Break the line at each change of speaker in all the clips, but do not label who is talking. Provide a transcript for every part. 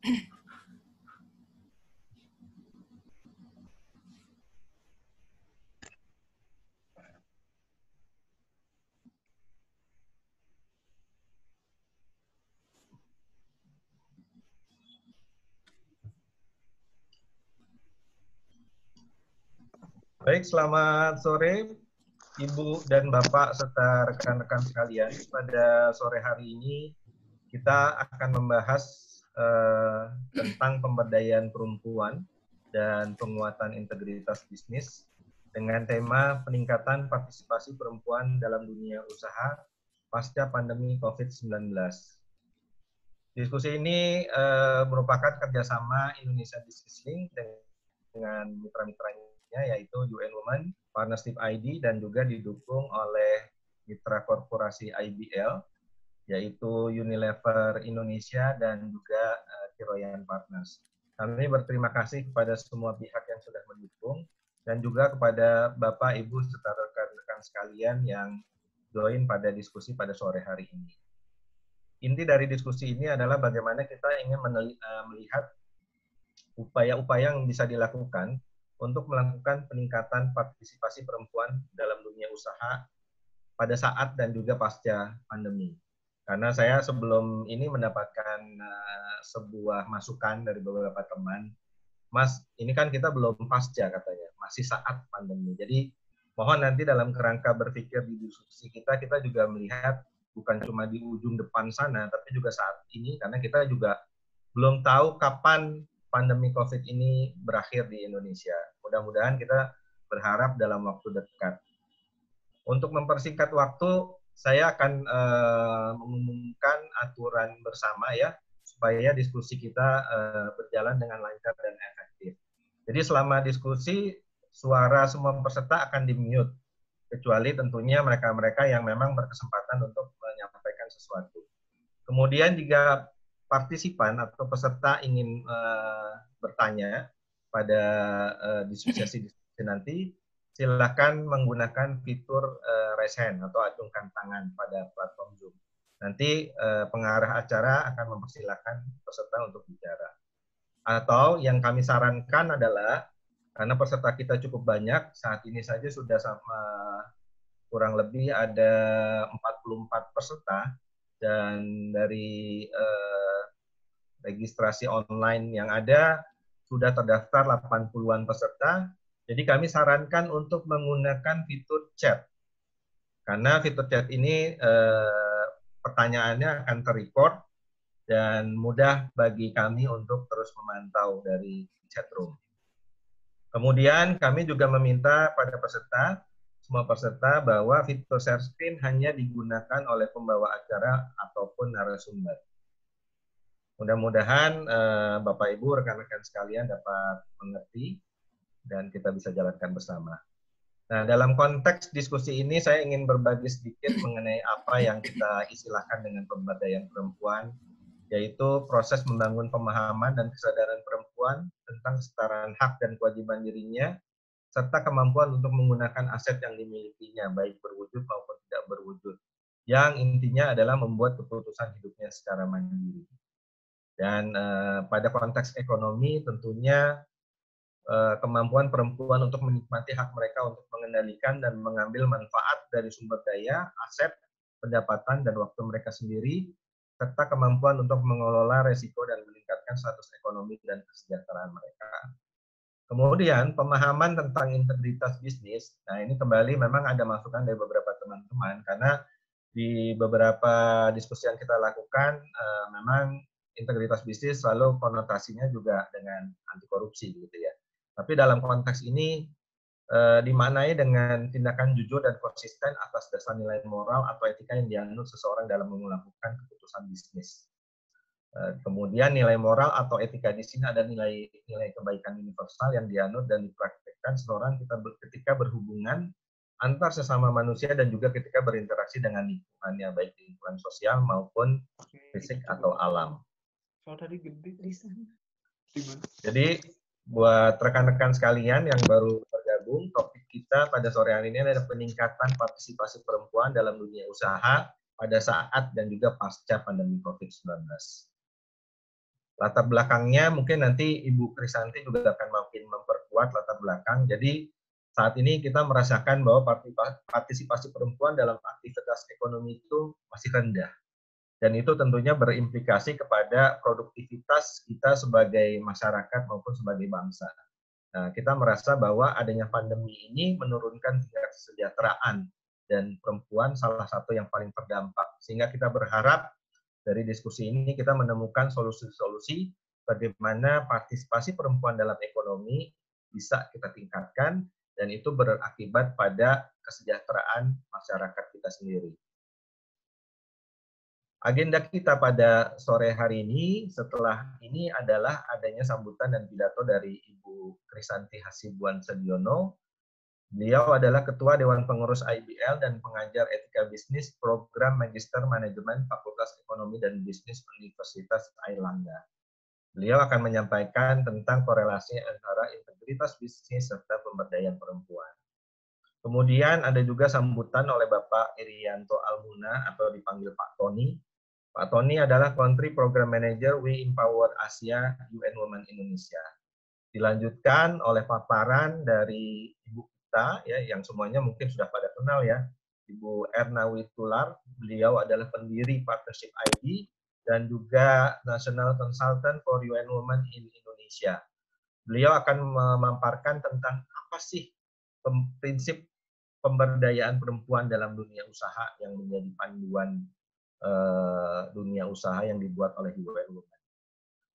Baik, selamat sore Ibu dan Bapak serta rekan-rekan sekalian. Pada sore hari ini kita akan membahas tentang pemberdayaan perempuan dan penguatan integritas bisnis dengan tema peningkatan partisipasi perempuan dalam dunia usaha pasca pandemi COVID-19. Diskusi ini merupakan kerjasama Indonesia Business Link dengan mitra-mitranya yaitu UN Women, Partnership ID, dan juga didukung oleh mitra korporasi IBL, yaitu Unilever Indonesia dan juga Tiroyan Partners. Kami berterima kasih kepada semua pihak yang sudah mendukung, dan juga kepada Bapak, Ibu, serta rekan-rekan sekalian yang join pada diskusi pada sore hari ini. Inti dari diskusi ini adalah bagaimana kita ingin melihat upaya-upaya yang bisa dilakukan untuk melakukan peningkatan partisipasi perempuan dalam dunia usaha pada saat dan juga pasca pandemi. Karena saya sebelum ini mendapatkan sebuah masukan dari beberapa teman, Mas, ini kan kita belum pasca katanya, masih saat pandemi. Jadi mohon nanti dalam kerangka berpikir di diskusi kita juga melihat bukan cuma di ujung depan sana, tapi juga saat ini, karena kita juga belum tahu kapan pandemi COVID ini berakhir di Indonesia. Mudah-mudahan kita berharap dalam waktu dekat. Untuk mempersingkat waktu, saya akan mengumumkan aturan bersama ya, supaya diskusi kita berjalan dengan lancar dan efektif. Jadi selama diskusi, suara semua peserta akan di-mute, kecuali tentunya mereka-mereka yang memang berkesempatan untuk menyampaikan sesuatu. Kemudian jika partisipan atau peserta ingin bertanya pada diskusi nanti, silakan menggunakan fitur raise hand atau acungkan tangan pada platform Zoom. Nanti pengarah acara akan mempersilahkan peserta untuk bicara. Atau yang kami sarankan adalah, karena peserta kita cukup banyak, saat ini saja sudah sama kurang lebih ada 44 peserta, dan dari registrasi online yang ada sudah terdaftar 80-an peserta. Jadi kami sarankan untuk menggunakan fitur chat. Karena fitur chat ini pertanyaannya akan ter-record dan mudah bagi kami untuk terus memantau dari chat room. Kemudian kami juga meminta pada semua peserta bahwa fitur share screen hanya digunakan oleh pembawa acara ataupun narasumber. Mudah-mudahan Bapak Ibu, rekan-rekan sekalian dapat mengerti dan kita bisa jalankan bersama. Nah, dalam konteks diskusi ini saya ingin berbagi sedikit mengenai apa yang kita istilahkan dengan pemberdayaan perempuan, yaitu proses membangun pemahaman dan kesadaran perempuan tentang kesetaraan hak dan kewajiban dirinya, serta kemampuan untuk menggunakan aset yang dimilikinya, baik berwujud maupun tidak berwujud, yang intinya adalah membuat keputusan hidupnya secara mandiri. Dan pada konteks ekonomi tentunya kemampuan perempuan untuk menikmati hak mereka untuk mengendalikan dan mengambil manfaat dari sumber daya, aset, pendapatan, dan waktu mereka sendiri, serta kemampuan untuk mengelola resiko dan meningkatkan status ekonomi dan kesejahteraan mereka. Kemudian pemahaman tentang integritas bisnis, nah ini kembali memang ada masukan dari beberapa teman-teman, karena di beberapa diskusi yang kita lakukan memang integritas bisnis selalu konotasinya juga dengan anti korupsi gitu ya. Tapi dalam konteks ini dimaknai dengan tindakan jujur dan konsisten atas dasar nilai moral atau etika yang dianut seseorang dalam melakukan keputusan bisnis. Kemudian nilai moral atau etika di sini ada nilai kebaikan universal yang dianut dan dipraktikkan seseorang ketika berhubungan antar sesama manusia dan juga ketika berinteraksi dengan lingkungannya, baik lingkungan sosial maupun fisik atau alam.
Tadi gede di sana.
Jadi buat rekan-rekan sekalian yang baru bergabung, topik kita pada sore hari ini adalah peningkatan partisipasi perempuan dalam dunia usaha pada saat dan juga pasca pandemi COVID-19. Latar belakangnya mungkin nanti Ibu Krisanti juga akan makin memperkuat latar belakang. Jadi saat ini kita merasakan bahwa partisipasi perempuan dalam aktivitas ekonomi itu masih rendah. Dan itu tentunya berimplikasi kepada produktivitas kita sebagai masyarakat maupun sebagai bangsa. Nah, kita merasa bahwa adanya pandemi ini menurunkan tingkat kesejahteraan dan perempuan salah satu yang paling terdampak. Sehingga kita berharap dari diskusi ini kita menemukan solusi-solusi bagaimana partisipasi perempuan dalam ekonomi bisa kita tingkatkan dan itu berakibat pada kesejahteraan masyarakat kita sendiri. Agenda kita pada sore hari ini setelah ini adalah adanya sambutan dan pidato dari Ibu Krisanti Hasibuan Sediono. Beliau adalah Ketua Dewan Pengurus IBL dan pengajar etika bisnis program Magister Manajemen Fakultas Ekonomi dan Bisnis Universitas Airlangga. Beliau akan menyampaikan tentang korelasi antara integritas bisnis serta pemberdayaan perempuan. Kemudian ada juga sambutan oleh Bapak Irianto Almuna atau dipanggil Pak Tony. Pak Tony adalah Country Program Manager We Empower Asia UN Women Indonesia. Dilanjutkan oleh paparan dari Ibu kita, ya, yang semuanya mungkin sudah pada kenal ya, Ibu Erna Witular. Beliau adalah pendiri Partnership ID dan juga National Consultant for UN Women in Indonesia. Beliau akan memaparkan tentang apa sih prinsip pemberdayaan perempuan dalam dunia usaha yang menjadi panduan dunia usaha yang dibuat oleh UN Women.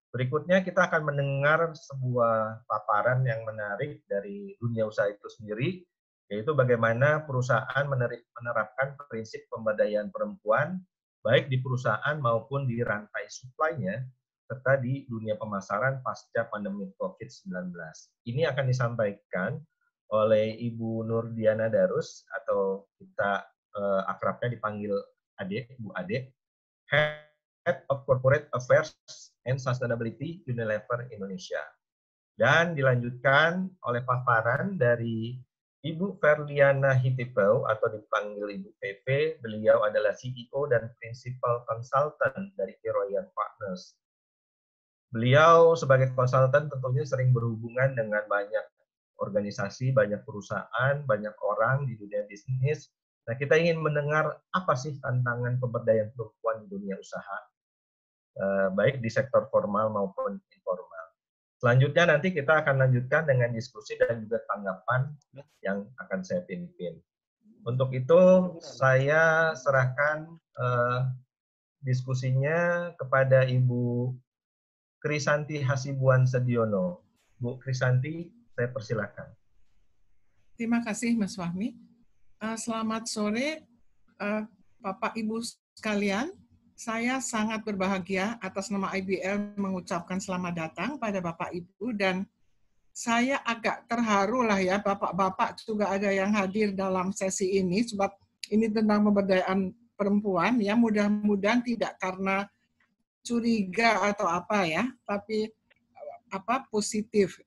Berikutnya kita akan mendengar sebuah paparan yang menarik dari dunia usaha itu sendiri, yaitu bagaimana perusahaan menerapkan prinsip pemberdayaan perempuan, baik di perusahaan maupun di rantai supply-nya, serta di dunia pemasaran pasca pandemi COVID-19. Ini akan disampaikan oleh Ibu Nurdiana Darus, atau kita akrabnya dipanggil Ade, Bu Ade, Head of Corporate Affairs and Sustainability Unilever Indonesia. Dan dilanjutkan oleh paparan dari Ibu Ferliana Hitipau atau dipanggil Ibu PP. Beliau adalah CEO dan Principal Consultant dari Keroyan Partners. Beliau sebagai konsultan tentunya sering berhubungan dengan banyak organisasi, banyak perusahaan, banyak orang di dunia bisnis. Nah, kita ingin mendengar apa sih tantangan pemberdayaan perempuan di dunia usaha, baik di sektor formal maupun informal. Selanjutnya nanti kita akan lanjutkan dengan diskusi dan juga tanggapan yang akan saya pimpin. Untuk itu, saya serahkan diskusinya kepada Ibu Krisanti Hasibuan Sediono. Bu Krisanti, saya persilakan.
Terima kasih, Mas Fahmi. Selamat sore, Bapak Ibu sekalian. Saya sangat berbahagia atas nama IBL mengucapkan selamat datang pada Bapak Ibu, dan saya agak terharu lah ya, Bapak-Bapak juga ada yang hadir dalam sesi ini, sebab ini tentang pemberdayaan perempuan, ya mudah-mudahan tidak karena curiga atau apa ya, tapi positif.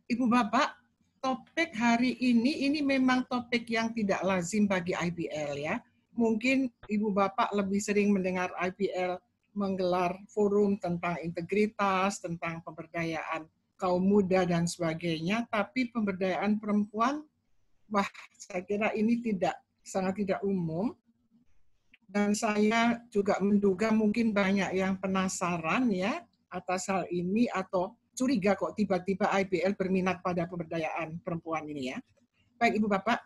Ibu Bapak, topik hari ini memang topik yang tidak lazim bagi IBL ya. Mungkin Ibu Bapak lebih sering mendengar IBL menggelar forum tentang integritas, tentang pemberdayaan kaum muda dan sebagainya, tapi pemberdayaan perempuan, saya kira ini sangat tidak umum. Dan saya juga menduga mungkin banyak yang penasaran ya atas hal ini atau curiga kok tiba-tiba IBL berminat pada pemberdayaan perempuan ini ya. Baik Ibu Bapak,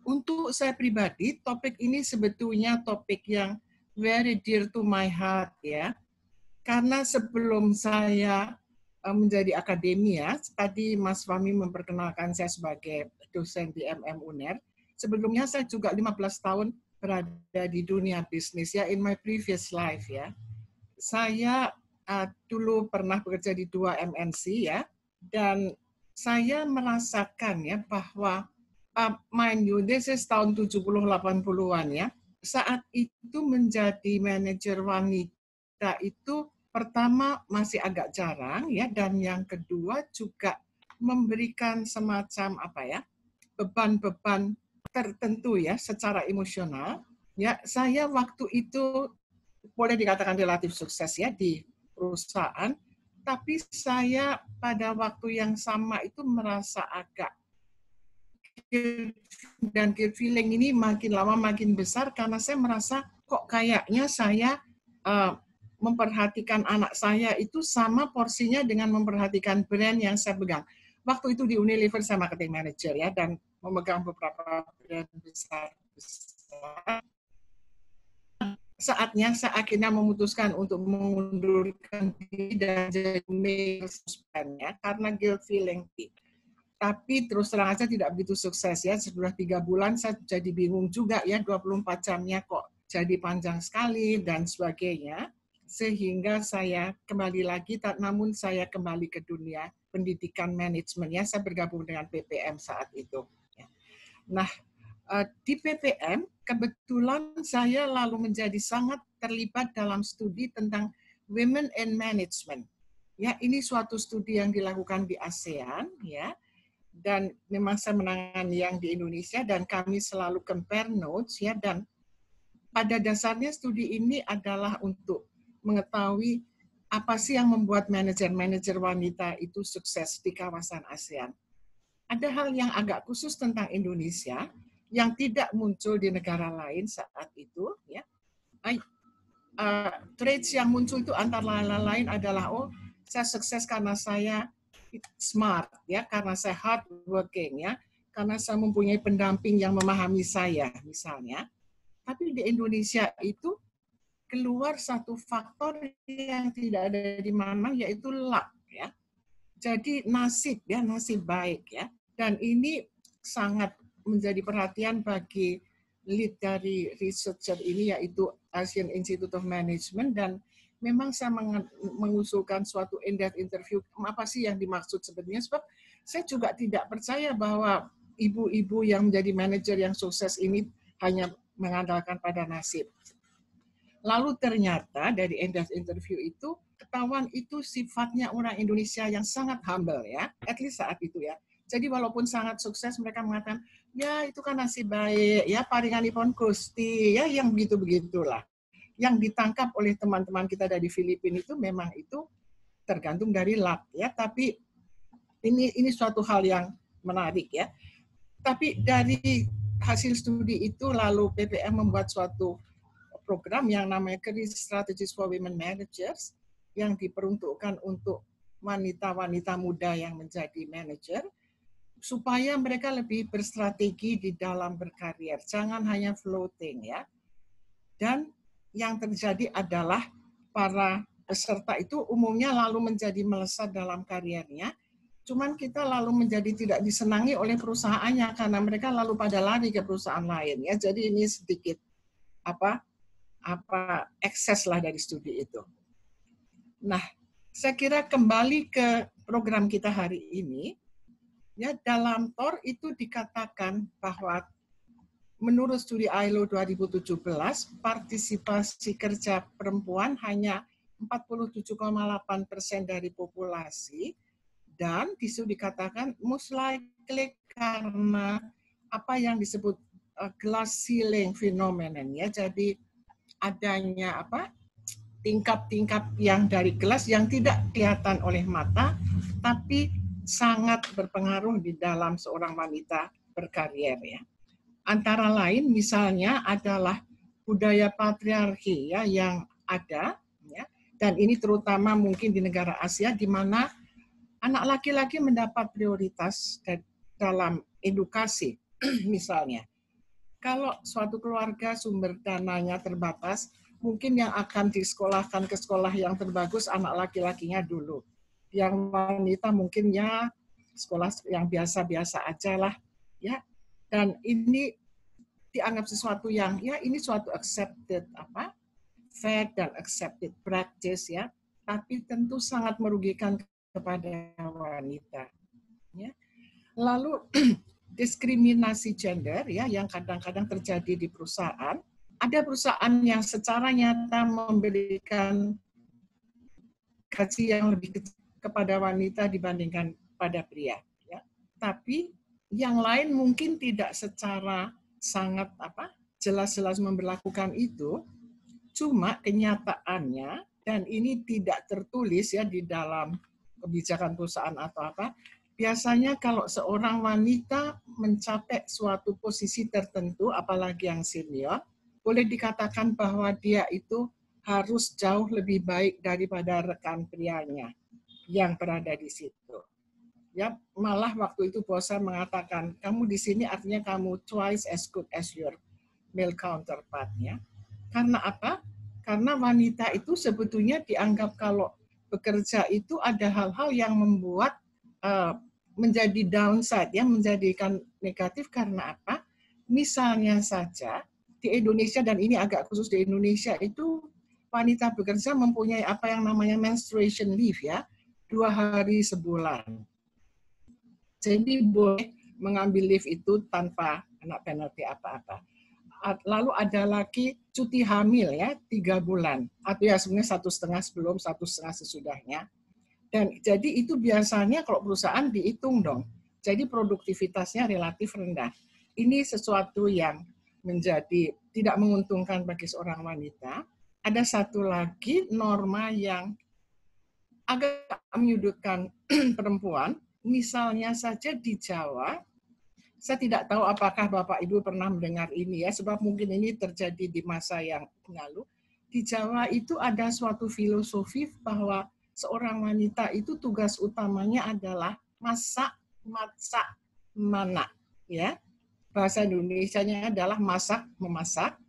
untuk saya pribadi topik ini sebetulnya topik yang very dear to my heart ya. Karena sebelum saya menjadi akademi ya, tadi Mas Fahmi memperkenalkan saya sebagai dosen di MM UNER. Sebelumnya saya juga 15 tahun berada di dunia bisnis ya, in my previous life ya. Saya dulu pernah bekerja di 2 MNC ya, dan saya merasakan ya bahwa mind you, this is tahun 70-80-an ya, saat itu menjadi manajer wanita itu pertama masih agak jarang ya, dan yang kedua juga memberikan semacam beban-beban tertentu ya secara emosional ya. Saya waktu itu boleh dikatakan relatif sukses ya di perusahaan, tapi saya pada waktu yang sama itu merasa agak dan guilt feeling ini makin lama makin besar karena saya merasa kok kayaknya saya memperhatikan anak saya itu sama porsinya dengan memperhatikan brand yang saya pegang. Waktu itu di Unilever saya marketing manager ya, dan memegang beberapa brand besar. Saatnya saya akhirnya memutuskan untuk mengundurkan diri dan jadi manajemennya karena guilt feeling. Tapi terus terang aja tidak begitu sukses ya. Sudah 3 bulan saya jadi bingung juga ya, 24 jamnya kok jadi panjang sekali dan sebagainya. Sehingga saya kembali lagi, namun saya kembali ke dunia pendidikan manajemen ya. Saya bergabung dengan PPM saat itu. Nah, di PPM kebetulan saya lalu menjadi sangat terlibat dalam studi tentang Women in Management. Ya, ini suatu studi yang dilakukan di ASEAN ya. Dan memang saya menangani yang di Indonesia dan kami selalu compare notes ya, dan pada dasarnya studi ini adalah untuk mengetahui apa sih yang membuat manajer-manajer wanita itu sukses di kawasan ASEAN. Ada hal yang agak khusus tentang Indonesia yang tidak muncul di negara lain saat itu ya. Traits yang muncul itu antara lain adalah saya sukses karena saya smart ya, karena saya hard working ya, karena saya mempunyai pendamping yang memahami saya misalnya. Tapi di Indonesia itu keluar satu faktor yang tidak ada di mana, yaitu luck ya. Jadi nasib ya, nasib baik ya. Dan ini sangat menjadi perhatian bagi lead dari researcher ini, yaitu Asian Institute of Management, dan memang saya mengusulkan suatu in-depth interview, apa sih yang dimaksud sebenarnya, sebab saya juga tidak percaya bahwa ibu-ibu yang menjadi manajer yang sukses ini hanya mengandalkan pada nasib. Lalu ternyata dari in-depth interview itu, ketahuan itu sifatnya orang Indonesia yang sangat humble ya, at least saat itu ya. Jadi walaupun sangat sukses, mereka mengatakan, ya itu kan nasib baik, ya paringanipun Gusti, ya yang begitu-begitulah. Yang ditangkap oleh teman-teman kita dari Filipina itu memang itu tergantung dari luck ya, tapi ini suatu hal yang menarik ya. Tapi dari hasil studi itu lalu PPM membuat suatu program yang namanya Career Strategies for Women Managers yang diperuntukkan untuk wanita-wanita muda yang menjadi manajer supaya mereka lebih berstrategi di dalam berkarir, jangan hanya floating ya. Dan yang terjadi adalah para peserta itu umumnya lalu menjadi melesat dalam karirnya, cuman kita lalu menjadi tidak disenangi oleh perusahaannya karena mereka lalu pada lari ke perusahaan lain ya. Jadi ini sedikit ekses lah dari studi itu. Nah, saya kira kembali ke program kita hari ini, ya dalam TOR itu dikatakan bahwa menurut studi ILO 2017, partisipasi kerja perempuan hanya 47,8% dari populasi, dan disitu dikatakan most likely karena apa yang disebut glass ceiling phenomenon ya. Jadi adanya tingkap-tingkap yang dari gelas yang tidak kelihatan oleh mata, tapi sangat berpengaruh di dalam seorang wanita berkarier ya. Antara lain misalnya adalah budaya patriarki ya yang ada ya, dan ini terutama mungkin di negara Asia di mana anak laki-laki mendapat prioritas dalam edukasi misalnya. Kalau suatu keluarga sumber dananya terbatas, mungkin yang akan disekolahkan ke sekolah yang terbagus anak laki-lakinya dulu. Yang wanita mungkin ya sekolah yang biasa-biasa aja lah ya. Dan ini dianggap sesuatu yang ya ini suatu accepted fact dan accepted practice ya, tapi tentu sangat merugikan kepada wanita ya. Lalu diskriminasi gender ya yang kadang-kadang terjadi di perusahaan. Ada perusahaan yang secara nyata memberikan gaji yang lebih kecil kepada wanita dibandingkan pada pria ya. Tapi yang lain mungkin tidak secara sangat jelas-jelas memberlakukan itu. Cuma kenyataannya dan ini tidak tertulis ya di dalam kebijakan perusahaan atau apa, biasanya kalau seorang wanita mencapai suatu posisi tertentu, apalagi yang senior, boleh dikatakan bahwa dia itu harus jauh lebih baik daripada rekan prianya yang berada di situ. Ya, malah waktu itu bosnya mengatakan, kamu di sini artinya kamu twice as good as your male counterpart-nya. Karena apa? Karena wanita itu sebetulnya dianggap kalau bekerja itu ada hal-hal yang membuat menjadi downside, ya, menjadikan negatif. Karena apa? Misalnya saja di Indonesia, dan ini agak khusus di Indonesia, itu wanita bekerja mempunyai apa yang namanya menstruation leave, ya, 2 hari sebulan. Jadi boleh mengambil leave itu tanpa kena penalti apa-apa. Lalu ada lagi cuti hamil, ya, 3 bulan. Atau ya sebenarnya 1,5 sebelum, 1,5 sesudahnya. Dan jadi itu biasanya kalau perusahaan dihitung dong. Jadi produktivitasnya relatif rendah. Ini sesuatu yang menjadi tidak menguntungkan bagi seorang wanita. Ada satu lagi norma yang agak menyudutkan perempuan. Misalnya saja di Jawa, saya tidak tahu apakah Bapak Ibu pernah mendengar ini ya, sebab mungkin ini terjadi di masa yang lalu. Di Jawa itu ada suatu filosofi bahwa seorang wanita itu tugas utamanya adalah masak, masak, mana, ya. Bahasa Indonesianya adalah masak, memasak.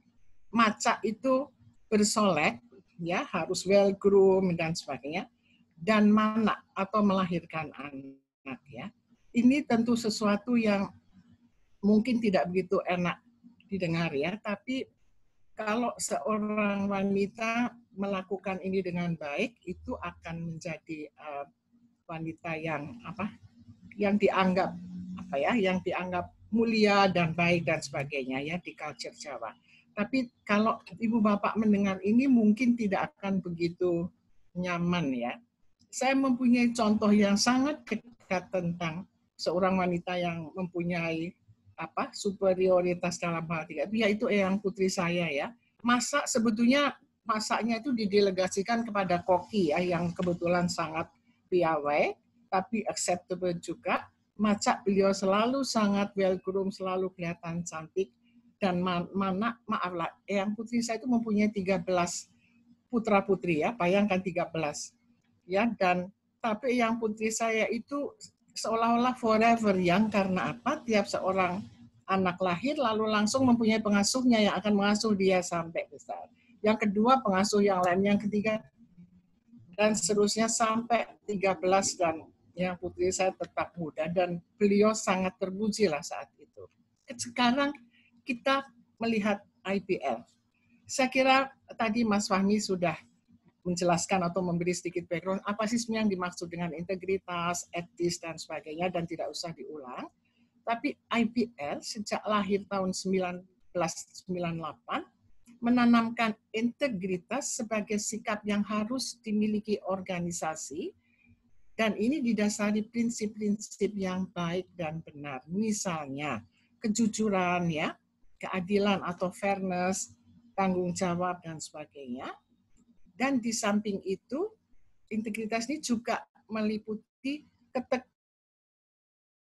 Maca itu bersolek, ya, harus well groom dan sebagainya. Dan mana atau melahirkan anak, ya. Ini tentu sesuatu yang mungkin tidak begitu enak didengar ya, tapi kalau seorang wanita melakukan ini dengan baik, itu akan menjadi wanita yang yang dianggap yang dianggap mulia dan baik dan sebagainya ya di culture Jawa. Tapi kalau ibu bapak mendengar ini mungkin tidak akan begitu nyaman ya. Saya mempunyai contoh yang sangat dekat tentang seorang wanita yang mempunyai superioritas dalam hal tiga, yaitu Eyang putri saya ya. Sebetulnya masaknya itu didelegasikan kepada koki ya, yang kebetulan sangat piawai tapi acceptable juga. Masak beliau selalu sangat well groom, selalu kelihatan cantik. Dan Eyang putri saya itu mempunyai 13 putra putri ya, bayangkan 13 ya. Dan tapi Eyang putri saya itu seolah-olah forever young. Karena apa? Tiap seorang anak lahir lalu langsung mempunyai pengasuhnya yang akan mengasuh dia sampai besar. Yang kedua pengasuh yang lain, yang ketiga dan seterusnya sampai 13, dan yang putri saya tetap muda dan beliau sangat terpuji lah saat itu. Sekarang kita melihat IPL. Saya kira tadi Mas Fahmi sudah menjelaskan atau memberi sedikit background apa sih sebenarnya yang dimaksud dengan integritas, etis, dan sebagainya, dan tidak usah diulang. Tapi IPL sejak lahir tahun 1998 menanamkan integritas sebagai sikap yang harus dimiliki organisasi, dan ini didasari prinsip-prinsip yang baik dan benar. Misalnya kejujuran ya, keadilan atau fairness, tanggung jawab, dan sebagainya. Dan di samping itu, integritas ini juga meliputi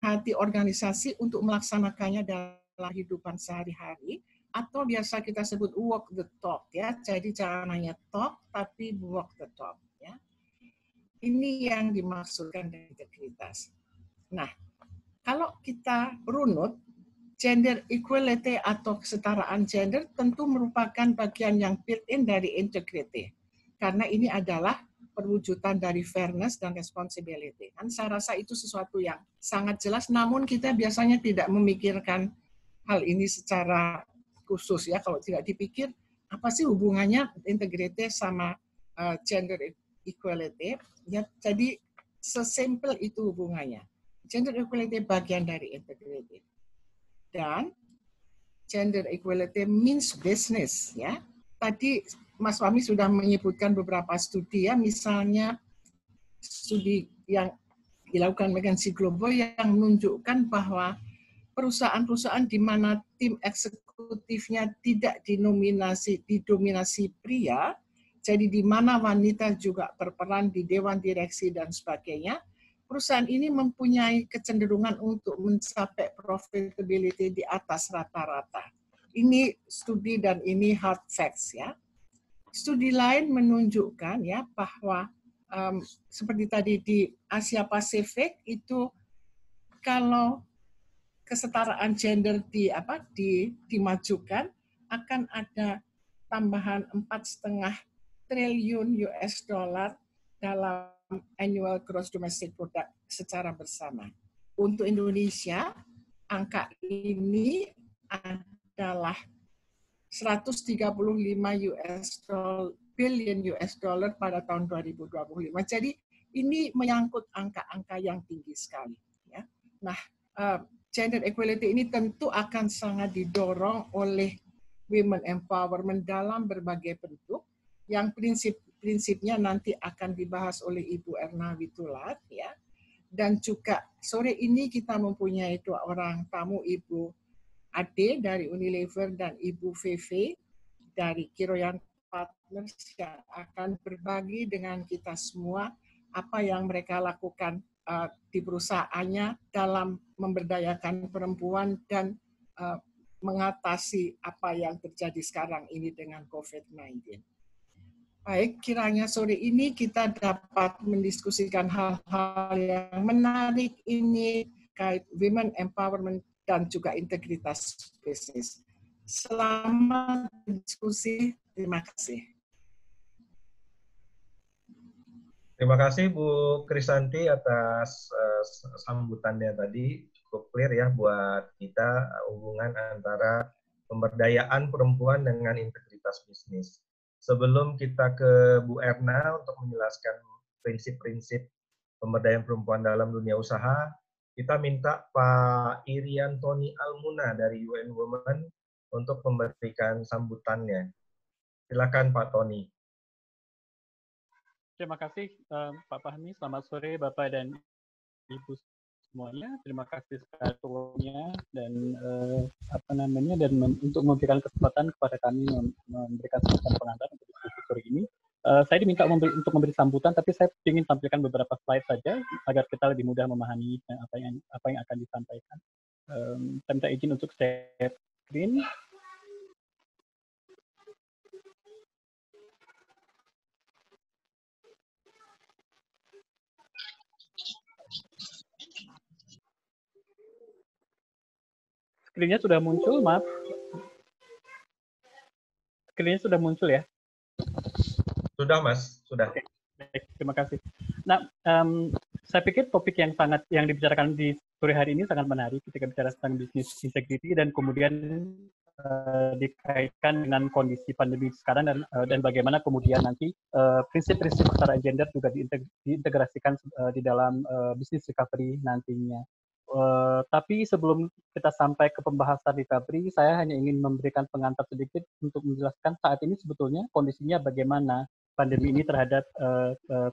hati organisasi untuk melaksanakannya dalam kehidupan sehari-hari, atau biasa kita sebut walk the talk ya. Jadi jangan hanya talk, tapi walk the talk ya. Ini yang dimaksudkan dengan integritas. Nah, kalau kita runut, gender equality atau kesetaraan gender tentu merupakan bagian yang built-in dari integrity. Karena ini adalah perwujudan dari fairness dan responsibility. Dan saya rasa itu sesuatu yang sangat jelas, namun kita biasanya tidak memikirkan hal ini secara khusus ya. Kalau tidak dipikir, apa sih hubungannya integrity sama gender equality? Ya, jadi sesimpel itu hubungannya. Gender equality bagian dari integrity. Dan gender equality means business ya. Tadi Mas Fahmi sudah menyebutkan beberapa studi ya, misalnya studi yang dilakukan McKinsey Global yang menunjukkan bahwa perusahaan-perusahaan di mana tim eksekutifnya tidak didominasi pria, Jadi di mana wanita juga berperan di dewan direksi dan sebagainya, perusahaan ini mempunyai kecenderungan untuk mencapai profitability di atas rata-rata. Ini studi dan ini hard facts ya. Studi lain menunjukkan ya bahwa seperti tadi di Asia Pasifik itu kalau kesetaraan gender dimajukan akan ada tambahan 4,5 triliun US dollar dalam annual gross domestic product secara bersama. Untuk Indonesia, angka ini adalah 135 billion US dollar pada tahun 2025. Jadi ini menyangkut angka-angka yang tinggi sekali. Ya. Nah, gender equality ini tentu akan sangat didorong oleh women empowerment dalam berbagai bentuk, yang prinsipnya nanti akan dibahas oleh Ibu Erna Witular, ya. Dan juga sore ini kita mempunyai 2 orang tamu, Ibu Ade dari Unilever dan Ibu Feve dari Kiroyan Partners, yang akan berbagi dengan kita semua apa yang mereka lakukan di perusahaannya dalam memberdayakan perempuan dan mengatasi apa yang terjadi sekarang ini dengan COVID-19. Baik, kiranya sore ini kita dapat mendiskusikan hal-hal yang menarik ini terkait women empowerment dan juga integritas bisnis. Selamat diskusi, terima kasih.
Terima kasih Bu Krisanti atas sambutannya tadi. Cukup clear ya buat kita hubungan antara pemberdayaan perempuan dengan integritas bisnis. Sebelum kita ke Bu Erna untuk menjelaskan prinsip-prinsip pemberdayaan perempuan dalam dunia usaha, kita minta Pak Iriantoni Almuna dari UN Women untuk memberikan sambutannya. Silakan Pak Tony.
Terima kasih Pak Fahmi. Selamat sore Bapak dan Ibu semuanya. Terima kasih sekali waktunya dan untuk memberikan kesempatan kepada kami memberikan kesempatan pengantar untuk diskusi sore ini. Saya diminta untuk memberi sambutan, tapi saya ingin tampilkan beberapa slide saja agar kita lebih mudah memahami apa yang akan disampaikan. Saya minta izin untuk share screen. Screen-nya sudah muncul, maaf. Screen-nya sudah muncul ya?
Sudah, Mas. Sudah.
Oke, baik, terima kasih. Nah, saya pikir topik yang dibicarakan di sore hari ini sangat menarik ketika bicara tentang bisnis integrity dan kemudian dikaitkan dengan kondisi pandemi sekarang dan bagaimana kemudian nanti prinsip-prinsip kesetaraan gender juga diintegrasikan di dalam bisnis recovery nantinya. Tapi sebelum kita sampai ke pembahasan recovery, saya hanya ingin memberikan pengantar sedikit untuk menjelaskan saat ini sebetulnya kondisinya bagaimana pandemi ini terhadap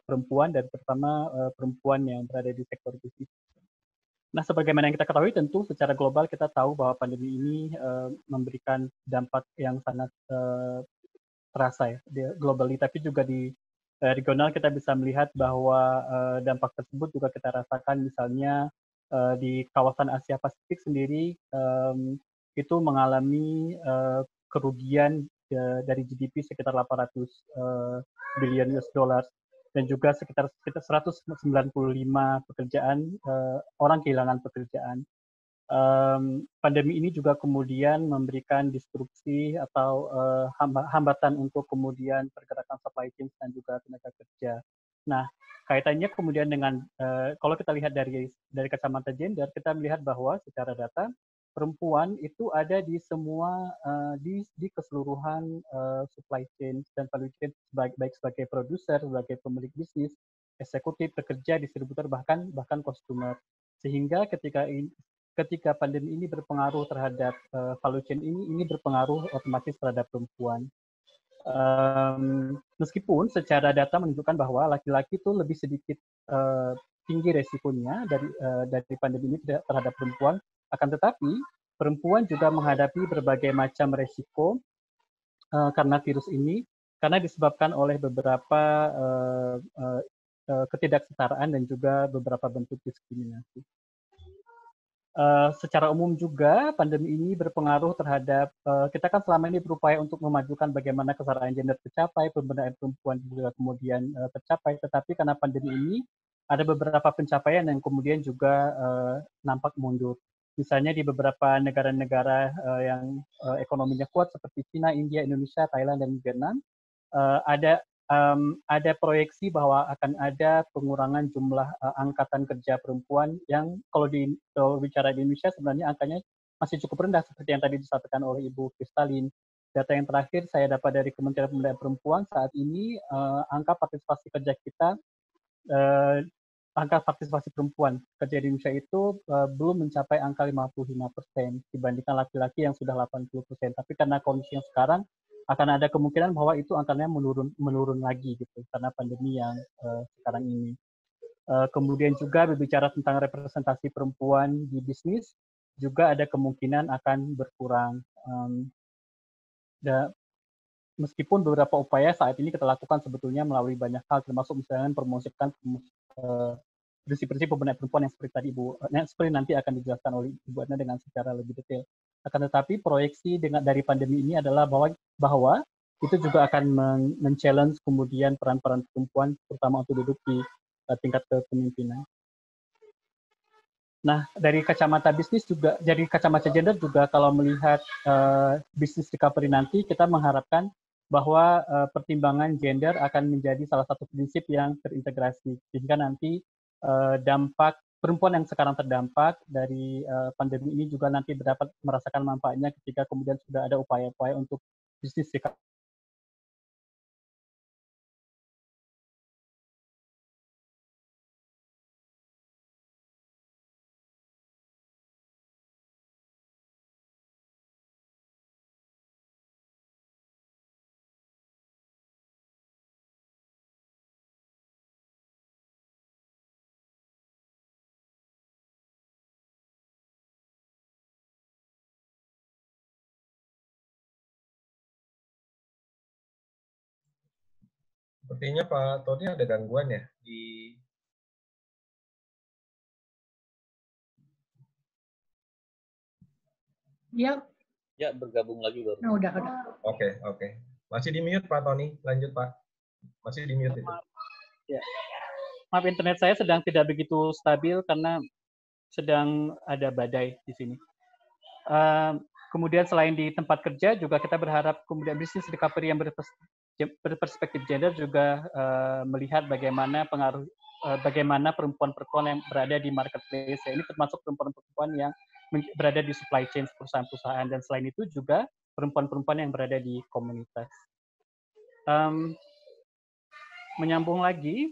perempuan dan terutama perempuan yang berada di sektor bisnis. Nah, sebagaimana yang kita ketahui tentu secara global kita tahu bahwa pandemi ini memberikan dampak yang sangat terasa ya globally, tapi juga di regional kita bisa melihat bahwa dampak tersebut juga kita rasakan misalnya di kawasan Asia Pasifik sendiri itu mengalami kerugian dari GDP sekitar 800 billion US dollars dan juga sekitar 195 pekerjaan orang kehilangan pekerjaan. Pandemi ini juga kemudian memberikan disrupsi atau hambatan untuk kemudian pergerakan supply chain dan juga tenaga kerja. Nah, kaitannya kemudian dengan kalau kita lihat dari kacamata gender, kita melihat bahwa secara data perempuan itu ada di semua di keseluruhan supply chain dan value chain baik sebagai produser, sebagai pemilik bisnis, eksekutif, pekerja, distributor bahkan customer. Sehingga ketika pandemi ini berpengaruh terhadap value chain ini berpengaruh otomatis terhadap perempuan. Meskipun secara data menunjukkan bahwa laki-laki itu lebih sedikit tinggi resikonya dari pandemi ini terhadap perempuan, akan tetapi perempuan juga menghadapi berbagai macam resiko karena virus ini, karena disebabkan oleh beberapa ketidaksetaraan dan juga beberapa bentuk diskriminasi. Secara umum juga pandemi ini berpengaruh terhadap kita kan selama ini berupaya untuk memajukan bagaimana kesetaraan gender tercapai, pemberdayaan perempuan juga kemudian tercapai, tetapi karena pandemi ini ada beberapa pencapaian yang kemudian juga nampak mundur. Misalnya di beberapa negara-negara yang ekonominya kuat seperti China, India, Indonesia, Thailand, dan Vietnam, ada proyeksi bahwa akan ada pengurangan jumlah angkatan kerja perempuan yang kalau bicara di Indonesia sebenarnya angkanya masih cukup rendah seperti yang tadi disampaikan oleh Ibu Kristalin. Data yang terakhir saya dapat dari Kementerian Pemberdayaan Perempuan saat ini angka partisipasi kerja kita angka partisipasi perempuan kerja di Indonesia itu belum mencapai angka 55% dibandingkan laki-laki yang sudah 80%. Tapi karena kondisi yang sekarang akan ada kemungkinan bahwa itu angkanya menurun lagi gitu karena pandemi yang sekarang ini. Kemudian juga berbicara tentang representasi perempuan di bisnis juga ada kemungkinan akan berkurang. Meskipun beberapa upaya saat ini kita lakukan sebetulnya melalui banyak hal, termasuk misalnya promosikan prinsip-prinsip pemberdayaan perempuan yang seperti tadi seperti nanti akan dijelaskan oleh Ibu Adna dengan secara lebih detail. Akan tetapi proyeksi dari pandemi ini adalah bahwa itu juga akan men-challenge kemudian peran-peran perempuan, terutama untuk duduk di tingkat kepemimpinan. Nah, dari kacamata bisnis juga, dari kacamata gender juga kalau melihat bisnis recovery nanti, kita mengharapkan bahwa pertimbangan gender akan menjadi salah satu prinsip yang terintegrasi, sehingga nanti dampak perempuan yang sekarang terdampak dari pandemi ini juga nanti dapat merasakan manfaatnya ketika kemudian sudah ada upaya-upaya untuk bisnis recovery.
Sepertinya Pak Tony ada gangguan ya di
Ya.
Ya, bergabung lagi baru.
Nah, udah.
Oke. Masih di mute Pak Tony, lanjut Pak. Masih di mute itu.
Ya. Maaf, internet saya sedang tidak begitu stabil karena sedang ada badai di sini. Kemudian selain di tempat kerja juga kita berharap kemudian bisnis recovery yang berperspektif gender juga melihat bagaimana pengaruh bagaimana perempuan-perempuan yang berada di marketplace. Ini termasuk perempuan-perempuan yang berada di supply chain perusahaan-perusahaan, dan selain itu juga perempuan-perempuan yang berada di komunitas. Menyambung lagi,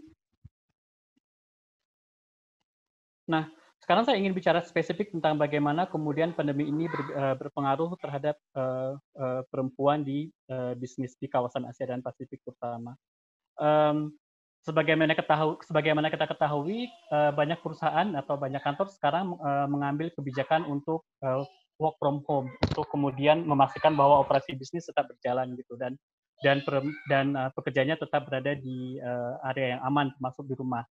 nah sekarang saya ingin bicara spesifik tentang bagaimana kemudian pandemi ini berpengaruh terhadap perempuan di bisnis di kawasan Asia dan Pasifik terutama. Sebagaimana kita ketahui, banyak perusahaan atau banyak kantor sekarang mengambil kebijakan untuk work from home, untuk kemudian memastikan bahwa operasi bisnis tetap berjalan gitu, dan pekerjanya tetap berada di area yang aman, termasuk di rumah.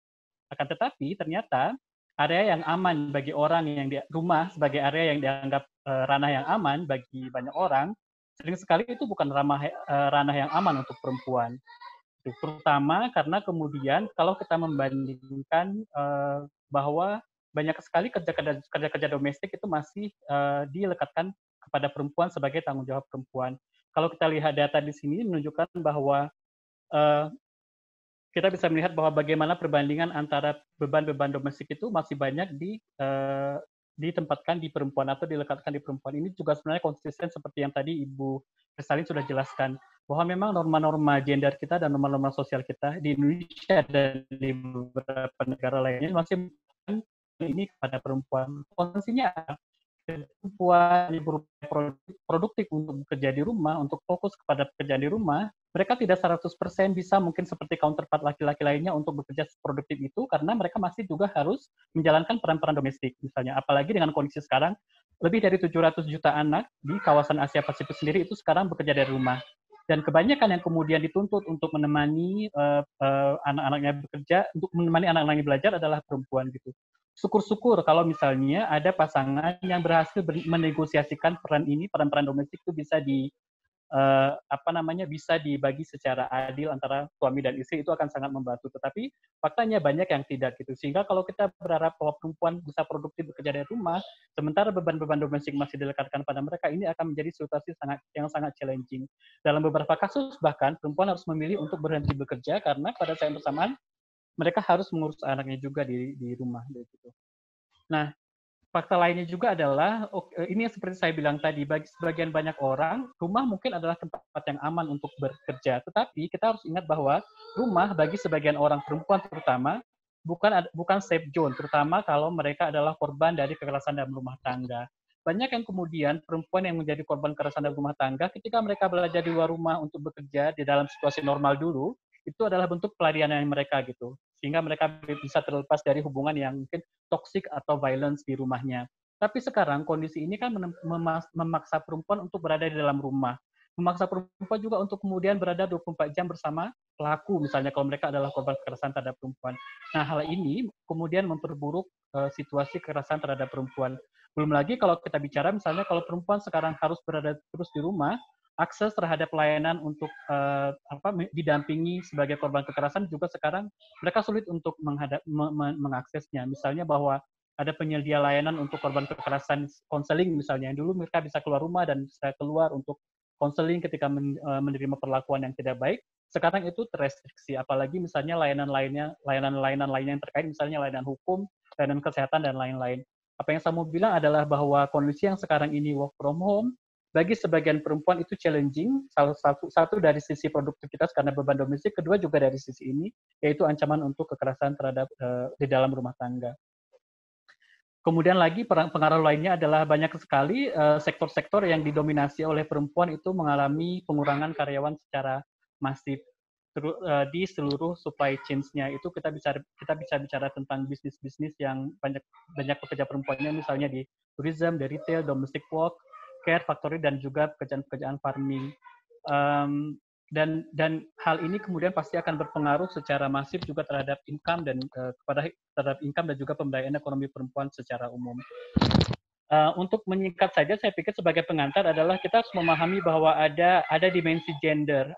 Akan tetapi ternyata area yang aman bagi orang yang di rumah sebagai area yang dianggap ranah yang aman bagi banyak orang, sering sekali itu bukan ranah yang aman untuk perempuan. Terutama karena kemudian kalau kita membandingkan bahwa banyak sekali kerja-kerja domestik itu masih dilekatkan kepada perempuan sebagai tanggung jawab perempuan. Kalau kita lihat data di sini menunjukkan bahwa kita bisa melihat bahwa bagaimana perbandingan antara beban-beban domestik itu masih banyak ditempatkan di perempuan atau dilekatkan di perempuan. Ini juga sebenarnya konsisten seperti yang tadi Ibu Kristalin sudah jelaskan, bahwa memang norma-norma gender kita dan norma-norma sosial kita di Indonesia dan di beberapa negara lainnya masih ini kepada perempuan. Konsekuensinya perempuan yang berupaya produktif untuk bekerja di rumah, untuk fokus kepada pekerjaan di rumah, mereka tidak 100% bisa mungkin seperti counterpart laki-laki lainnya untuk bekerja produktif itu, karena mereka masih juga harus menjalankan peran-peran domestik misalnya. Apalagi dengan kondisi sekarang, lebih dari 700 juta anak di kawasan Asia Pasifik sendiri itu sekarang bekerja dari rumah. Dan kebanyakan yang kemudian dituntut untuk menemani anak-anaknya bekerja, untuk menemani anak-anaknya belajar adalah perempuan gitu. Syukur-syukur kalau misalnya ada pasangan yang berhasil menegosiasikan peran-peran domestik itu bisa bisa dibagi secara adil antara suami dan istri, itu akan sangat membantu. Tetapi faktanya banyak yang tidak gitu. Sehingga kalau kita berharap bahwa perempuan bisa produktif bekerja dari rumah, sementara beban-beban domestik masih dilekatkan pada mereka, ini akan menjadi situasi yang sangat challenging. Dalam beberapa kasus bahkan perempuan harus memilih untuk berhenti bekerja karena pada saat bersamaan mereka harus mengurus anaknya juga di rumah gitu. Nah, fakta lainnya juga adalah, ini yang seperti saya bilang tadi, bagi sebagian banyak orang, rumah mungkin adalah tempat yang aman untuk bekerja. Tetapi kita harus ingat bahwa rumah bagi sebagian orang perempuan terutama, bukan safe zone, terutama kalau mereka adalah korban dari kekerasan dalam rumah tangga. Banyak yang kemudian perempuan yang menjadi korban kekerasan dalam rumah tangga, ketika mereka belajar di luar rumah untuk bekerja di dalam situasi normal dulu, itu adalah bentuk pelarian mereka gitu. Sehingga mereka bisa terlepas dari hubungan yang mungkin toxic atau violence di rumahnya. Tapi sekarang kondisi ini kan memaksa perempuan untuk berada di dalam rumah. Memaksa perempuan juga untuk kemudian berada 24 jam bersama pelaku, misalnya kalau mereka adalah korban kekerasan terhadap perempuan. Nah, hal ini kemudian memperburuk situasi kekerasan terhadap perempuan. Belum lagi kalau kita bicara misalnya kalau perempuan sekarang harus berada terus di rumah, akses terhadap layanan untuk didampingi sebagai korban kekerasan juga sekarang mereka sulit untuk mengaksesnya. Misalnya bahwa ada penyedia layanan untuk korban kekerasan konseling misalnya. Dulu mereka bisa keluar rumah dan bisa keluar untuk konseling ketika menerima perlakuan yang tidak baik. Sekarang itu terrestriksi, apalagi misalnya layanan lainnya yang terkait misalnya layanan hukum, layanan kesehatan dan lain-lain. Apa yang saya mau bilang adalah bahwa kondisi yang sekarang ini work from home bagi sebagian perempuan itu challenging, satu dari sisi produktivitas karena beban domestik, kedua juga dari sisi ini, yaitu ancaman untuk kekerasan terhadap di dalam rumah tangga. Kemudian lagi pengaruh lainnya adalah banyak sekali sektor-sektor yang didominasi oleh perempuan itu mengalami pengurangan karyawan secara masif di seluruh supply chains-nya. Itu kita bisa bicara tentang bisnis-bisnis yang banyak pekerja perempuannya, misalnya di tourism, di retail, domestic work, care, factory, dan juga pekerjaan-pekerjaan farming. Dan hal ini kemudian pasti akan berpengaruh secara masif juga terhadap income dan terhadap income dan juga pemberdayaan ekonomi perempuan secara umum. Untuk menyingkat saja, saya pikir sebagai pengantar adalah kita harus memahami bahwa ada dimensi gender,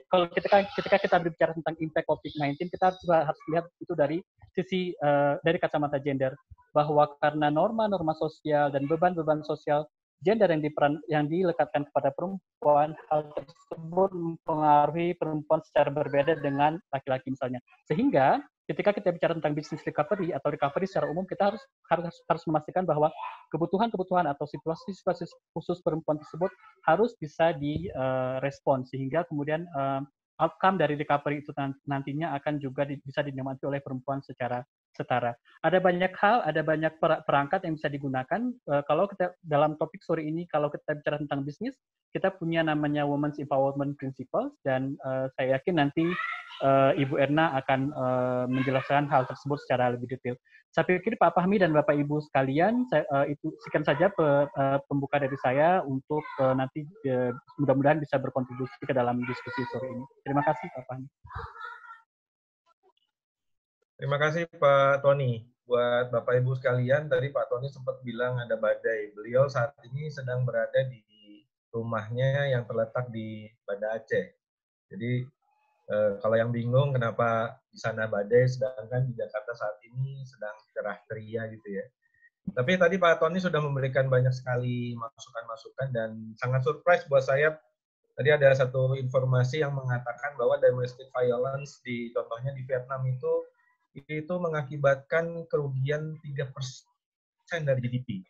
kalau ketika kita berbicara tentang impact COVID-19, kita harus lihat itu dari sisi dari kacamata gender, bahwa karena norma-norma sosial dan beban-beban sosial gender yang dilekatkan kepada perempuan, hal tersebut mempengaruhi perempuan secara berbeda dengan laki-laki misalnya. Sehingga ketika kita bicara tentang business recovery atau recovery secara umum, kita harus memastikan bahwa kebutuhan atau situasi khusus perempuan tersebut harus bisa direspon, sehingga kemudian outcome dari recovery itu nantinya akan juga bisa dinikmati oleh perempuan secara setara. Ada banyak hal, ada banyak perangkat yang bisa digunakan. Kalau kita dalam topik sore ini, kalau kita bicara tentang bisnis, kita punya namanya Women's Empowerment Principles, dan saya yakin nanti Ibu Erna akan menjelaskan hal tersebut secara lebih detail. Saya pikir Pak Fahmi dan Bapak Ibu sekalian, itu sekian saja pembuka dari saya untuk nanti mudah-mudahan bisa berkontribusi ke dalam diskusi sore ini. Terima kasih Pak Fahmi.
Terima kasih Pak Tony. Buat Bapak Ibu sekalian, tadi Pak Tony sempat bilang ada badai. Beliau saat ini sedang berada di rumahnya yang terletak di Banda Aceh. Jadi kalau yang bingung kenapa di sana badai, sedangkan di Jakarta saat ini sedang cerah ceria gitu ya. Tapi tadi Pak Tony sudah memberikan banyak sekali masukan-masukan dan sangat surprise buat saya. Tadi ada satu informasi yang mengatakan bahwa domestic violence contohnya di Vietnam itu mengakibatkan kerugian 3% dari GDP.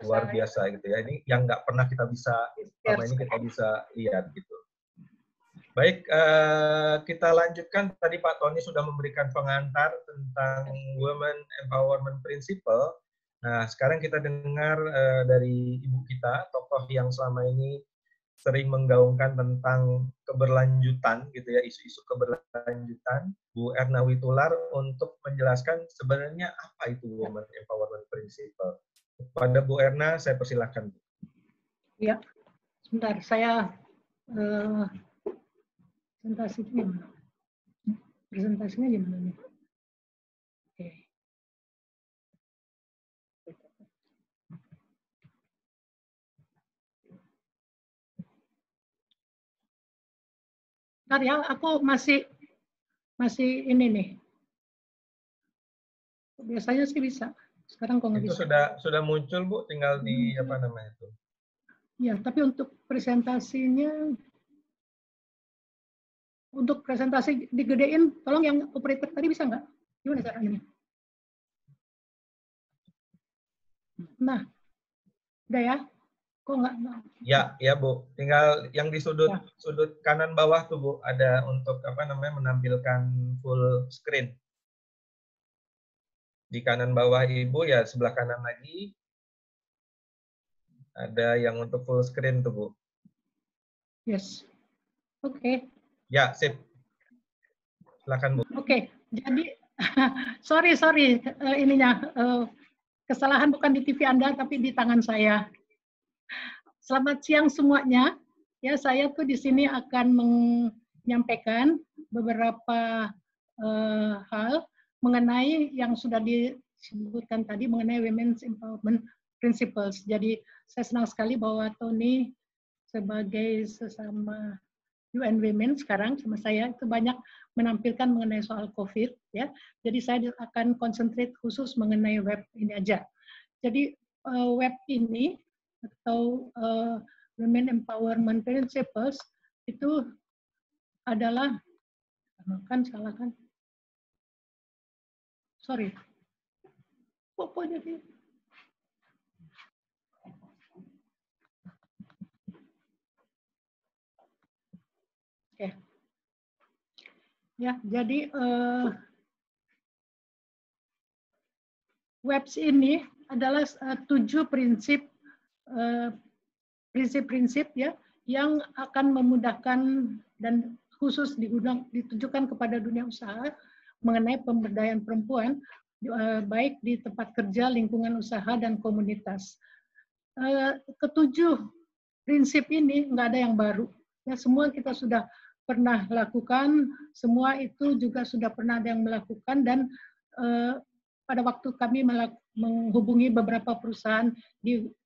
Luar biasa gitu ya. Ini yang nggak pernah kita bisa selama ini kita bisa lihat gitu. Baik, kita lanjutkan. Tadi Pak Tony sudah memberikan pengantar tentang Women Empowerment Principle. Nah, sekarang kita dengar dari ibu kita, tokoh yang selama ini sering menggaungkan tentang keberlanjutan, gitu ya, isu-isu keberlanjutan, Bu Erna Witular, untuk menjelaskan sebenarnya apa itu Women Empowerment Principle. Pada Bu Erna, saya persilahkan.
Ya, Sebentar, saya presentasinya gimana? Presentasinya gimana nih? Oke. Bentar ya, aku masih ini nih. Biasanya sih bisa. Sekarang kok nggak
Itu
bisa.
sudah muncul Bu, tinggal di apa namanya itu?
Ya, tapi untuk presentasinya, untuk presentasi digedein, tolong yang operator tadi bisa nggak? Gimana caranya? Nah, udah ya? Kok nggak?
Ya Bu. Tinggal yang di sudut
Ya.
sudut kanan bawah tuh Bu, ada untuk apa namanya menampilkan full screen. Di kanan bawah Ibu ya sebelah kanan lagi ada yang untuk full screen tuh Bu.
Yes. Oke.
Ya, sip. Silakan Bu.
Oke. Jadi sorry ininya kesalahan bukan di TV Anda tapi di tangan saya. Selamat siang semuanya. Ya, saya tuh di sini akan menyampaikan beberapa hal mengenai yang sudah disebutkan tadi mengenai Women's Empowerment Principles. Jadi saya senang sekali bahwa Tony sebagai sesama UN Women sekarang sama saya itu banyak menampilkan mengenai soal COVID ya. Jadi saya akan konsentrate khusus mengenai web ini aja. Jadi web ini atau Women Empowerment Principles itu adalah salah kan? Sorry. Pokoknya jadi oke. Ya, jadi webs ini adalah 7 prinsip ya yang akan memudahkan dan khusus ditujukan kepada dunia usaha mengenai pemberdayaan perempuan baik di tempat kerja, lingkungan usaha dan komunitas. Ketujuh prinsip ini nggak ada yang baru. Ya, semua kita sudah pernah lakukan, semua itu juga sudah pernah ada yang melakukan dan pada waktu kami menghubungi beberapa perusahaan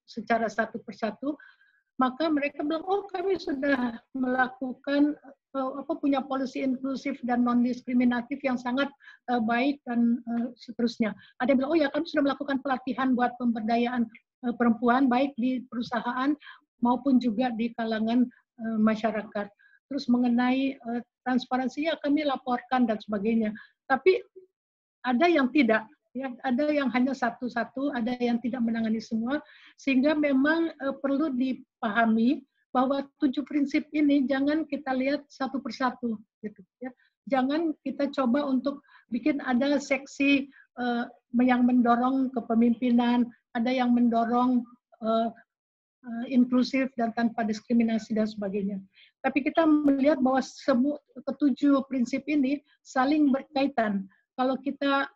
secara satu persatu, maka mereka bilang, oh kami sudah melakukan punya policy inklusif dan non diskriminatif yang sangat baik dan seterusnya. Ada yang bilang, oh ya kami sudah melakukan pelatihan buat pemberdayaan perempuan baik di perusahaan maupun juga di kalangan masyarakat. Terus mengenai transparansi ya kami laporkan dan sebagainya. Tapi ada yang tidak. Ya, ada yang hanya satu-satu, ada yang tidak menangani semua, sehingga memang perlu dipahami bahwa 7 prinsip ini jangan kita lihat satu persatu, gitu. Ya. Jangan kita coba untuk bikin ada seksi yang mendorong kepemimpinan, ada yang mendorong inklusif dan tanpa diskriminasi dan sebagainya. Tapi kita melihat bahwa semua ketujuh prinsip ini saling berkaitan. Kalau kita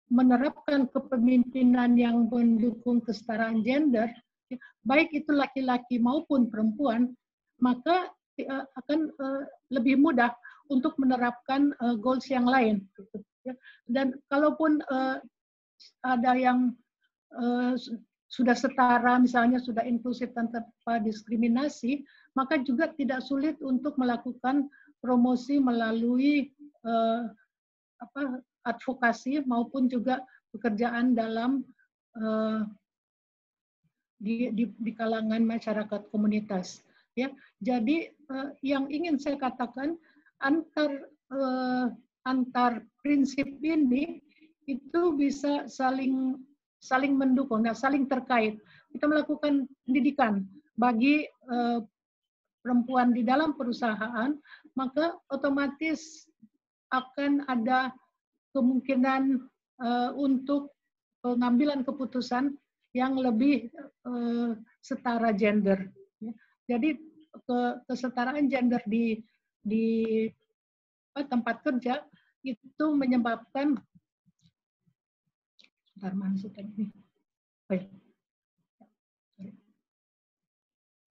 menerapkan kepemimpinan yang mendukung kesetaraan gender, baik itu laki-laki maupun perempuan, maka akan lebih mudah untuk menerapkan goals yang lain. Dan kalaupun ada yang sudah setara, misalnya sudah inklusif tanpa diskriminasi, maka juga tidak sulit untuk melakukan promosi melalui advokasi maupun juga pekerjaan dalam di kalangan masyarakat komunitas. Ya, jadi yang ingin saya katakan antar prinsip ini itu bisa saling mendukung, saling terkait. Kita melakukan pendidikan bagi perempuan di dalam perusahaan, maka otomatis akan ada kemungkinan untuk pengambilan keputusan yang lebih setara gender. Jadi kesetaraan gender di tempat kerja itu menyebabkan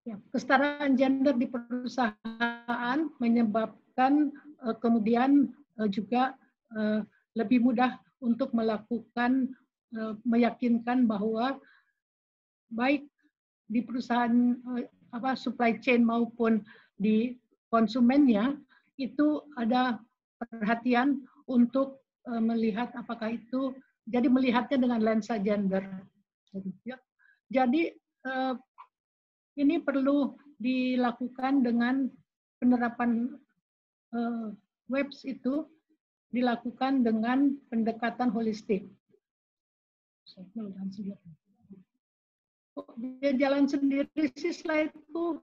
Ya, kesetaraan gender di perusahaan menyebabkan kemudian juga lebih mudah untuk melakukan meyakinkan bahwa baik di perusahaan supply chain maupun di konsumennya itu ada perhatian untuk melihat apakah itu, jadi melihatnya dengan lensa gender. Jadi ini perlu dilakukan dengan penerapan WEBS itu dilakukan dengan pendekatan holistik. Dia jalan sendiri sih slide-ku.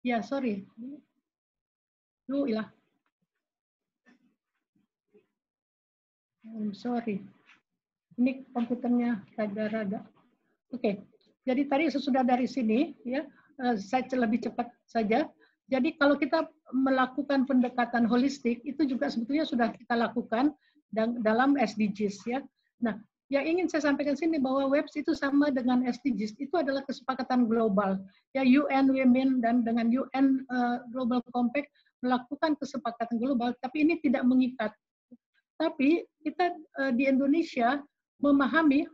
Ya, sorry. Ilah. I'm sorry. Ini komputernya rada-rada. Oke. Jadi tadi sesudah dari sini, ya, saya lebih cepat saja. Jadi kalau kita melakukan pendekatan holistik, itu juga sebetulnya sudah kita lakukan dalam SDGs, ya. Nah, yang ingin saya sampaikan sini bahwa WEBS itu sama dengan SDGs, itu adalah kesepakatan global. Ya, UN Women dan dengan UN Global Compact melakukan kesepakatan global, tapi ini tidak mengikat. Tapi kita di Indonesia memahami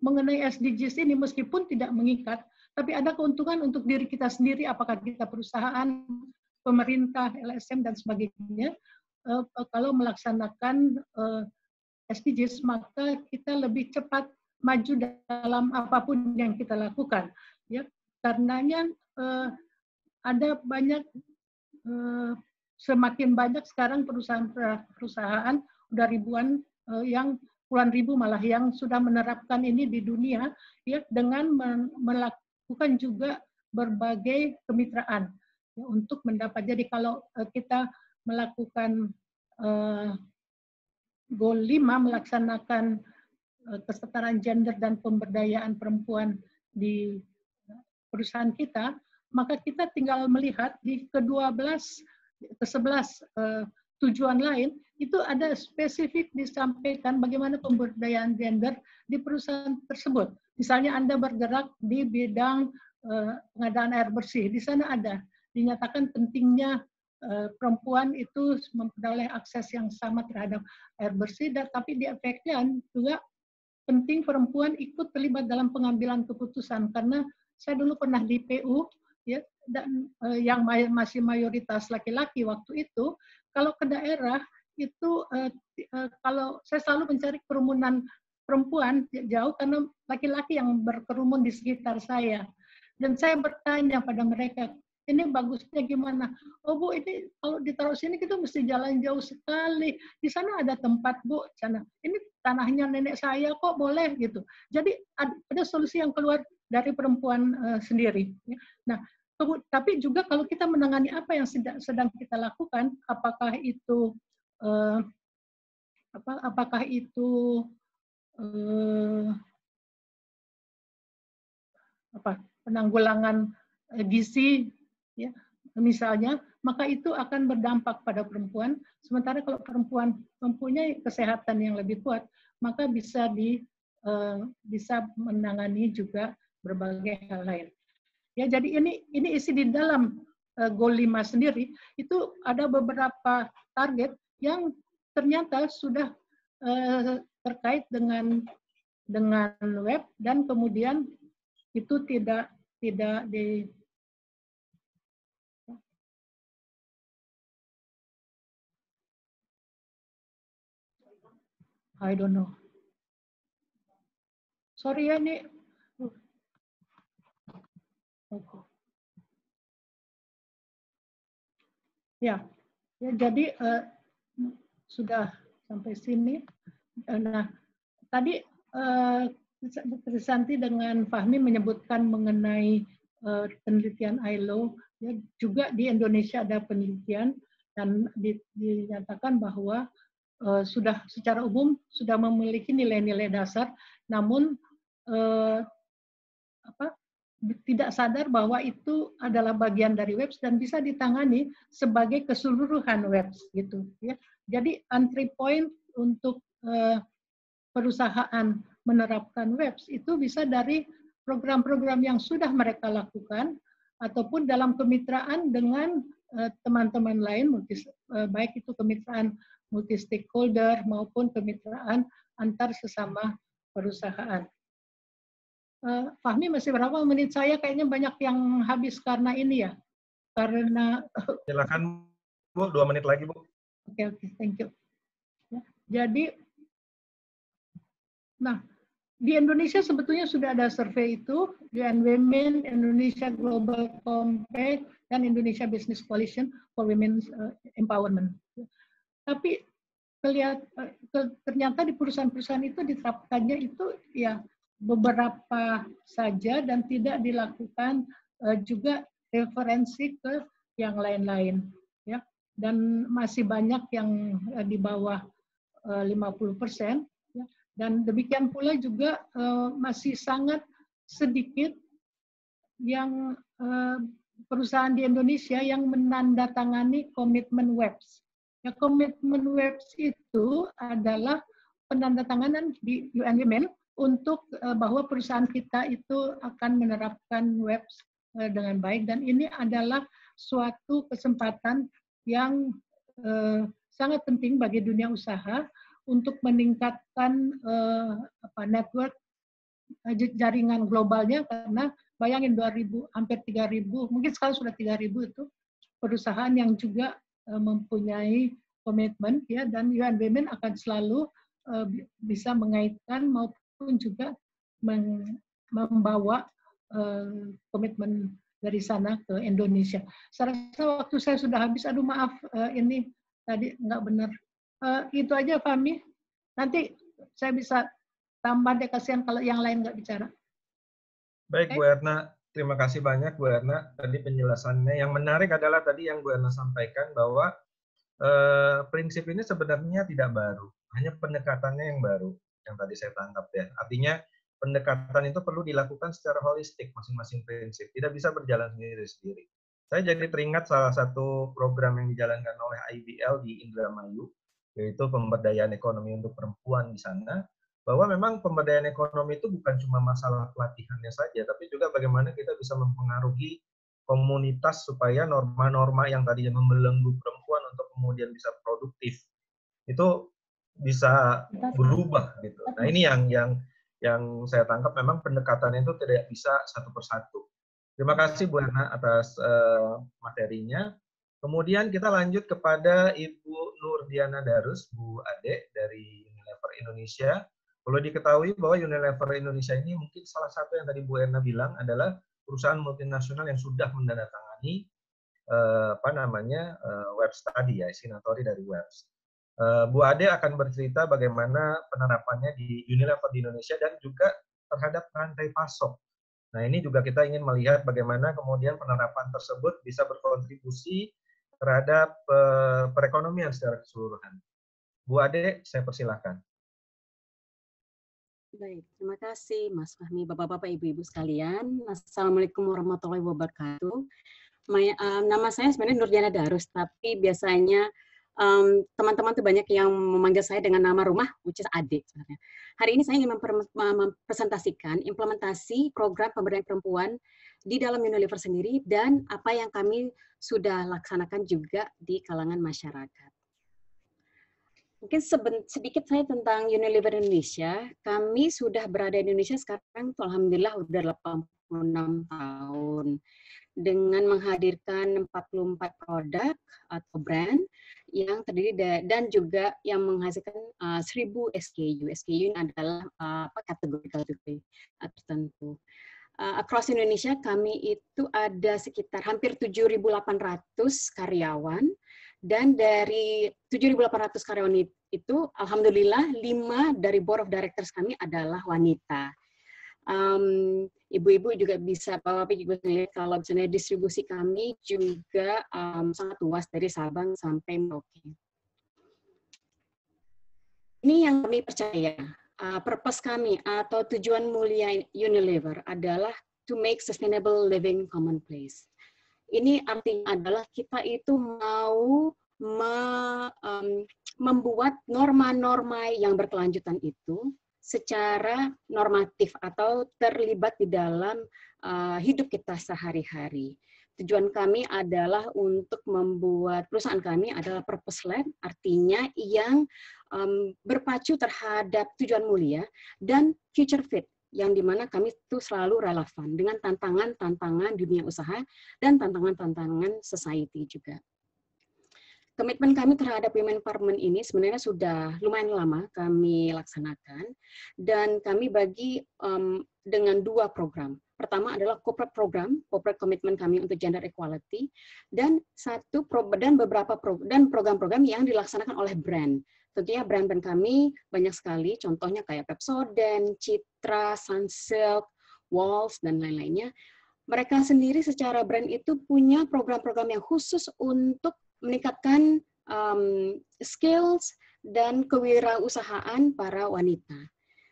mengenai SDGs ini meskipun tidak mengikat, tapi ada keuntungan untuk diri kita sendiri, apakah kita perusahaan, pemerintah, LSM, dan sebagainya. Kalau melaksanakan SDGs, maka kita lebih cepat maju dalam apapun yang kita lakukan. Ya, karenanya ada banyak, semakin banyak sekarang perusahaan, udah ribuan, yang puluhan ribu malah yang sudah menerapkan ini di dunia, ya, dengan melakukan juga berbagai kemitraan ya, untuk mendapat. Jadi kalau kita melakukan Goal 5 melaksanakan kesetaraan gender dan pemberdayaan perempuan di perusahaan kita, maka kita tinggal melihat di ke-11 tujuan lain, itu ada spesifik disampaikan bagaimana pemberdayaan gender di perusahaan tersebut. Misalnya Anda bergerak di bidang pengadaan air bersih, di sana ada dinyatakan pentingnya perempuan itu memperoleh akses yang sama terhadap air bersih, tapi di efeknya juga penting perempuan ikut terlibat dalam pengambilan keputusan, karena saya dulu pernah di PU, ya, dan yang masih mayoritas laki-laki waktu itu, kalau ke daerah itu kalau saya selalu mencari kerumunan perempuan jauh karena laki-laki yang berkerumun di sekitar saya, dan saya bertanya pada mereka, ini bagusnya gimana? Oh Bu, ini kalau ditaruh sini kita mesti jalan jauh sekali. Di sana ada tempat Bu, sana. Ini tanahnya nenek saya kok boleh gitu. Jadi ada solusi yang keluar dari perempuan sendiri. Nah, tapi juga kalau kita menangani apa yang sedang kita lakukan, apakah itu penanggulangan gizi, ya, misalnya, maka itu akan berdampak pada perempuan. Sementara kalau perempuan mempunyai kesehatan yang lebih kuat, maka bisa menangani juga berbagai hal lain. Ya, jadi ini isi di dalam Goal 5 sendiri, itu ada beberapa target yang ternyata sudah terkait dengan web, dan kemudian itu tidak di I don't know. Sorry ya, nih. Ya, jadi sudah sampai sini. Nah, tadi Trisanti dengan Fahmi menyebutkan mengenai penelitian ILO. Ya, juga di Indonesia ada penelitian dan dinyatakan bahwa sudah secara umum sudah memiliki nilai-nilai dasar, namun tidak sadar bahwa itu adalah bagian dari WEBS dan bisa ditangani sebagai keseluruhan WEBS gitu ya. Jadi entry point untuk perusahaan menerapkan WEPS itu bisa dari program-program yang sudah mereka lakukan ataupun dalam kemitraan dengan teman-teman lain, baik itu kemitraan multi stakeholder maupun kemitraan antar sesama perusahaan. Fahmi masih berapa menit? Saya kayaknya banyak yang habis karena ini ya, karena
silakan Bu, 2 menit lagi Bu.
Oke, thank you. Jadi, nah, di Indonesia sebetulnya sudah ada survei itu, UN Women, Indonesia Global Compact, dan Indonesia Business Coalition for Women's Empowerment. Tapi ternyata di perusahaan-perusahaan itu diterapkannya itu ya beberapa saja dan tidak dilakukan juga referensi ke yang lain-lain. Ya. Dan masih banyak yang di bawah 50%. Ya. Dan demikian pula juga masih sangat sedikit yang perusahaan di Indonesia yang menandatangani komitmen WEPS. Ya, komitmen WEPS itu adalah penandatanganan di UN Women untuk bahwa perusahaan kita itu akan menerapkan WEPS dengan baik, dan ini adalah suatu kesempatan yang sangat penting bagi dunia usaha untuk meningkatkan network jaringan globalnya, karena bayangin 2.000, hampir 3.000, mungkin sekarang sudah 3.000 itu perusahaan yang juga mempunyai komitmen, ya, dan UN Women akan selalu bisa mengaitkan maupun juga membawa komitmen dari sana ke Indonesia. Saya rasa waktu saya sudah habis. Aduh maaf, ini tadi nggak benar. Itu aja Fahmi. Nanti saya bisa tambah deh, kasihan kalau yang lain nggak bicara.
Baik, Bu Erna. Terima kasih banyak, Bu Erna. Tadi penjelasannya. Yang menarik adalah tadi yang Bu Erna sampaikan bahwa prinsip ini sebenarnya tidak baru. Hanya pendekatannya yang baru, yang tadi saya tangkap ya. Artinya pendekatan itu perlu dilakukan secara holistik, masing-masing prinsip. Tidak bisa berjalan sendiri-sendiri. Saya jadi teringat salah satu program yang dijalankan oleh IBL di Indramayu, yaitu pemberdayaan ekonomi untuk perempuan di sana, bahwa memang pemberdayaan ekonomi itu bukan cuma masalah pelatihannya saja, tapi juga bagaimana kita bisa mempengaruhi komunitas supaya norma-norma yang tadinya membelenggu perempuan untuk kemudian bisa produktif itu bisa berubah gitu. Nah ini yang saya tangkap, memang pendekatannya itu tidak bisa satu persatu. Terima kasih Bu Erna atas materinya. Kemudian kita lanjut kepada Ibu Nurdiana Darus, Bu Ade dari Unilever Indonesia. Perlu diketahui bahwa Unilever Indonesia ini mungkin salah satu yang tadi Bu Erna bilang adalah perusahaan multinasional yang sudah menandatangani WEPS tadi ya, signatory dari WEPS. Bu Ade akan bercerita bagaimana penerapannya di Unilever di Indonesia dan juga terhadap rantai pasok. Nah ini juga kita ingin melihat bagaimana kemudian penerapan tersebut bisa berkontribusi terhadap perekonomian secara keseluruhan. Bu Ade, saya persilahkan.
Baik, terima kasih Mas Fahmi, Bapak-Bapak, Ibu-Ibu sekalian. Assalamualaikum warahmatullahi wabarakatuh. Nama saya sebenarnya Nurdiana Darus, tapi biasanya teman-teman tuh banyak yang memanggil saya dengan nama rumah, which is Ade sebenarnya. Hari ini saya ingin mempresentasikan implementasi program pemberdayaan perempuan di dalam Unilever sendiri dan apa yang kami sudah laksanakan juga di kalangan masyarakat. Mungkin sedikit saya tentang Unilever Indonesia. Kami sudah berada di Indonesia sekarang, alhamdulillah sudah 86 tahun. Dengan menghadirkan 44 produk atau brand yang terdiri dan juga yang menghasilkan 1.000 SKU. SKU ini adalah kategori tertentu. Across Indonesia kami itu ada sekitar hampir 7.800 karyawan. Dan dari 7.800 karyawan itu, alhamdulillah 5 dari board of directors kami adalah wanita. Ibu-ibu juga bisa, Bapak-Bapak juga lihat kalau misalnya distribusi kami juga sangat luas dari Sabang sampai Merauke. Ini yang kami percaya, purpose kami atau tujuan mulia Unilever adalah to make sustainable living commonplace. Ini artinya adalah kita itu mau membuat norma-norma yang berkelanjutan itu secara normatif atau terlibat di dalam hidup kita sehari-hari. Tujuan kami adalah untuk membuat perusahaan kami adalah purpose-led, artinya yang berpacu terhadap tujuan mulia dan future fit, yang dimana kami itu selalu relevan dengan tantangan-tantangan dunia usaha dan tantangan-tantangan society juga. Komitmen kami terhadap women empowerment ini sebenarnya sudah lumayan lama kami laksanakan, dan kami bagi dengan 2 program. Pertama adalah corporate komitmen kami untuk gender equality, dan beberapa program-program yang dilaksanakan oleh brand. Tentunya brand-brand kami banyak sekali, contohnya kayak Pepsodent, Citra, Sunsilk, Walls, dan lain-lainnya. Mereka sendiri secara brand itu punya program-program yang khusus untuk meningkatkan skills dan kewirausahaan para wanita.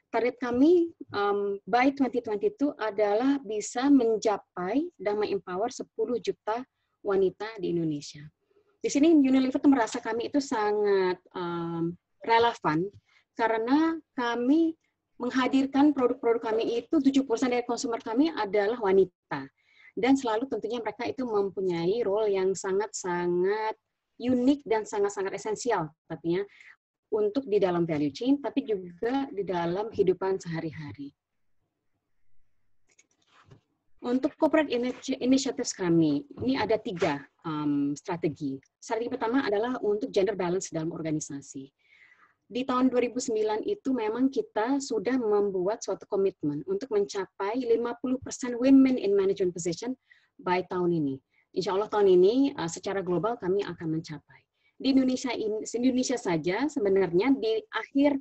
Target kami by 2022 adalah bisa mencapai dan mengempower 10 juta wanita di Indonesia. Di sini Unilever merasa kami itu sangat relevan karena kami menghadirkan produk-produk kami itu 70% dari konsumer kami adalah wanita. Dan selalu tentunya mereka itu mempunyai role yang sangat-sangat unik dan sangat-sangat esensial tentunya untuk di dalam value chain, tapi juga di dalam kehidupan sehari-hari. Untuk corporate initiatives kami, ini ada 3 strategi. Strategi pertama adalah untuk gender balance dalam organisasi. Di tahun 2009 itu memang kita sudah membuat suatu komitmen untuk mencapai 50% women in management position by tahun ini. Insya Allah tahun ini secara global kami akan mencapai. Di Indonesia saja sebenarnya di akhir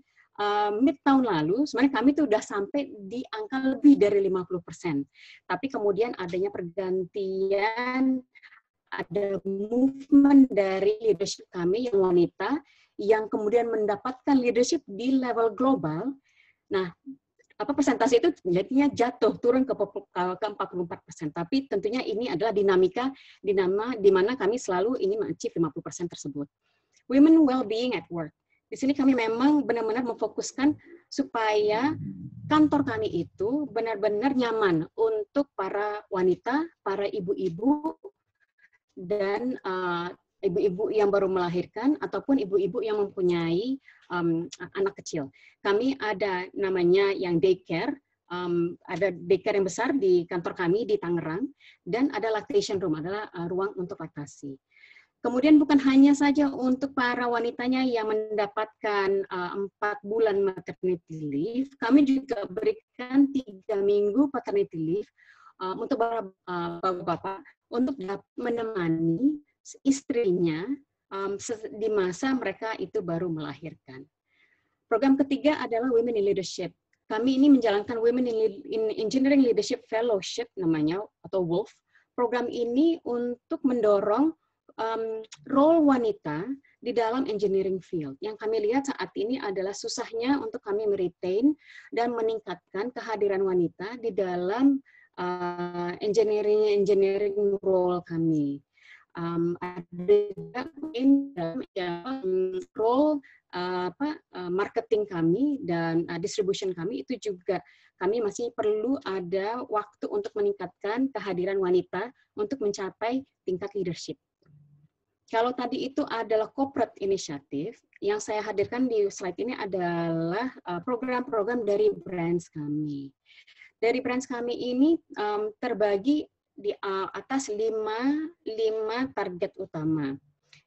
mid tahun lalu sebenarnya kami tuh udah sampai di angka lebih dari 50%. Tapi kemudian adanya pergantian, ada movement dari leadership kami yang wanita yang kemudian mendapatkan leadership di level global. Nah, persentase itu jadinya jatuh turun ke 44%. Tapi tentunya ini adalah dinamika di mana kami selalu ingin mengachieve 50% tersebut. Women well-being at work. Di sini kami memang benar-benar memfokuskan supaya kantor kami itu benar-benar nyaman untuk para wanita, para ibu-ibu, dan ibu-ibu yang baru melahirkan ataupun ibu-ibu yang mempunyai anak kecil. Kami ada namanya yang daycare, ada daycare yang besar di kantor kami di Tangerang, dan ada lactation room, adalah ruang untuk laktasi. Kemudian bukan hanya saja untuk para wanitanya yang mendapatkan 4 bulan maternity leave, kami juga berikan 3 minggu paternity leave untuk bapak-bapak untuk menemani istrinya di masa mereka itu baru melahirkan. Program ketiga adalah Women in Leadership. Kami ini menjalankan Women in Engineering Leadership Fellowship namanya, atau WOLF. Program ini untuk mendorong role wanita di dalam engineering field. Yang kami lihat saat ini adalah susahnya untuk kami meretain dan meningkatkan kehadiran wanita di dalam engineering role kami. Ada role marketing kami dan distribution kami itu juga kami masih perlu ada waktu untuk meningkatkan kehadiran wanita untuk mencapai tingkat leadership. Kalau tadi itu adalah corporate initiative, yang saya hadirkan di slide ini adalah program-program dari brands kami. Dari brands kami ini terbagi di atas 5 target utama,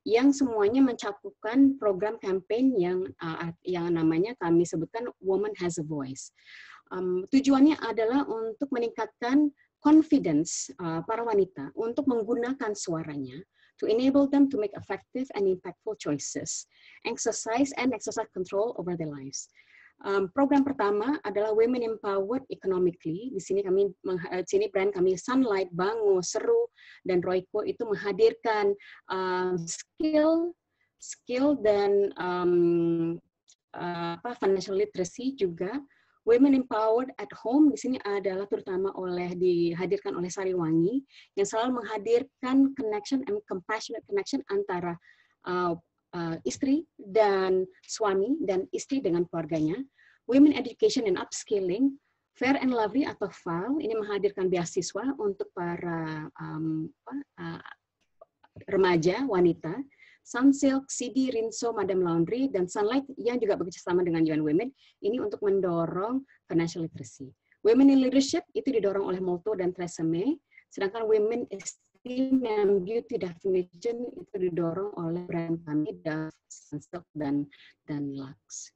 yang semuanya mencakupkan program campaign yang namanya kami sebutkan Woman Has a Voice. Tujuannya adalah untuk meningkatkan confidence para wanita untuk menggunakan suaranya, to enable them to make effective and impactful choices, exercise control over their lives. Program pertama adalah Women Empowered Economically. Di sini brand kami Sunlight, Bango, Seru, dan Royco itu menghadirkan skill dan financial literacy juga. Women Empowered at Home di sini adalah terutama dihadirkan oleh Sariwangi yang selalu menghadirkan connection and compassionate connection antara istri dan suami dan istri dengan keluarganya. Women Education and Upskilling, Fair and Lovely atau FAL, ini menghadirkan beasiswa untuk para remaja, wanita. Sunsilk, CD, Rinso, Madam Laundry, dan Sunlight yang juga bekerjasama dengan UN Women, ini untuk mendorong financial literacy. Women in Leadership itu didorong oleh Molto dan Tresemme, sedangkan Women Esteem and Beauty Definition itu didorong oleh brand kami, Dove, Sunsilk, dan Lux.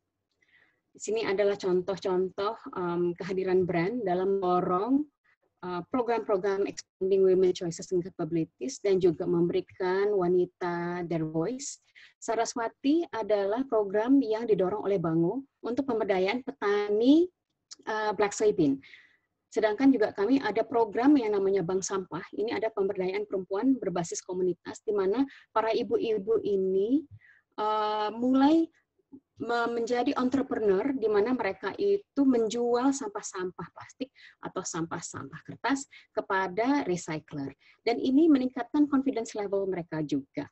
Di sini adalah contoh-contoh kehadiran brand dalam mendorong program-program expanding women choices and capabilities dan juga memberikan wanita their voice. Saraswati adalah program yang didorong oleh Bango untuk pemberdayaan petani black soybean. Sedangkan juga kami ada program yang namanya Bank Sampah. Ini ada pemberdayaan perempuan berbasis komunitas di mana para ibu-ibu ini mulai menjadi entrepreneur di mana mereka itu menjual sampah-sampah plastik atau sampah-sampah kertas kepada recycler. Dan ini meningkatkan confidence level mereka juga.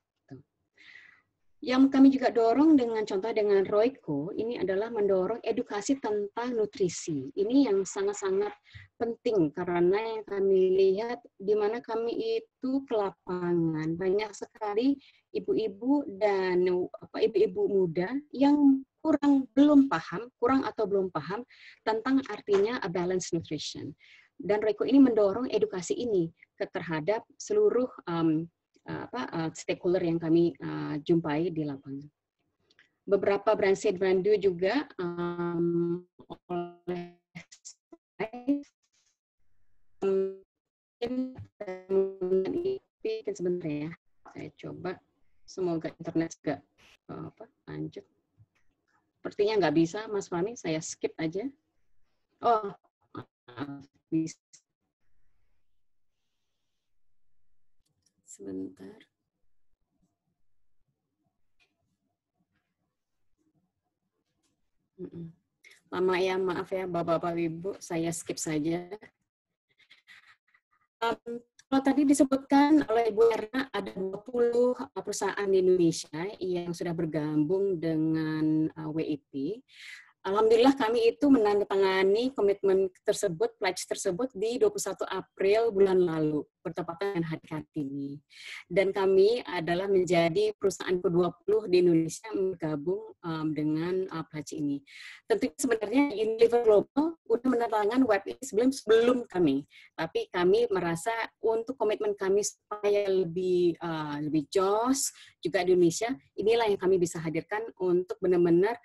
Yang kami juga dorong dengan contoh dengan Royco, ini adalah mendorong edukasi tentang nutrisi. Ini yang sangat-sangat penting karena yang kami lihat di mana kami itu ke lapangan. Banyak sekali ibu-ibu dan ibu-ibu muda yang belum paham tentang artinya a balanced nutrition. Dan Royco ini mendorong edukasi ini terhadap seluruh stakeholder yang kami jumpai di lapangan. Beberapa brand seed brandu juga oleh sebentar ya, saya coba, semoga internet juga lanjut. Sepertinya nggak bisa, Mas Fahmi, saya skip aja. Oh, bisa. Sebentar. Lama ya, maaf ya Bapak-Bapak Ibu, saya skip saja. Kalau tadi disebutkan oleh Ibu Erna, ada 20 perusahaan di Indonesia yang sudah bergabung dengan WIP. Alhamdulillah kami itu menandatangani komitmen tersebut, pledge tersebut di 21 April bulan lalu, bertepatan dengan hari Kartini. Dan kami adalah menjadi perusahaan ke-20 di Indonesia yang bergabung dengan pledge ini. Tentunya sebenarnya Unilever Global sudah menandatangani WIP sebelum kami, tapi kami merasa untuk komitmen kami supaya lebih jos juga di Indonesia, inilah yang kami bisa hadirkan untuk benar-benar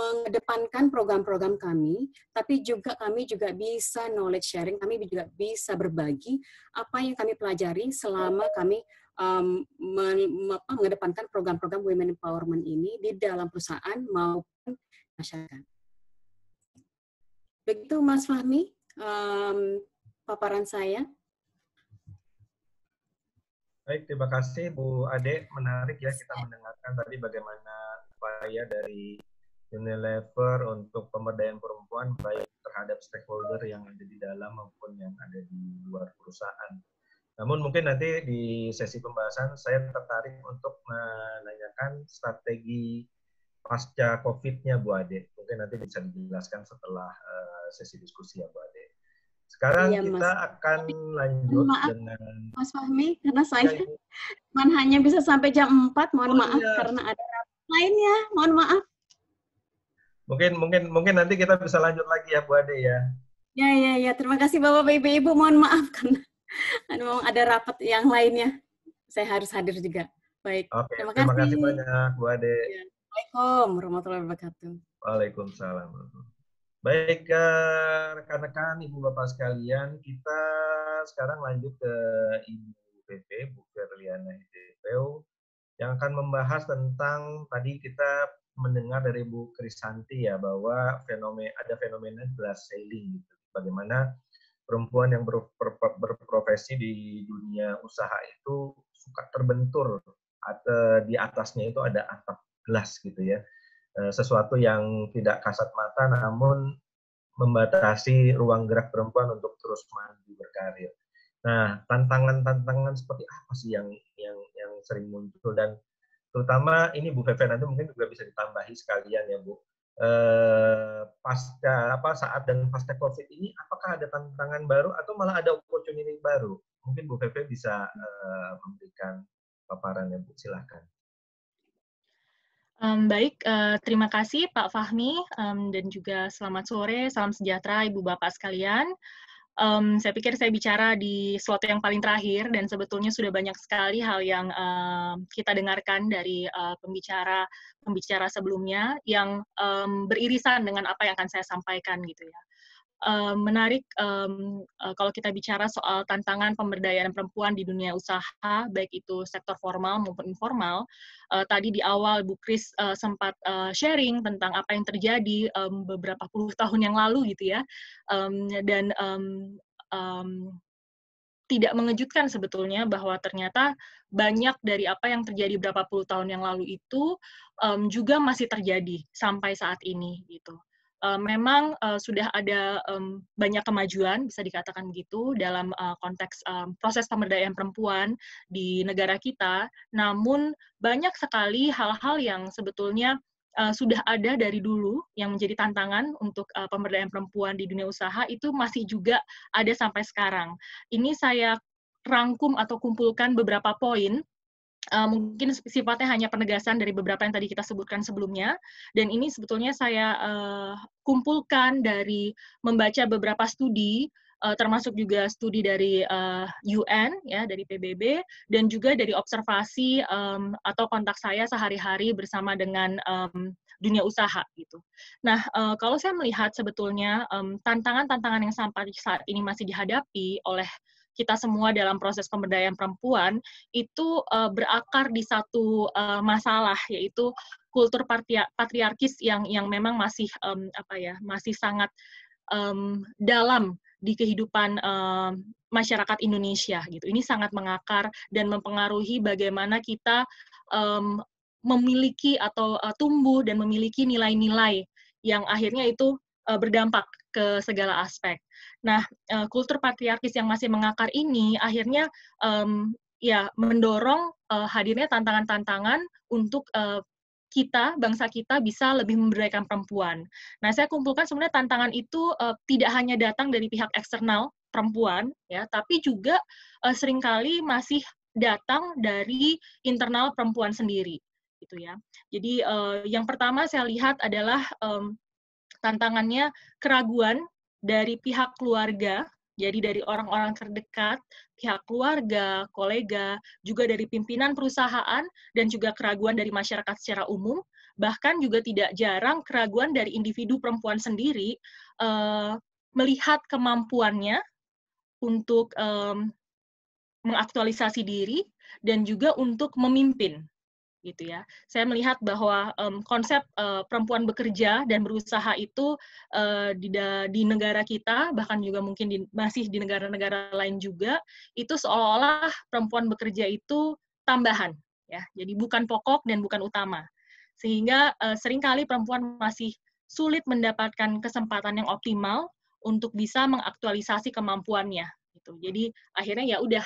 mengedepankan program-program kami, tapi juga kami juga bisa knowledge sharing, kami juga bisa berbagi apa yang kami pelajari selama kami mengedepankan program-program women empowerment ini di dalam perusahaan maupun masyarakat. Begitu Mas Fahmi, paparan saya.
Baik, terima kasih Bu Ade. Menarik ya kita mendengarkan tadi bagaimana upaya dari Unilever untuk pemberdayaan perempuan baik terhadap stakeholder yang ada di dalam maupun yang ada di luar perusahaan. Namun mungkin nanti di sesi pembahasan saya tertarik untuk menanyakan strategi pasca COVID-nya Bu Ade. Mungkin nanti bisa dijelaskan setelah sesi diskusi ya Bu Ade. Sekarang
iya,
kita akan lanjut dengan
Mas Fahmi, karena saya hanya bisa sampai jam 4, mohon maaf karena ada lainnya, mohon maaf.
Mungkin nanti kita bisa lanjut lagi ya Bu Ade ya.
Ya. Terima kasih Bapak Ibu. Mohon maaf karena memang ada rapat yang lainnya. Saya harus hadir juga. Baik.
Oke, terima kasih banyak Bu Ade.
Ya. Assalamualaikum warahmatullahi wabarakatuh.
Waalaikumsalam. Baik, rekan-rekan, Ibu Bapak sekalian, kita sekarang lanjut ke Ibu VP, Bu Verliana Hidayatullah, yang akan membahas tentang tadi kita mendengar dari Bu Krisanti ya bahwa ada fenomena glass ceiling gitu. Bagaimana perempuan yang berprofesi di dunia usaha itu suka terbentur atau di atasnya itu ada atap gelas gitu ya. Sesuatu yang tidak kasat mata namun membatasi ruang gerak perempuan untuk terus maju berkarir. Nah, tantangan-tantangan seperti apa sih yang sering muncul, dan terutama ini Bu Fefe nanti mungkin juga bisa ditambahi sekalian ya Bu, saat dan pasca COVID ini, apakah ada tantangan baru atau malah ada opportunity baru? Mungkin Bu Feve bisa memberikan paparannya, Bu. Silakan.
Baik, terima kasih Pak Fahmi, dan juga selamat sore, salam sejahtera Ibu Bapak sekalian. Saya pikir saya bicara di slot yang paling terakhir, dan sebetulnya sudah banyak sekali hal yang kita dengarkan dari pembicara sebelumnya yang beririsan dengan apa yang akan saya sampaikan gitu ya. Menarik kalau kita bicara soal tantangan pemberdayaan perempuan di dunia usaha, baik itu sektor formal maupun informal. Tadi di awal Bu Kris sempat sharing tentang apa yang terjadi beberapa puluh tahun yang lalu gitu ya, dan tidak mengejutkan sebetulnya bahwa ternyata banyak dari apa yang terjadi beberapa puluh tahun yang lalu itu juga masih terjadi sampai saat ini gitu. Memang sudah ada banyak kemajuan, bisa dikatakan begitu, dalam konteks proses pemberdayaan perempuan di negara kita, namun banyak sekali hal-hal yang sebetulnya sudah ada dari dulu yang menjadi tantangan untuk pemberdayaan perempuan di dunia usaha itu masih juga ada sampai sekarang. Ini saya rangkum atau kumpulkan beberapa poin, mungkin sifatnya hanya penegasan dari beberapa yang tadi kita sebutkan sebelumnya, dan ini sebetulnya saya kumpulkan dari membaca beberapa studi, termasuk juga studi dari UN, ya, dari PBB, dan juga dari observasi atau kontak saya sehari-hari bersama dengan dunia usaha gitu. Nah, kalau saya melihat sebetulnya tantangan-tantangan yang sampai saat ini masih dihadapi oleh kita semua dalam proses pemberdayaan perempuan itu berakar di satu masalah, yaitu kultur patriarkis yang memang masih masih sangat dalam di kehidupan masyarakat Indonesia gitu. Ini sangat mengakar dan mempengaruhi bagaimana kita memiliki atau tumbuh dan memiliki nilai-nilai yang akhirnya itu berdampak ke segala aspek. Nah, kultur patriarkis yang masih mengakar ini akhirnya ya mendorong hadirnya tantangan-tantangan untuk kita, bangsa kita bisa lebih memberdayakan perempuan. Nah, saya kumpulkan sebenarnya tantangan itu tidak hanya datang dari pihak eksternal perempuan, ya, tapi juga seringkali masih datang dari internal perempuan sendiri, gitu ya. Jadi yang pertama saya lihat adalah tantangannya keraguan dari pihak keluarga, jadi dari orang-orang terdekat, pihak keluarga, kolega, juga dari pimpinan perusahaan, dan juga keraguan dari masyarakat secara umum, bahkan juga tidak jarang keraguan dari individu perempuan sendiri melihat kemampuannya untuk mengaktualisasi diri dan juga untuk memimpin. Gitu ya. Saya melihat bahwa konsep perempuan bekerja dan berusaha itu di negara kita, bahkan juga mungkin masih di negara-negara lain juga, itu seolah-olah perempuan bekerja itu tambahan, ya. Jadi bukan pokok dan bukan utama. Sehingga seringkali perempuan masih sulit mendapatkan kesempatan yang optimal untuk bisa mengaktualisasi kemampuannya. Gitu. Jadi akhirnya ya udah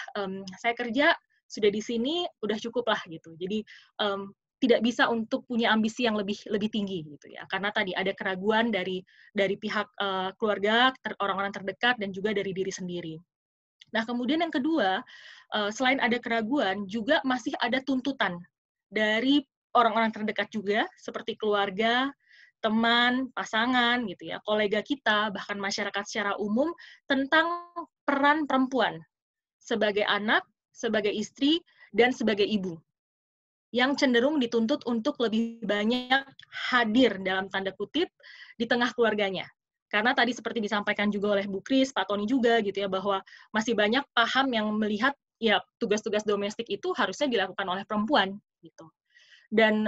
saya kerja sudah di sini udah cukup lah gitu. Jadi tidak bisa untuk punya ambisi yang lebih tinggi gitu ya. Karena tadi ada keraguan dari pihak keluarga, orang-orang terdekat dan juga dari diri sendiri. Nah, kemudian yang kedua, selain ada keraguan, juga masih ada tuntutan dari orang-orang terdekat juga seperti keluarga, teman, pasangan gitu ya, kolega kita, bahkan masyarakat secara umum tentang peran perempuan sebagai anak, sebagai istri, dan sebagai ibu, yang cenderung dituntut untuk lebih banyak hadir dalam tanda kutip di tengah keluarganya. Karena tadi seperti disampaikan juga oleh Bu Kris, Pak Tony juga gitu ya, bahwa masih banyak paham yang melihat ya tugas-tugas domestik itu harusnya dilakukan oleh perempuan gitu. Dan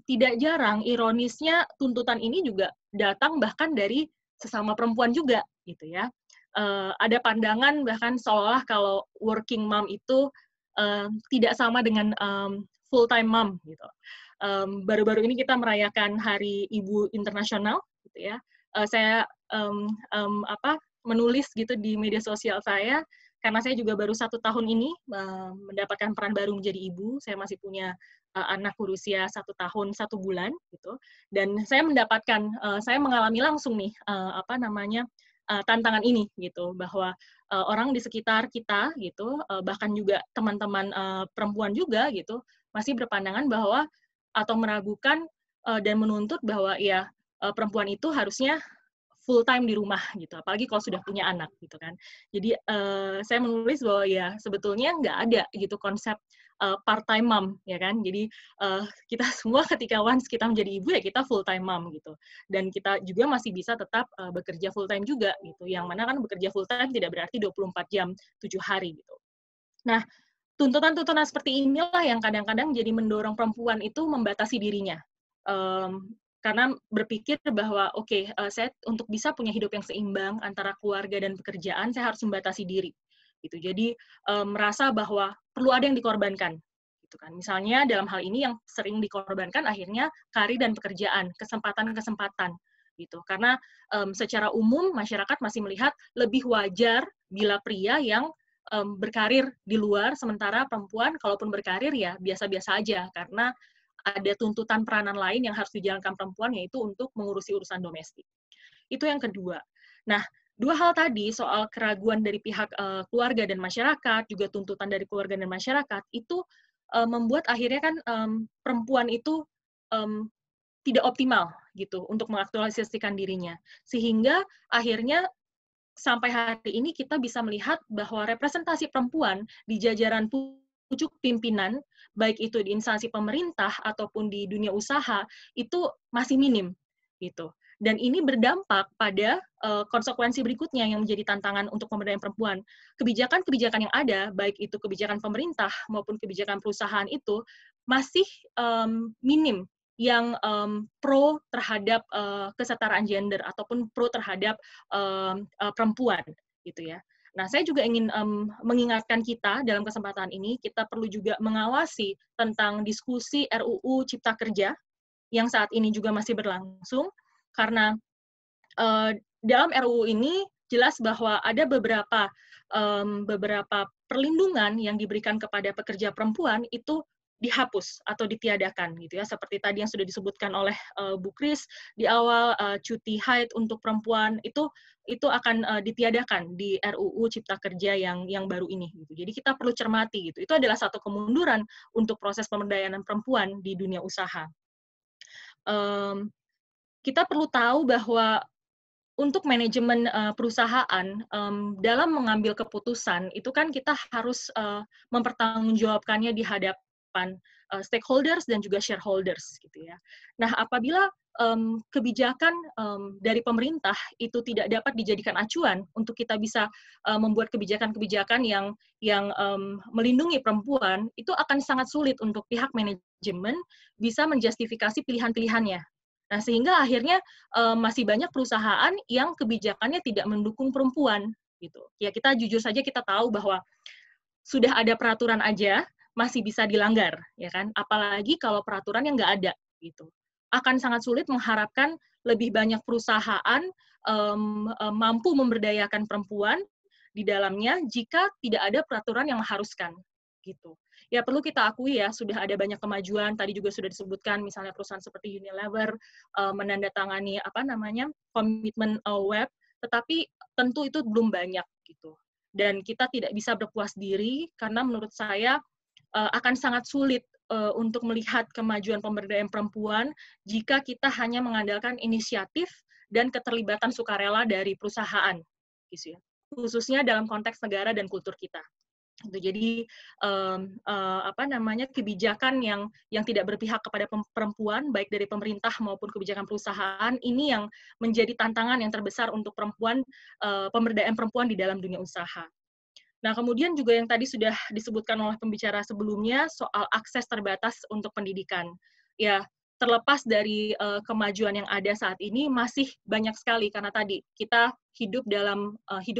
tidak jarang ironisnya tuntutan ini juga datang bahkan dari sesama perempuan juga gitu ya. Ada pandangan bahkan seolah kalau working mom itu tidak sama dengan full time mom gitu. Baru-baru ini kita merayakan Hari Ibu Internasional gitu ya. Saya menulis gitu di media sosial saya karena saya juga baru 1 tahun ini mendapatkan peran baru menjadi ibu, saya masih punya anak berusia 1 tahun 1 bulan gitu, dan saya mendapatkan, saya mengalami langsung nih tantangan ini gitu, bahwa orang di sekitar kita gitu, bahkan juga teman-teman perempuan juga gitu, masih berpandangan bahwa atau meragukan dan menuntut bahwa ya perempuan itu harusnya full time di rumah gitu, apalagi kalau sudah punya anak gitu kan. Jadi saya menulis bahwa ya sebetulnya nggak ada gitu konsep part time mom ya kan. Jadi kita semua ketika once kita menjadi ibu ya kita full time mom gitu. Dan kita juga masih bisa tetap bekerja full time juga gitu. Yang mana kan bekerja full time tidak berarti 24 jam 7 hari gitu. Nah, tuntutan-tuntutan seperti inilah yang kadang-kadang jadi mendorong perempuan itu membatasi dirinya. Karena berpikir bahwa oke, saya untuk bisa punya hidup yang seimbang antara keluarga dan pekerjaan, saya harus membatasi diri. Gitu. Jadi merasa bahwa perlu ada yang dikorbankan. Gitu kan. Misalnya dalam hal ini yang sering dikorbankan akhirnya karir dan pekerjaan, kesempatan-kesempatan. Gitu. Karena secara umum masyarakat masih melihat lebih wajar bila pria yang berkarir di luar, sementara perempuan kalaupun berkarir ya biasa-biasa aja, karena ada tuntutan peranan lain yang harus dijalankan perempuan, yaitu untuk mengurusi urusan domestik. Itu yang kedua. Nah, 2 hal tadi soal keraguan dari pihak keluarga dan masyarakat, juga tuntutan dari keluarga dan masyarakat, itu membuat akhirnya kan perempuan itu tidak optimal gitu untuk mengaktualisasikan dirinya. Sehingga akhirnya sampai hari ini kita bisa melihat bahwa representasi perempuan di jajaran pucuk pimpinan, baik itu di instansi pemerintah ataupun di dunia usaha, itu masih minim gitu. Dan ini berdampak pada konsekuensi berikutnya yang menjadi tantangan untuk pemberdayaan perempuan. Kebijakan-kebijakan yang ada, baik itu kebijakan pemerintah maupun kebijakan perusahaan itu masih minim yang pro terhadap kesetaraan gender ataupun pro terhadap perempuan gitu ya. Nah, saya juga ingin mengingatkan kita dalam kesempatan ini, kita perlu juga mengawasi tentang diskusi RUU Cipta Kerja yang saat ini juga masih berlangsung, karena dalam RUU ini jelas bahwa ada beberapa perlindungan yang diberikan kepada pekerja perempuan itu dihapus atau ditiadakan gitu ya, seperti tadi yang sudah disebutkan oleh Bu Kris di awal, cuti haid untuk perempuan itu akan ditiadakan di RUU Cipta Kerja yang baru ini gitu. Jadi kita perlu cermati gitu. Itu adalah satu kemunduran untuk proses pemberdayaan perempuan di dunia usaha. Kita perlu tahu bahwa untuk manajemen perusahaan dalam mengambil keputusan itu kan kita harus mempertanggungjawabkannya di hadapan stakeholders dan juga shareholders gitu ya. Nah, apabila kebijakan dari pemerintah itu tidak dapat dijadikan acuan untuk kita bisa membuat kebijakan-kebijakan yang melindungi perempuan, itu akan sangat sulit untuk pihak manajemen bisa menjustifikasi pilihan-pilihannya. Nah, sehingga akhirnya masih banyak perusahaan yang kebijakannya tidak mendukung perempuan gitu. Ya, kita jujur saja kita tahu bahwa sudah ada peraturan aja masih bisa dilanggar, ya kan? Apalagi kalau peraturan yang nggak ada gitu. Akan sangat sulit mengharapkan lebih banyak perusahaan mampu memberdayakan perempuan di dalamnya jika tidak ada peraturan yang mengharuskan gitu. Ya perlu kita akui ya, sudah ada banyak kemajuan, tadi juga sudah disebutkan, misalnya perusahaan seperti Unilever menandatangani komitmen web, tetapi tentu itu belum banyak gitu. Dan kita tidak bisa berpuas diri, karena menurut saya akan sangat sulit untuk melihat kemajuan pemberdayaan perempuan jika kita hanya mengandalkan inisiatif dan keterlibatan sukarela dari perusahaan, gitu ya. Khususnya dalam konteks negara dan kultur kita. Jadi kebijakan yang tidak berpihak kepada perempuan baik dari pemerintah maupun kebijakan perusahaan ini yang menjadi tantangan yang terbesar untuk perempuan, pemberdayaan perempuan di dalam dunia usaha. Nah, kemudian juga yang tadi sudah disebutkan oleh pembicara sebelumnya soal akses terbatas untuk pendidikan. Ya, terlepas dari kemajuan yang ada saat ini masih banyak sekali, karena tadi kita hidup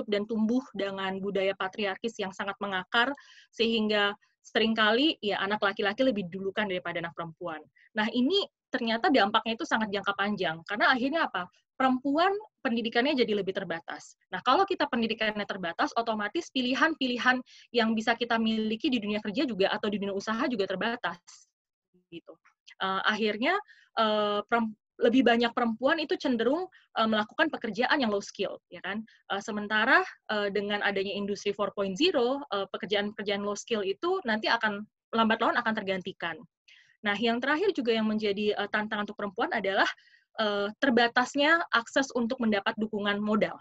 dan tumbuh dengan budaya patriarkis yang sangat mengakar, sehingga seringkali ya anak laki-laki lebih didulukan daripada anak perempuan. Nah, ini ternyata dampaknya itu sangat jangka panjang, karena akhirnya apa? perempuan pendidikannya jadi lebih terbatas. Nah, kalau kita pendidikannya terbatas, otomatis pilihan-pilihan yang bisa kita miliki di dunia kerja juga atau di dunia usaha juga terbatas. Gitu. Akhirnya lebih banyak perempuan itu cenderung melakukan pekerjaan yang low skill, ya kan? Sementara dengan adanya industri 4.0, pekerjaan-pekerjaan low skill itu nanti akan lambat laun akan tergantikan. Nah, yang terakhir juga yang menjadi tantangan untuk perempuan adalah terbatasnya akses untuk mendapat dukungan modal,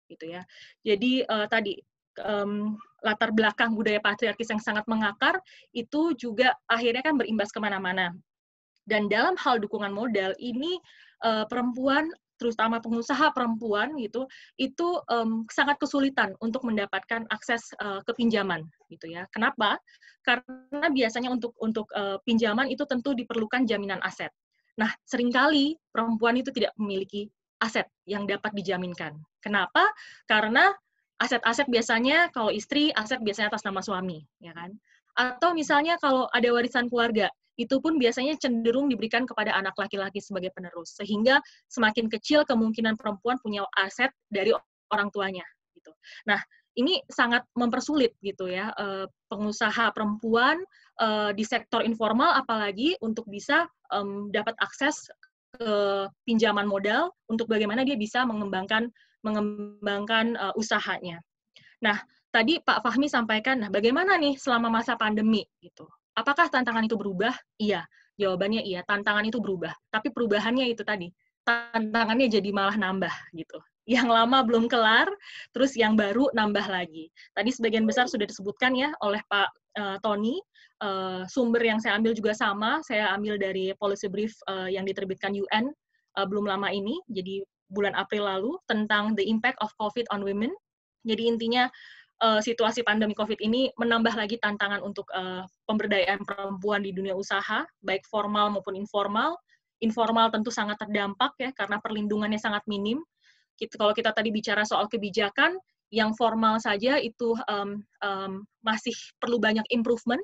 gitu ya. Jadi tadi latar belakang budaya patriarkis yang sangat mengakar itu juga akhirnya kan berimbas kemana-mana. Dan dalam hal dukungan modal ini perempuan, terutama pengusaha perempuan gitu, itu sangat kesulitan untuk mendapatkan akses ke pinjaman, gitu ya. Kenapa? Karena biasanya untuk pinjaman itu tentu diperlukan jaminan aset. Nah, seringkali perempuan itu tidak memiliki aset yang dapat dijaminkan. Kenapa? Karena aset-aset biasanya kalau istri, aset biasanya atas nama suami, ya kan? Atau misalnya kalau ada warisan keluarga, itu pun biasanya cenderung diberikan kepada anak laki-laki sebagai penerus, sehingga semakin kecil kemungkinan perempuan punya aset dari orang tuanya, gitu. Nah, ini sangat mempersulit gitu ya pengusaha perempuan di sektor informal, apalagi untuk bisa dapat akses ke pinjaman modal untuk bagaimana dia bisa mengembangkan usahanya. Nah, tadi Pak Fahmi sampaikan, nah bagaimana nih selama masa pandemi gitu? Apakah tantangan itu berubah? Iya, jawabannya iya, tantangan itu berubah. Tapi perubahannya itu tadi, tantangannya jadi malah nambah gitu. Yang lama belum kelar, terus yang baru nambah lagi. Tadi sebagian besar sudah disebutkan ya oleh Pak Tony, sumber yang saya ambil juga sama, saya ambil dari policy brief yang diterbitkan UN belum lama ini, jadi bulan April lalu, tentang the impact of COVID on women. Jadi intinya situasi pandemi COVID ini menambah lagi tantangan untuk pemberdayaan perempuan di dunia usaha, baik formal maupun informal. Informal tentu sangat terdampak ya, karena perlindungannya sangat minim. Kalau kita tadi bicara soal kebijakan, yang formal saja itu masih perlu banyak improvement,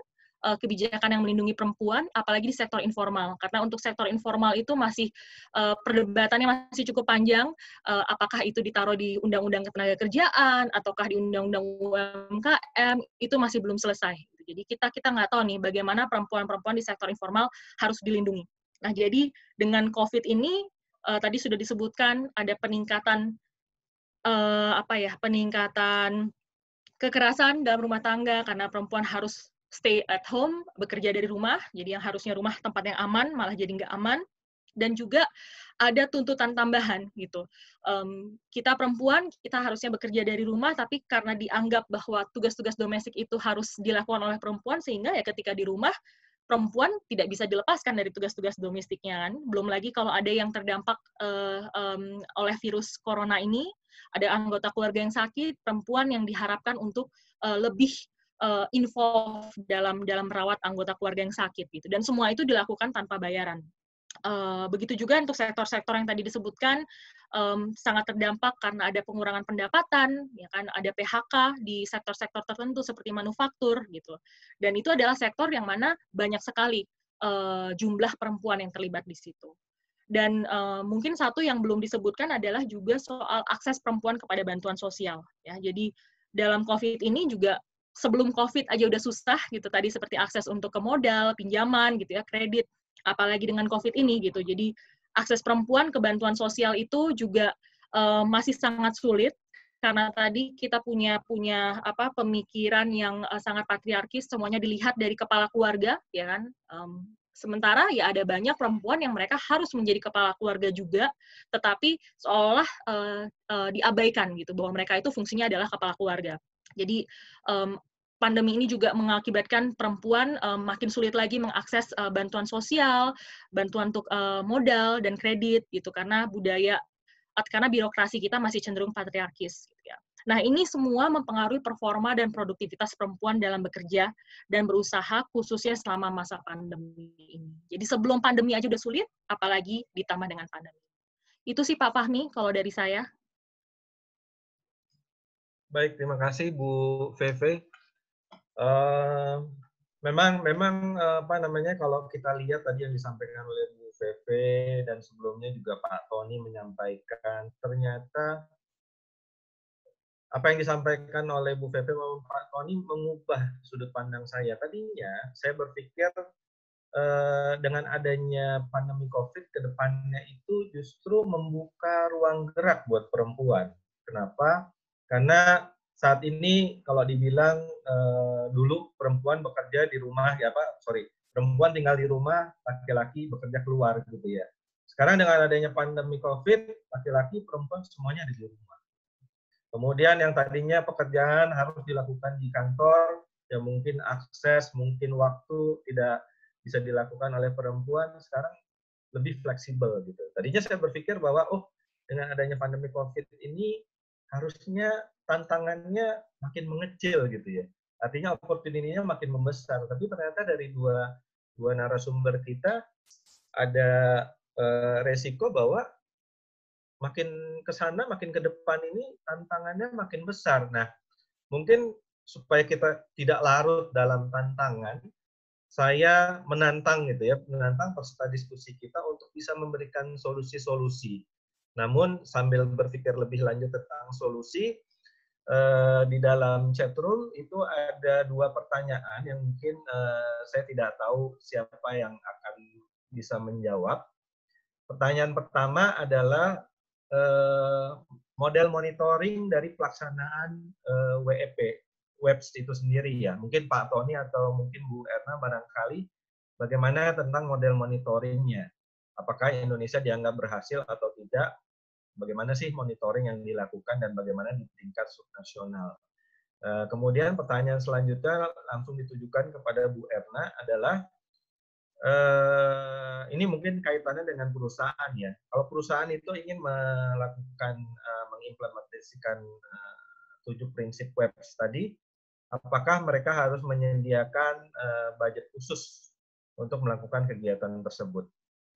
kebijakan yang melindungi perempuan, apalagi di sektor informal. Karena untuk sektor informal itu masih perdebatannya masih cukup panjang, apakah itu ditaruh di Undang-Undang Ketenagakerjaan, ataukah di Undang-Undang UMKM, itu masih belum selesai. Jadi kita nggak tahu nih bagaimana perempuan-perempuan di sektor informal harus dilindungi. Nah, jadi dengan COVID ini, tadi sudah disebutkan ada peningkatan peningkatan kekerasan dalam rumah tangga karena perempuan harus stay at home, bekerja dari rumah, jadi yang harusnya rumah tempat yang aman, malah jadi nggak aman. Dan juga ada tuntutan tambahan gitu. Kita perempuan, kita harusnya bekerja dari rumah, tapi karena dianggap bahwa tugas-tugas domestik itu harus dilakukan oleh perempuan, sehingga ya ketika di rumah, perempuan tidak bisa dilepaskan dari tugas-tugas domestiknya kan. Belum lagi kalau ada yang terdampak oleh virus corona ini, ada anggota keluarga yang sakit, perempuan yang diharapkan untuk lebih involved dalam merawat anggota keluarga yang sakit gitu. Dan semua itu dilakukan tanpa bayaran. Begitu juga untuk sektor-sektor yang tadi disebutkan sangat terdampak karena ada pengurangan pendapatan, ya kan, ada PHK di sektor-sektor tertentu seperti manufaktur gitu. Dan itu adalah sektor yang mana banyak sekali jumlah perempuan yang terlibat di situ. Dan mungkin satu yang belum disebutkan adalah juga soal akses perempuan kepada bantuan sosial. Ya, jadi dalam COVID ini juga sebelum COVID aja udah susah gitu tadi seperti akses untuk ke modal, pinjaman gitu ya, kredit. Apalagi dengan COVID ini gitu. Jadi akses perempuan ke bantuan sosial itu juga masih sangat sulit karena tadi kita punya pemikiran yang sangat patriarkis, semuanya dilihat dari kepala keluarga, ya kan. Sementara ya ada banyak perempuan yang mereka harus menjadi kepala keluarga juga, tetapi seolah diabaikan gitu bahwa mereka itu fungsinya adalah kepala keluarga. Jadi pandemi ini juga mengakibatkan perempuan makin sulit lagi mengakses bantuan sosial, bantuan untuk modal dan kredit gitu karena birokrasi kita masih cenderung patriarkis gitu ya. Nah, ini semua mempengaruhi performa dan produktivitas perempuan dalam bekerja dan berusaha khususnya selama masa pandemi ini. Jadi sebelum pandemi aja udah sulit, apalagi ditambah dengan pandemi. Itu sih Pak Fahmi kalau dari saya.
Baik, terima kasih Bu Veve. Memang kalau kita lihat tadi yang disampaikan oleh Bu Feve dan sebelumnya juga Pak Tony menyampaikan, ternyata apa yang disampaikan oleh Bu Feve maupun Pak Tony mengubah sudut pandang saya. Tadinya saya berpikir dengan adanya pandemi COVID ke depannya itu justru membuka ruang gerak buat perempuan. Kenapa? Karena saat ini kalau dibilang dulu perempuan bekerja di rumah, perempuan tinggal di rumah, laki-laki bekerja keluar gitu ya. Sekarang dengan adanya pandemi COVID, laki-laki perempuan semuanya ada di rumah. Kemudian yang tadinya pekerjaan harus dilakukan di kantor, ya mungkin akses, mungkin waktu tidak bisa dilakukan oleh perempuan, sekarang lebih fleksibel gitu. Tadinya saya berpikir bahwa dengan adanya pandemi COVID ini harusnya tantangannya makin mengecil gitu ya. Artinya opportunity-nya makin membesar. Tapi ternyata dari dua narasumber kita ada resiko bahwa makin ke sana, makin ke depan ini tantangannya makin besar. Nah, mungkin supaya kita tidak larut dalam tantangan, saya menantang menantang peserta diskusi kita untuk bisa memberikan solusi-solusi. Namun sambil berpikir lebih lanjut tentang solusi, di dalam chatroom itu ada 2 pertanyaan yang mungkin saya tidak tahu siapa yang akan bisa menjawab. Pertanyaan pertama adalah model monitoring dari pelaksanaan WEP, WEPS itu sendiri ya. Mungkin Pak Tony atau mungkin Bu Erna barangkali bagaimana tentang model monitoringnya. Apakah Indonesia dianggap berhasil atau tidak? Bagaimana sih monitoring yang dilakukan dan bagaimana di tingkat subnasional? Kemudian pertanyaan selanjutnya langsung ditujukan kepada Bu Erna adalah, ini mungkin kaitannya dengan perusahaan ya. Kalau perusahaan itu ingin melakukan, mengimplementasikan 7 prinsip WEPS tadi, apakah mereka harus menyediakan budget khusus untuk melakukan kegiatan tersebut?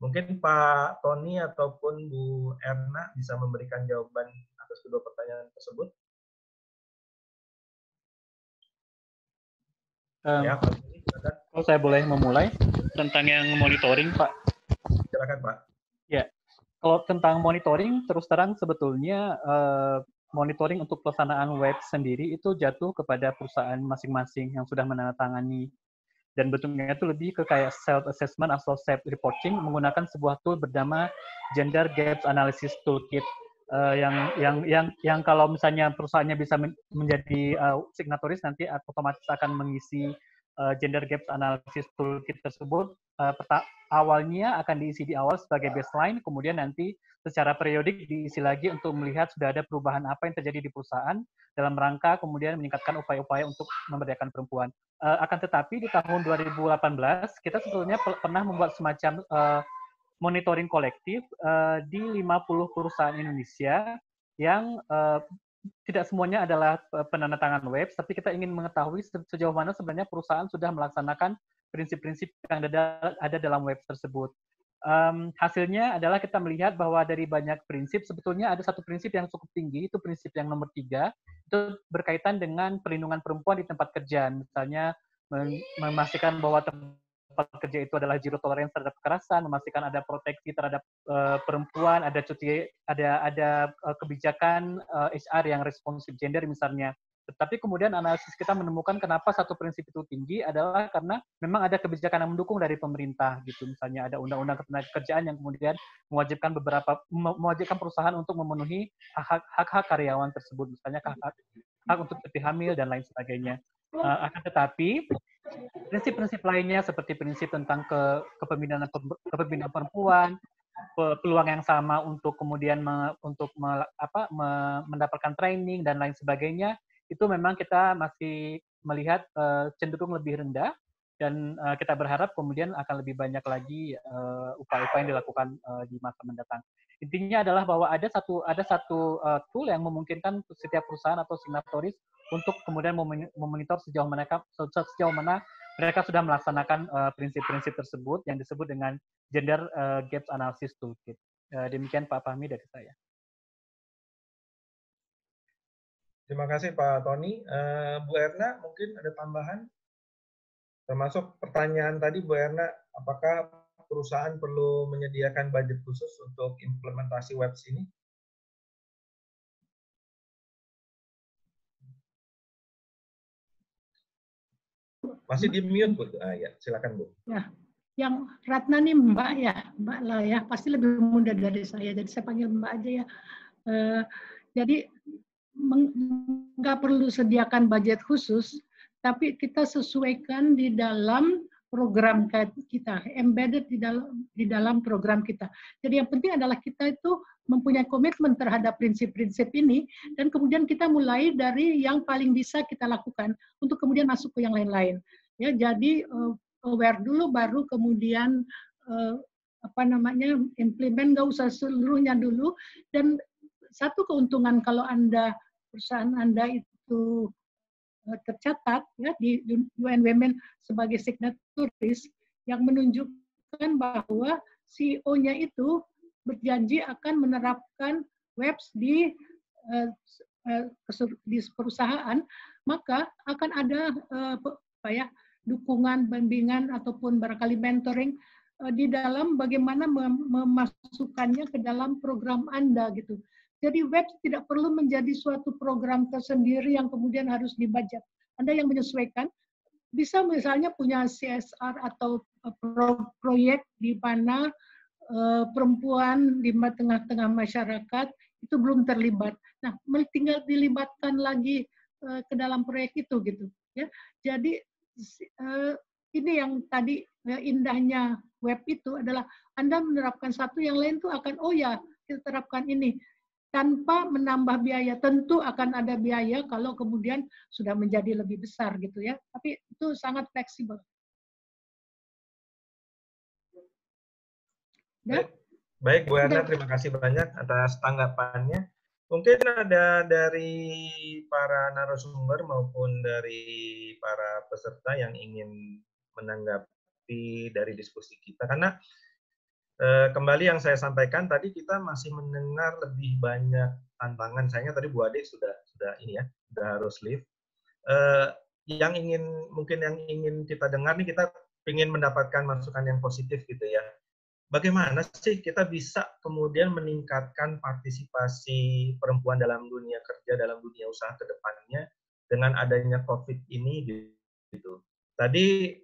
Mungkin Pak Tony ataupun Bu Erna bisa memberikan jawaban atas kedua pertanyaan tersebut. Ya, Pak Tony, silakan.
Kalau saya boleh memulai tentang yang monitoring, Pak.
Silakan, Pak.
Ya, kalau tentang monitoring, terus terang sebetulnya monitoring untuk pelaksanaan web sendiri itu jatuh kepada perusahaan masing-masing yang sudah menandatangani. Dan bentuknya itu lebih ke kayak self-assessment atau self-reporting menggunakan sebuah tool bernama Gender Gaps Analysis Toolkit. Yang kalau misalnya perusahaannya bisa menjadi signatoris, nanti otomatis akan mengisi Gender Gaps Analysis Toolkit tersebut. Awalnya akan diisi di awal sebagai baseline, kemudian nanti secara periodik diisi lagi untuk melihat sudah ada perubahan apa yang terjadi di perusahaan dalam rangka kemudian meningkatkan upaya-upaya untuk memberdayakan perempuan. Akan tetapi di tahun 2018 kita sebetulnya pernah membuat semacam monitoring kolektif di 50 perusahaan Indonesia yang tidak semuanya adalah penandatangan web, tapi kita ingin mengetahui sejauh mana sebenarnya perusahaan sudah melaksanakan prinsip-prinsip yang ada dalam web tersebut. Hasilnya adalah kita melihat bahwa dari banyak prinsip, sebetulnya ada satu prinsip yang cukup tinggi, itu prinsip yang nomor 3, itu berkaitan dengan perlindungan perempuan di tempat kerja. Misalnya memastikan bahwa tempat kerja itu adalah zero tolerance terhadap kekerasan, memastikan ada proteksi terhadap perempuan, ada cuti, ada kebijakan HR yang responsif gender misalnya. Tetapi kemudian analisis kita menemukan kenapa satu prinsip itu tinggi adalah karena memang ada kebijakan yang mendukung dari pemerintah gitu. Misalnya ada undang-undang ketenagakerjaan yang kemudian mewajibkan perusahaan untuk memenuhi hak-hak karyawan tersebut, misalnya hak untuk cuti hamil dan lain sebagainya. Akan tetapi prinsip-prinsip lainnya seperti prinsip tentang kepemimpinan perempuan, peluang yang sama untuk kemudian mendapatkan training dan lain sebagainya, itu memang kita masih melihat cenderung lebih rendah, dan kita berharap kemudian akan lebih banyak lagi upaya-upaya yang dilakukan di masa mendatang. Intinya adalah bahwa ada satu tool yang memungkinkan setiap perusahaan atau signatoris untuk kemudian memonitor sejauh mana mereka sudah melaksanakan prinsip-prinsip tersebut yang disebut dengan Gender Gaps Analysis Toolkit. Demikian Pak Fahmi dari saya.
Terima kasih Pak Tony. Bu Erna, mungkin ada tambahan? Termasuk pertanyaan tadi Bu Erna, apakah perusahaan perlu menyediakan budget khusus untuk implementasi webs ini? Masih di mute, Bu. Ya, silakan, Bu.
Ya, yang Ratna nih Mbak ya, Mbak lah ya, pasti lebih muda dari saya, jadi saya panggil Mbak aja ya. Jadi nggak perlu sediakan budget khusus, tapi kita sesuaikan di dalam program kita, embedded di dalam program kita. Jadi yang penting adalah kita itu mempunyai komitmen terhadap prinsip-prinsip ini, dan kemudian kita mulai dari yang paling bisa kita lakukan untuk kemudian masuk ke yang lain-lain. Ya, jadi aware dulu, baru kemudian implement, nggak usah seluruhnya dulu. Dan satu keuntungan kalau perusahaan Anda itu tercatat ya di UN Women sebagai signatories, yang menunjukkan bahwa CEO-nya itu berjanji akan menerapkan webs di perusahaan, maka akan ada dukungan, bimbingan, ataupun barangkali mentoring di dalam bagaimana memasukkannya ke dalam program Anda gitu. Jadi web tidak perlu menjadi suatu program tersendiri yang kemudian harus dibajak. Anda yang menyesuaikan, bisa misalnya punya CSR atau proyek di mana perempuan di tengah-tengah masyarakat itu belum terlibat. Nah, tinggal dilibatkan lagi ke dalam proyek itu gitu. Ya, jadi ini yang tadi indahnya web itu adalah Anda menerapkan satu, yang lain tuh akan, oh ya kita terapkan ini tanpa menambah biaya. Tentu akan ada biaya kalau kemudian sudah menjadi lebih besar gitu ya, tapi itu sangat fleksibel.
Baik, Bu Erna, terima kasih banyak atas tanggapannya. Mungkin ada dari para narasumber maupun dari para peserta yang ingin menanggapi dari diskusi kita. Karena kembali yang saya sampaikan tadi, kita masih mendengar lebih banyak tantangan. Sayangnya tadi Bu Ade sudah ini ya, sudah harus leave. Yang ingin kita dengar nih, kita ingin mendapatkan masukan yang positif gitu ya. Bagaimana sih kita bisa kemudian meningkatkan partisipasi perempuan dalam dunia kerja, dalam dunia usaha ke depannya dengan adanya COVID ini gitu. Tadi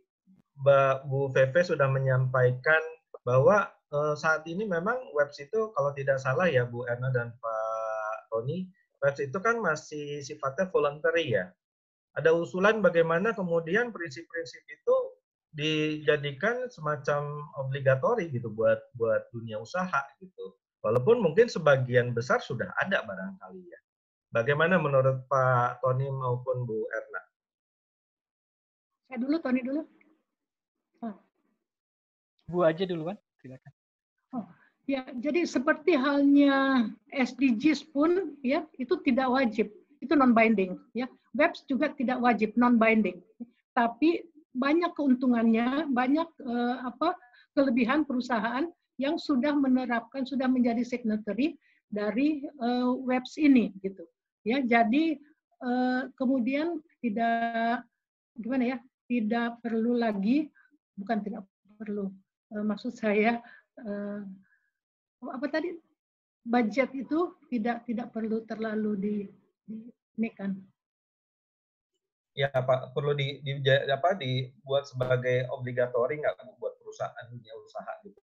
Bu Feve sudah menyampaikan bahwa saat ini memang webs itu, kalau tidak salah ya Bu Erna dan Pak Tony, webs itu kan masih sifatnya voluntary ya. Ada usulan bagaimana kemudian prinsip-prinsip itu dijadikan semacam obligatori gitu buat dunia usaha gitu. Walaupun mungkin sebagian besar sudah ada barangkali ya. Bagaimana menurut Pak Tony maupun Bu Erna?
Saya dulu, Tony dulu.
Bu aja duluan, silakan.
Ya, jadi seperti halnya SDGs pun ya, itu tidak wajib, itu non binding ya. Webs juga tidak wajib, non binding. Tapi banyak keuntungannya, banyak kelebihan perusahaan yang sudah menerapkan, sudah menjadi signatory dari webs ini gitu. Ya, jadi kemudian tidak perlu lagi, bukan tidak perlu, maksud saya budget itu tidak perlu terlalu dinaikkan.
Ya Pak, perlu dibuat sebagai obligatori nggak buat perusahaan dunia usaha gitu,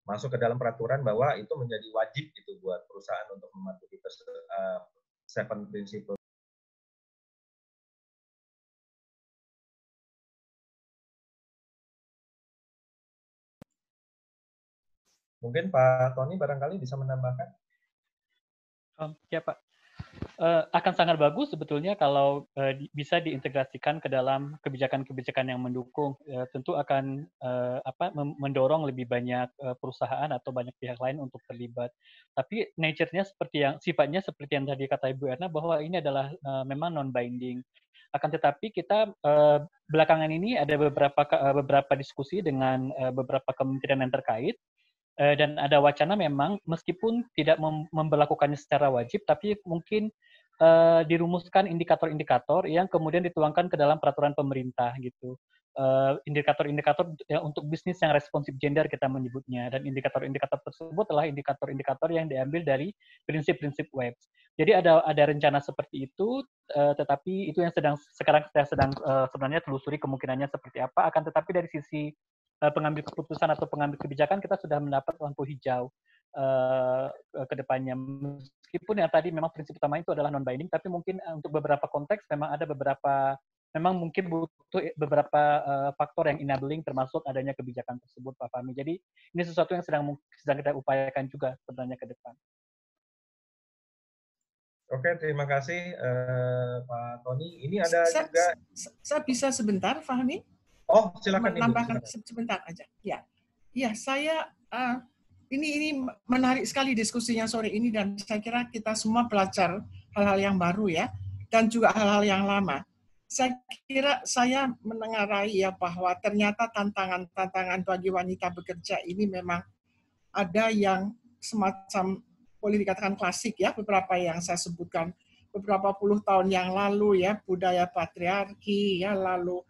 masuk ke dalam peraturan bahwa itu menjadi wajib gitu buat perusahaan untuk mematuhi 7 prinsip. Mungkin Pak Tony barangkali bisa menambahkan.
Ya Pak, akan sangat bagus sebetulnya kalau bisa diintegrasikan ke dalam kebijakan-kebijakan yang mendukung. Tentu akan mendorong lebih banyak perusahaan atau banyak pihak lain untuk terlibat. Tapi sifatnya seperti yang tadi kata Ibu Erna, bahwa ini adalah memang non-binding. Akan tetapi kita belakangan ini ada beberapa diskusi dengan beberapa kementerian yang terkait. Dan ada wacana memang meskipun tidak memberlakukannya secara wajib, tapi mungkin dirumuskan indikator-indikator yang kemudian dituangkan ke dalam peraturan pemerintah gitu. indikator-indikator untuk bisnis yang responsif gender kita menyebutnya, dan indikator-indikator tersebut adalah indikator-indikator yang diambil dari prinsip-prinsip web. Jadi ada rencana seperti itu, tetapi itu yang sekarang saya sedang sebenarnya telusuri kemungkinannya seperti apa. Akan tetapi dari sisi pengambil keputusan atau pengambil kebijakan kita sudah mendapat lampu hijau ke depannya. Meskipun yang tadi memang prinsip utama itu adalah non-binding, tapi mungkin untuk beberapa konteks memang ada memang mungkin butuh beberapa faktor yang enabling, termasuk adanya kebijakan tersebut, Pak Fahmi. Jadi ini sesuatu yang sedang kita upayakan juga sebenarnya ke depan.
Oke, terima kasih Pak Tony. Ini ada juga.
Saya bisa sebentar, Fahmi?
Oh, silakan.
Menambahkan sebentar aja. Ya, saya ini menarik sekali diskusinya sore ini, dan saya kira kita semua belajar hal-hal yang baru ya, dan juga hal-hal yang lama. Saya kira saya menengarai ya bahwa ternyata tantangan-tantangan bagi wanita bekerja ini memang ada yang semacam boleh dikatakan klasik ya, beberapa yang saya sebutkan beberapa puluh tahun yang lalu ya, budaya patriarki ya, lalu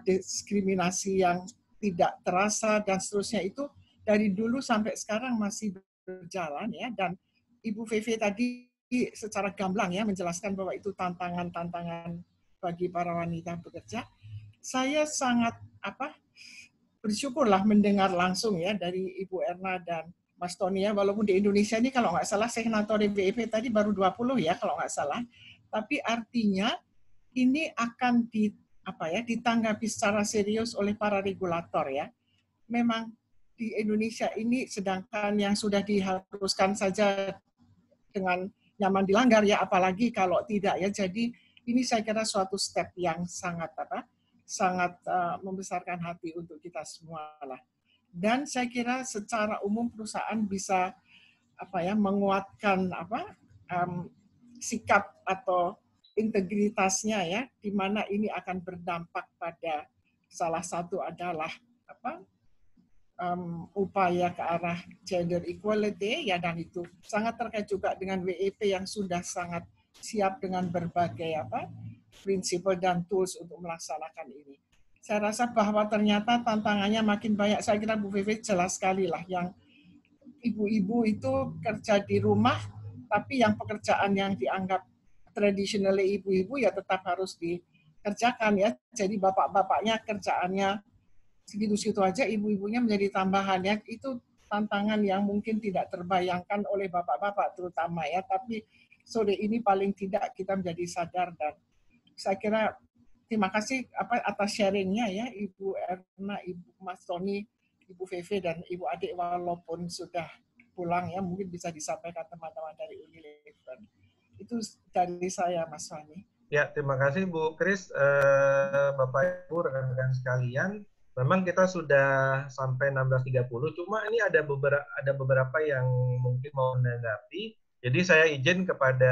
diskriminasi yang tidak terasa dan seterusnya, itu dari dulu sampai sekarang masih berjalan ya. Dan Ibu Feve tadi secara gamblang ya menjelaskan bahwa itu tantangan-tantangan bagi para wanita bekerja. Saya sangat bersyukurlah mendengar langsung ya dari Ibu Erna dan Mas Tony ya, walaupun di Indonesia ini kalau nggak salah signatory WEP tadi baru 20 ya kalau nggak salah, tapi artinya ini akan ditanggapi secara serius oleh para regulator ya. Memang di Indonesia ini sedangkan yang sudah diharuskan saja dengan nyaman dilanggar ya, apalagi kalau tidak ya. Jadi ini saya kira suatu step yang sangat membesarkan hati untuk kita semua lah. Dan saya kira secara umum perusahaan bisa menguatkan sikap atau integritasnya ya, di mana ini akan berdampak pada salah satu adalah upaya ke arah gender equality ya, dan itu sangat terkait juga dengan WEP yang sudah sangat siap dengan berbagai prinsip dan tools untuk melaksanakan ini. Saya rasa bahwa ternyata tantangannya makin banyak. Saya kira Bu Vivi jelas sekali lah, yang ibu-ibu itu kerja di rumah, tapi yang pekerjaan yang dianggap traditionally ibu-ibu ya tetap harus dikerjakan ya. Jadi bapak-bapaknya kerjaannya segitu-segitu aja, ibu-ibunya menjadi tambahan ya. Itu tantangan yang mungkin tidak terbayangkan oleh bapak-bapak terutama ya, tapi sore ini paling tidak kita menjadi sadar. Dan saya kira terima kasih atas sharingnya ya Ibu Erna, Ibu Mas Tony, Ibu Feve dan Ibu Adik, walaupun sudah pulang ya, mungkin bisa disampaikan teman-teman dari Unilever. Itu dari saya, Mas Fahmi.
Ya, terima kasih Bu Kris, Bapak Ibu, rekan-rekan sekalian. Memang kita sudah sampai 16.30, cuma ini ada beberapa yang mungkin mau menanggapi. Jadi saya izin kepada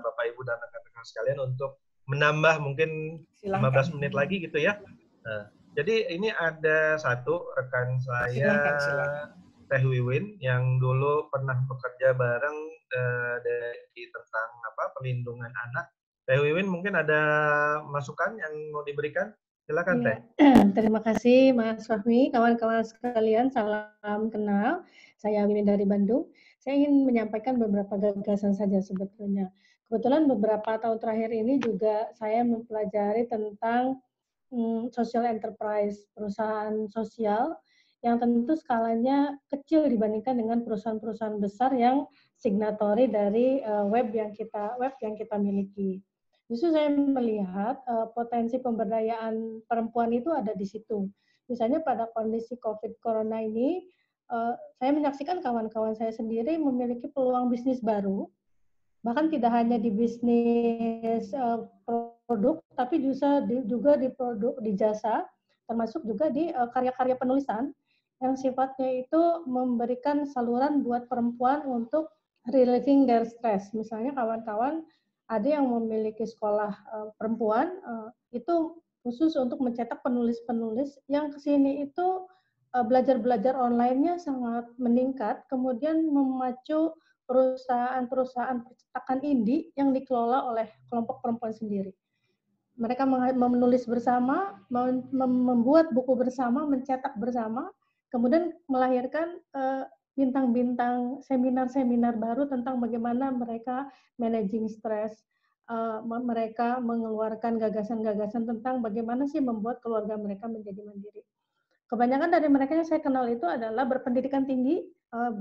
Bapak Ibu dan rekan-rekan sekalian untuk menambah mungkin 15 menit lagi gitu ya. Nah, jadi ini ada satu rekan saya, silakan. Teh Wiwin, yang dulu pernah bekerja bareng tentang perlindungan anak. Teh Wiwin mungkin ada masukan yang mau diberikan? Silakan Teh.
Terima kasih Mas Fahmi, kawan-kawan sekalian, salam kenal. Saya Wiwin dari Bandung. Saya ingin menyampaikan beberapa gagasan saja sebetulnya. Kebetulan beberapa tahun terakhir ini juga saya mempelajari tentang social enterprise, perusahaan sosial yang tentu skalanya kecil dibandingkan dengan perusahaan-perusahaan besar yang signatory dari web yang kita miliki. Justru saya melihat potensi pemberdayaan perempuan itu ada di situ. Misalnya pada kondisi COVID Corona ini, saya menyaksikan kawan-kawan saya sendiri memiliki peluang bisnis baru, bahkan tidak hanya di bisnis produk, tapi juga di produk, di jasa, termasuk juga di karya-karya penulisan, yang sifatnya itu memberikan saluran buat perempuan untuk relieving their stress. Misalnya kawan-kawan ada yang memiliki sekolah perempuan, itu khusus untuk mencetak penulis-penulis yang kesini itu belajar-belajar online-nya sangat meningkat, kemudian memacu perusahaan-perusahaan percetakan indie yang dikelola oleh kelompok perempuan sendiri. mereka menulis bersama, membuat buku bersama, mencetak bersama, kemudian melahirkan bintang-bintang seminar-seminar baru tentang bagaimana mereka managing stres, mereka mengeluarkan gagasan-gagasan tentang bagaimana sih membuat keluarga mereka menjadi mandiri. Kebanyakan dari mereka yang saya kenal itu adalah berpendidikan tinggi,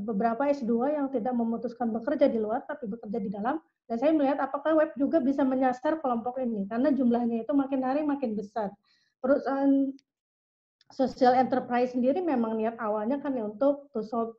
beberapa S2 yang tidak memutuskan bekerja di luar, tapi bekerja di dalam. Dan saya melihat apakah web juga bisa menyasar kelompok ini, karena jumlahnya itu makin hari makin besar. Perusahaan social enterprise sendiri memang niat awalnya kan ya untuk to solve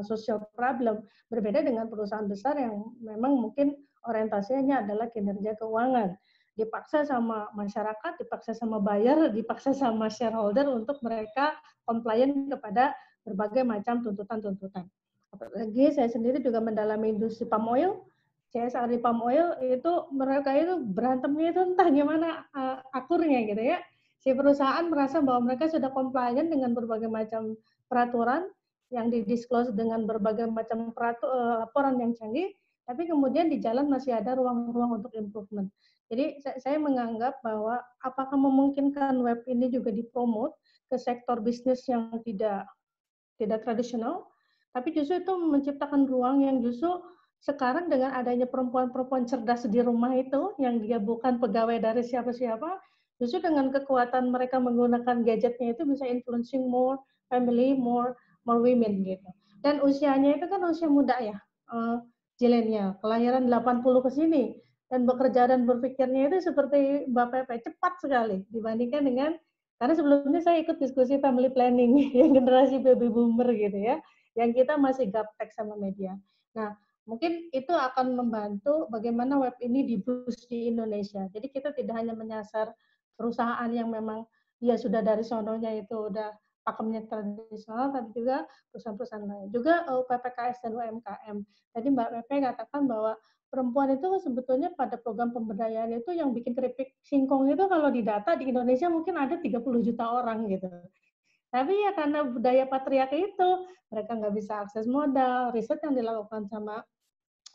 social problem, berbeda dengan perusahaan besar yang memang mungkin orientasinya adalah kinerja keuangan. Dipaksa sama masyarakat, dipaksa sama buyer, dipaksa sama shareholder untuk mereka compliant kepada berbagai macam tuntutan-tuntutan. Apalagi saya sendiri juga mendalami industri palm oil, CSR di palm oil itu mereka itu berantemnya itu entah gimana akurnya gitu ya. Si perusahaan merasa bahwa mereka sudah compliant dengan berbagai macam peraturan yang didisclose dengan berbagai macam laporan yang canggih, tapi kemudian di jalan masih ada ruang-ruang untuk improvement. Jadi saya menganggap bahwa apakah memungkinkan web ini juga dipromot ke sektor bisnis yang tidak tradisional, tapi justru itu menciptakan ruang yang justru sekarang dengan adanya perempuan-perempuan cerdas di rumah itu, yang dia bukan pegawai dari siapa-siapa, justru dengan kekuatan mereka menggunakan gadgetnya itu bisa influencing more family, more women gitu. Dan usianya itu kan usia muda ya, zilenial, kelahiran 80 ke sini, dan bekerja dan berpikirnya itu seperti Mbak Pepe, cepat sekali dibandingkan dengan, karena sebelumnya saya ikut diskusi family planning yang generasi baby boomer gitu ya, yang kita masih gaptek sama media. Nah, mungkin itu akan membantu bagaimana web ini di-boost di Indonesia. Jadi kita tidak hanya menyasar perusahaan yang memang dia sudah dari sononya itu udah pakemnya tradisional, tapi juga perusahaan-perusahaan lain. Juga PPKS dan UMKM. Tadi Mbak Pepe katakan bahwa perempuan itu sebetulnya pada program pemberdayaan itu yang bikin keripik singkong itu kalau didata di Indonesia mungkin ada 30 juta orang gitu. Tapi ya karena budaya patriarki itu, mereka nggak bisa akses modal. Riset yang dilakukan sama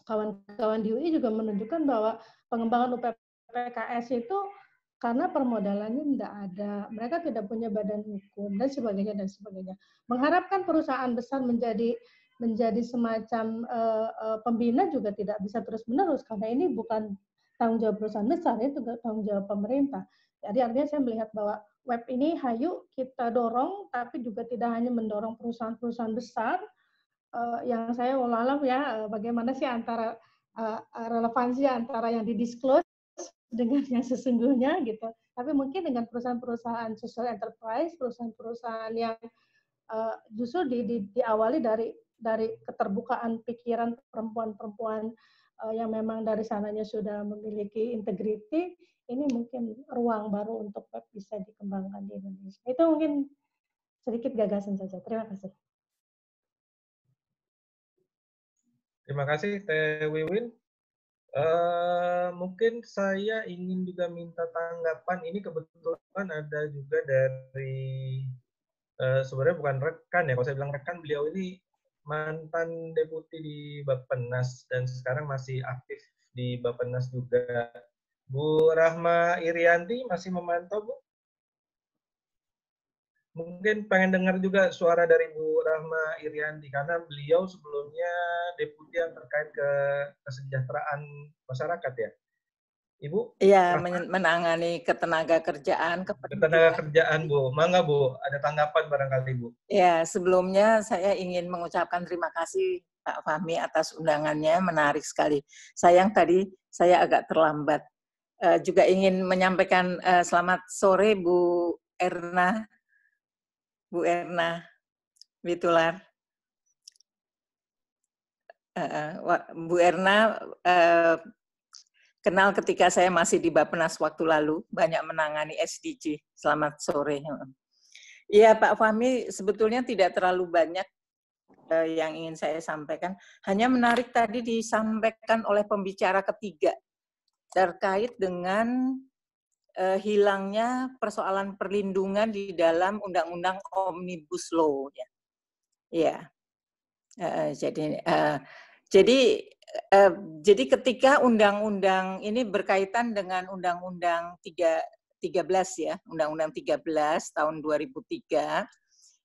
kawan-kawan di UI juga menunjukkan bahwa pengembangan UPPKS itu karena permodalannya tidak ada, mereka tidak punya badan hukum dan sebagainya dan sebagainya. Mengharapkan perusahaan besar menjadi semacam pembina juga tidak bisa terus-menerus karena ini bukan tanggung jawab perusahaan besar, itu juga tanggung jawab pemerintah. Jadi artinya saya melihat bahwa web ini hayu kita dorong, tapi juga tidak hanya mendorong perusahaan-perusahaan besar. Yang saya ulang ya, bagaimana sih antara relevansi antara yang didisclose dengan yang sesungguhnya gitu. Tapi mungkin dengan perusahaan-perusahaan social enterprise, perusahaan-perusahaan yang justru diawali dari keterbukaan pikiran perempuan-perempuan yang memang dari sananya sudah memiliki integriti, ini mungkin ruang baru untuk web bisa dikembangkan di Indonesia. Itu mungkin sedikit gagasan saja. Terima kasih.
Terima kasih, Teh Wiwin. Mungkin saya ingin juga minta tanggapan. Ini kebetulan ada juga dari sebenarnya bukan rekan ya. Kalau saya bilang rekan, beliau ini mantan deputi di Bappenas dan sekarang masih aktif di Bappenas juga. Bu Rahma Irianti masih memantau, Bu? Mungkin pengen dengar juga suara dari Bu Rahma Irianti, karena beliau sebelumnya deputi yang terkait ke kesejahteraan masyarakat ya. Ibu?
Iya, menangani ketenaga kerjaan,
ketenaga kerjaan, Bu. Mangga, Bu. Ada tanggapan barangkali, Bu?
Ya, sebelumnya saya ingin mengucapkan terima kasih Pak Fahmi atas undangannya, menarik sekali. Sayang tadi saya agak terlambat. Juga ingin menyampaikan selamat sore Bu Erna. Bu Erna Witular. Bu Erna kenal ketika saya masih di Bappenas waktu lalu, banyak menangani SDG. Selamat sore. Iya Pak Fahmi, sebetulnya tidak terlalu banyak yang ingin saya sampaikan. Hanya menarik tadi disampaikan oleh pembicara ketiga terkait dengan hilangnya persoalan perlindungan di dalam Undang-Undang Omnibus Law. Ya. Jadi ketika undang-undang ini berkaitan dengan Undang-Undang 13 ya, Undang-Undang 13 tahun 2003,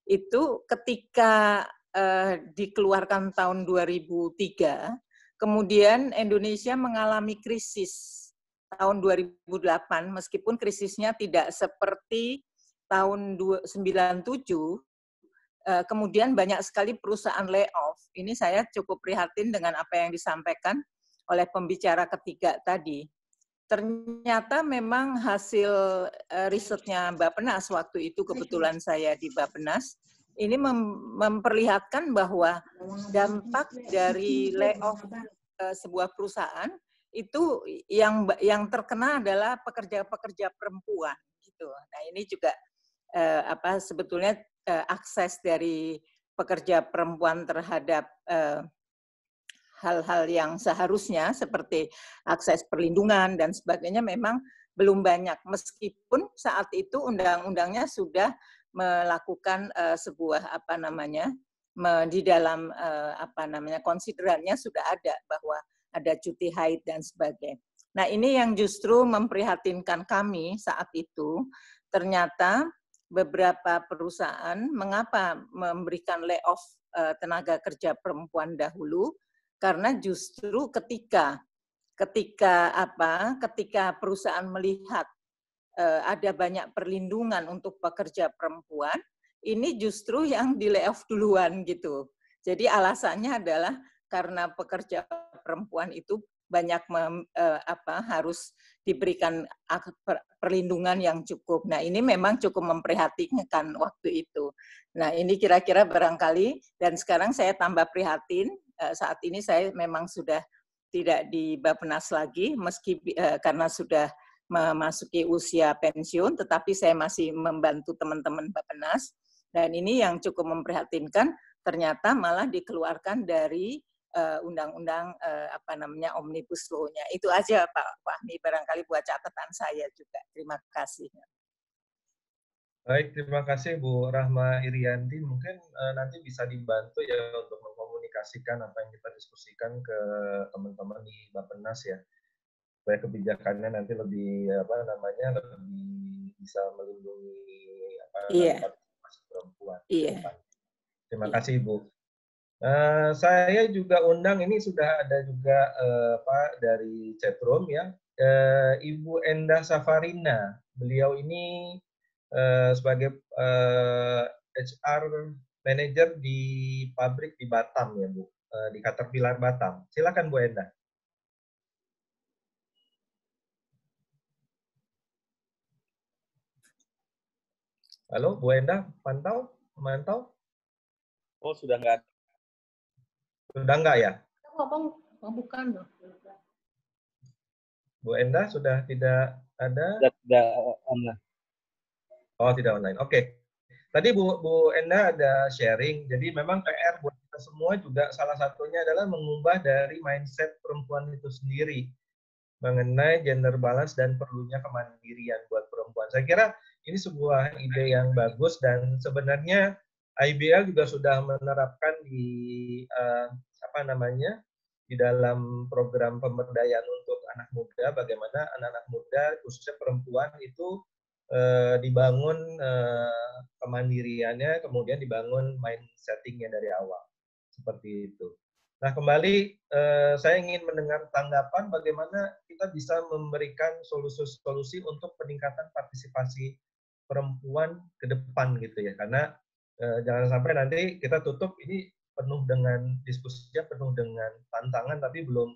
itu ketika dikeluarkan tahun 2003, kemudian Indonesia mengalami krisis tahun 2008, meskipun krisisnya tidak seperti tahun 97, kemudian banyak sekali perusahaan layoff. Ini saya cukup prihatin dengan apa yang disampaikan oleh pembicara ketiga tadi. Ternyata memang hasil risetnya Bappenas waktu itu, kebetulan saya di Bappenas, ini memperlihatkan bahwa dampak dari layoff sebuah perusahaan itu yang terkena adalah pekerja-pekerja perempuan gitu. Nah, ini juga sebetulnya akses dari pekerja perempuan terhadap hal-hal yang seharusnya seperti akses perlindungan dan sebagainya memang belum banyak, meskipun saat itu undang-undangnya sudah melakukan sebuah di dalam konsiderannya sudah ada bahwa ada cuti haid dan sebagainya. Nah, ini yang justru memprihatinkan kami saat itu. Ternyata beberapa perusahaan mengapa memberikan layoff tenaga kerja perempuan dahulu, karena justru ketika perusahaan melihat ada banyak perlindungan untuk pekerja perempuan, ini justru yang di layoff duluan gitu. Jadi alasannya adalah karena pekerja perempuan itu banyak harus diberikan perlindungan yang cukup. Nah, ini memang cukup memprihatinkan waktu itu. Nah, ini kira-kira barangkali, dan sekarang saya tambah prihatin, saat ini saya memang sudah tidak di Bappenas lagi, meski karena sudah memasuki usia pensiun, tetapi saya masih membantu teman-teman Bappenas, dan ini yang cukup memprihatinkan, ternyata malah dikeluarkan dari undang-undang Omnibus Law-nya. Itu aja Pak Fahmi, barangkali buat catatan saya juga. Terima kasih.
Baik, terima kasih Bu Rahma Irianti. Mungkin nanti bisa dibantu ya untuk mengkomunikasikan apa yang kita diskusikan ke teman-teman di Bappenas ya, supaya kebijakannya nanti lebih lebih bisa melindungi partisipasi perempuan.
Iya.
Terima kasih Ibu. Saya juga undang, ini sudah ada juga Pak dari chatroom ya, Ibu Endah Safarina. Beliau ini sebagai HR manager di pabrik di Batam ya Bu, di Caterpillar Batam. Silakan Bu Endah. Halo Bu Endah, memantau?
Oh, sudah nggak.
Sudah enggak ya?
Ngomong bukan loh.
Bu Endah sudah tidak ada?
Tidak online.
Oh, tidak online. Oke. Tadi Bu Endah ada sharing. Jadi memang PR buat kita semua juga salah satunya adalah mengubah dari mindset perempuan itu sendiri mengenai gender balance dan perlunya kemandirian buat perempuan. Saya kira ini sebuah ide yang bagus, dan sebenarnya IBL juga sudah menerapkan di di dalam program pemberdayaan untuk anak muda, bagaimana anak-anak muda khususnya perempuan itu dibangun kemandiriannya, kemudian dibangun mindsetting-nya dari awal seperti itu. Nah, kembali saya ingin mendengar tanggapan bagaimana kita bisa memberikan solusi-solusi untuk peningkatan partisipasi perempuan ke depan gitu ya, karena jangan sampai nanti kita tutup ini penuh dengan diskusinya, penuh dengan tantangan, tapi belum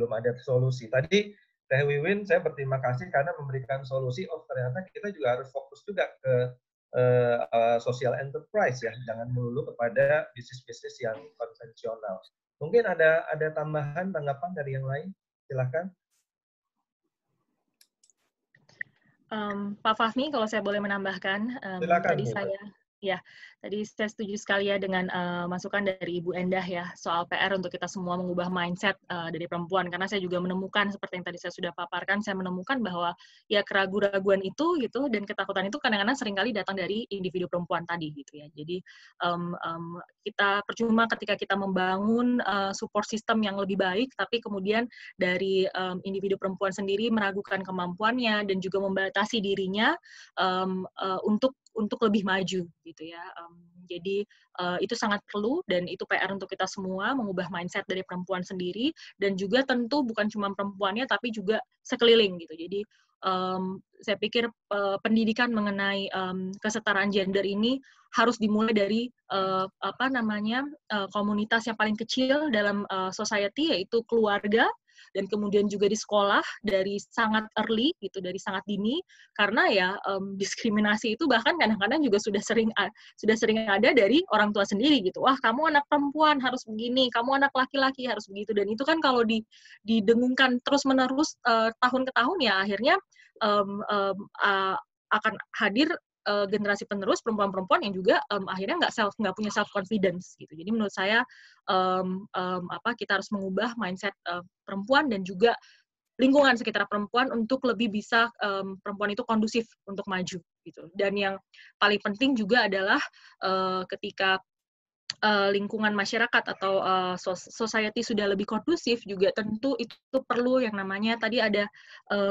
ada solusi. Tadi Teh Wiwin, saya berterima kasih karena memberikan solusi. Oh, ternyata kita juga harus fokus juga ke social enterprise ya, jangan melulu kepada bisnis-bisnis yang konvensional. Mungkin ada tambahan tanggapan dari yang lain, silakan.
Pak Fahmi, kalau saya boleh menambahkan,
silakan,
tadi Bu. Ya, tadi saya setuju sekali ya dengan masukan dari Ibu Endah ya, soal PR untuk kita semua mengubah mindset dari perempuan. Karena saya juga menemukan, seperti yang tadi saya sudah paparkan, saya menemukan bahwa ya keraguan-raguan itu gitu dan ketakutan itu kadang-kadang seringkali datang dari individu perempuan tadi gitu ya. Jadi kita percuma ketika kita membangun support system yang lebih baik, tapi kemudian dari individu perempuan sendiri meragukan kemampuannya dan juga membatasi dirinya untuk lebih maju gitu ya. Jadi itu sangat perlu dan itu PR untuk kita semua mengubah mindset dari perempuan sendiri dan juga tentu bukan cuma perempuannya tapi juga sekeliling gitu. Jadi saya pikir pendidikan mengenai kesetaraan gender ini harus dimulai dari komunitas yang paling kecil dalam society, yaitu keluarga, dan kemudian juga di sekolah dari sangat early gitu, dari sangat dini, karena ya diskriminasi itu bahkan kadang-kadang juga sudah sering ada dari orang tua sendiri gitu. Wah, kamu anak perempuan harus begini, kamu anak laki-laki harus begitu, dan itu kan kalau didengungkan terus-menerus tahun ke tahun ya akhirnya akan hadir generasi penerus perempuan-perempuan yang juga akhirnya nggak punya self confidence gitu. Jadi menurut saya kita harus mengubah mindset perempuan dan juga lingkungan sekitar perempuan untuk lebih bisa perempuan itu kondusif untuk maju gitu. Dan yang paling penting juga adalah ketika lingkungan masyarakat atau society sudah lebih kondusif, juga tentu itu perlu yang namanya tadi ada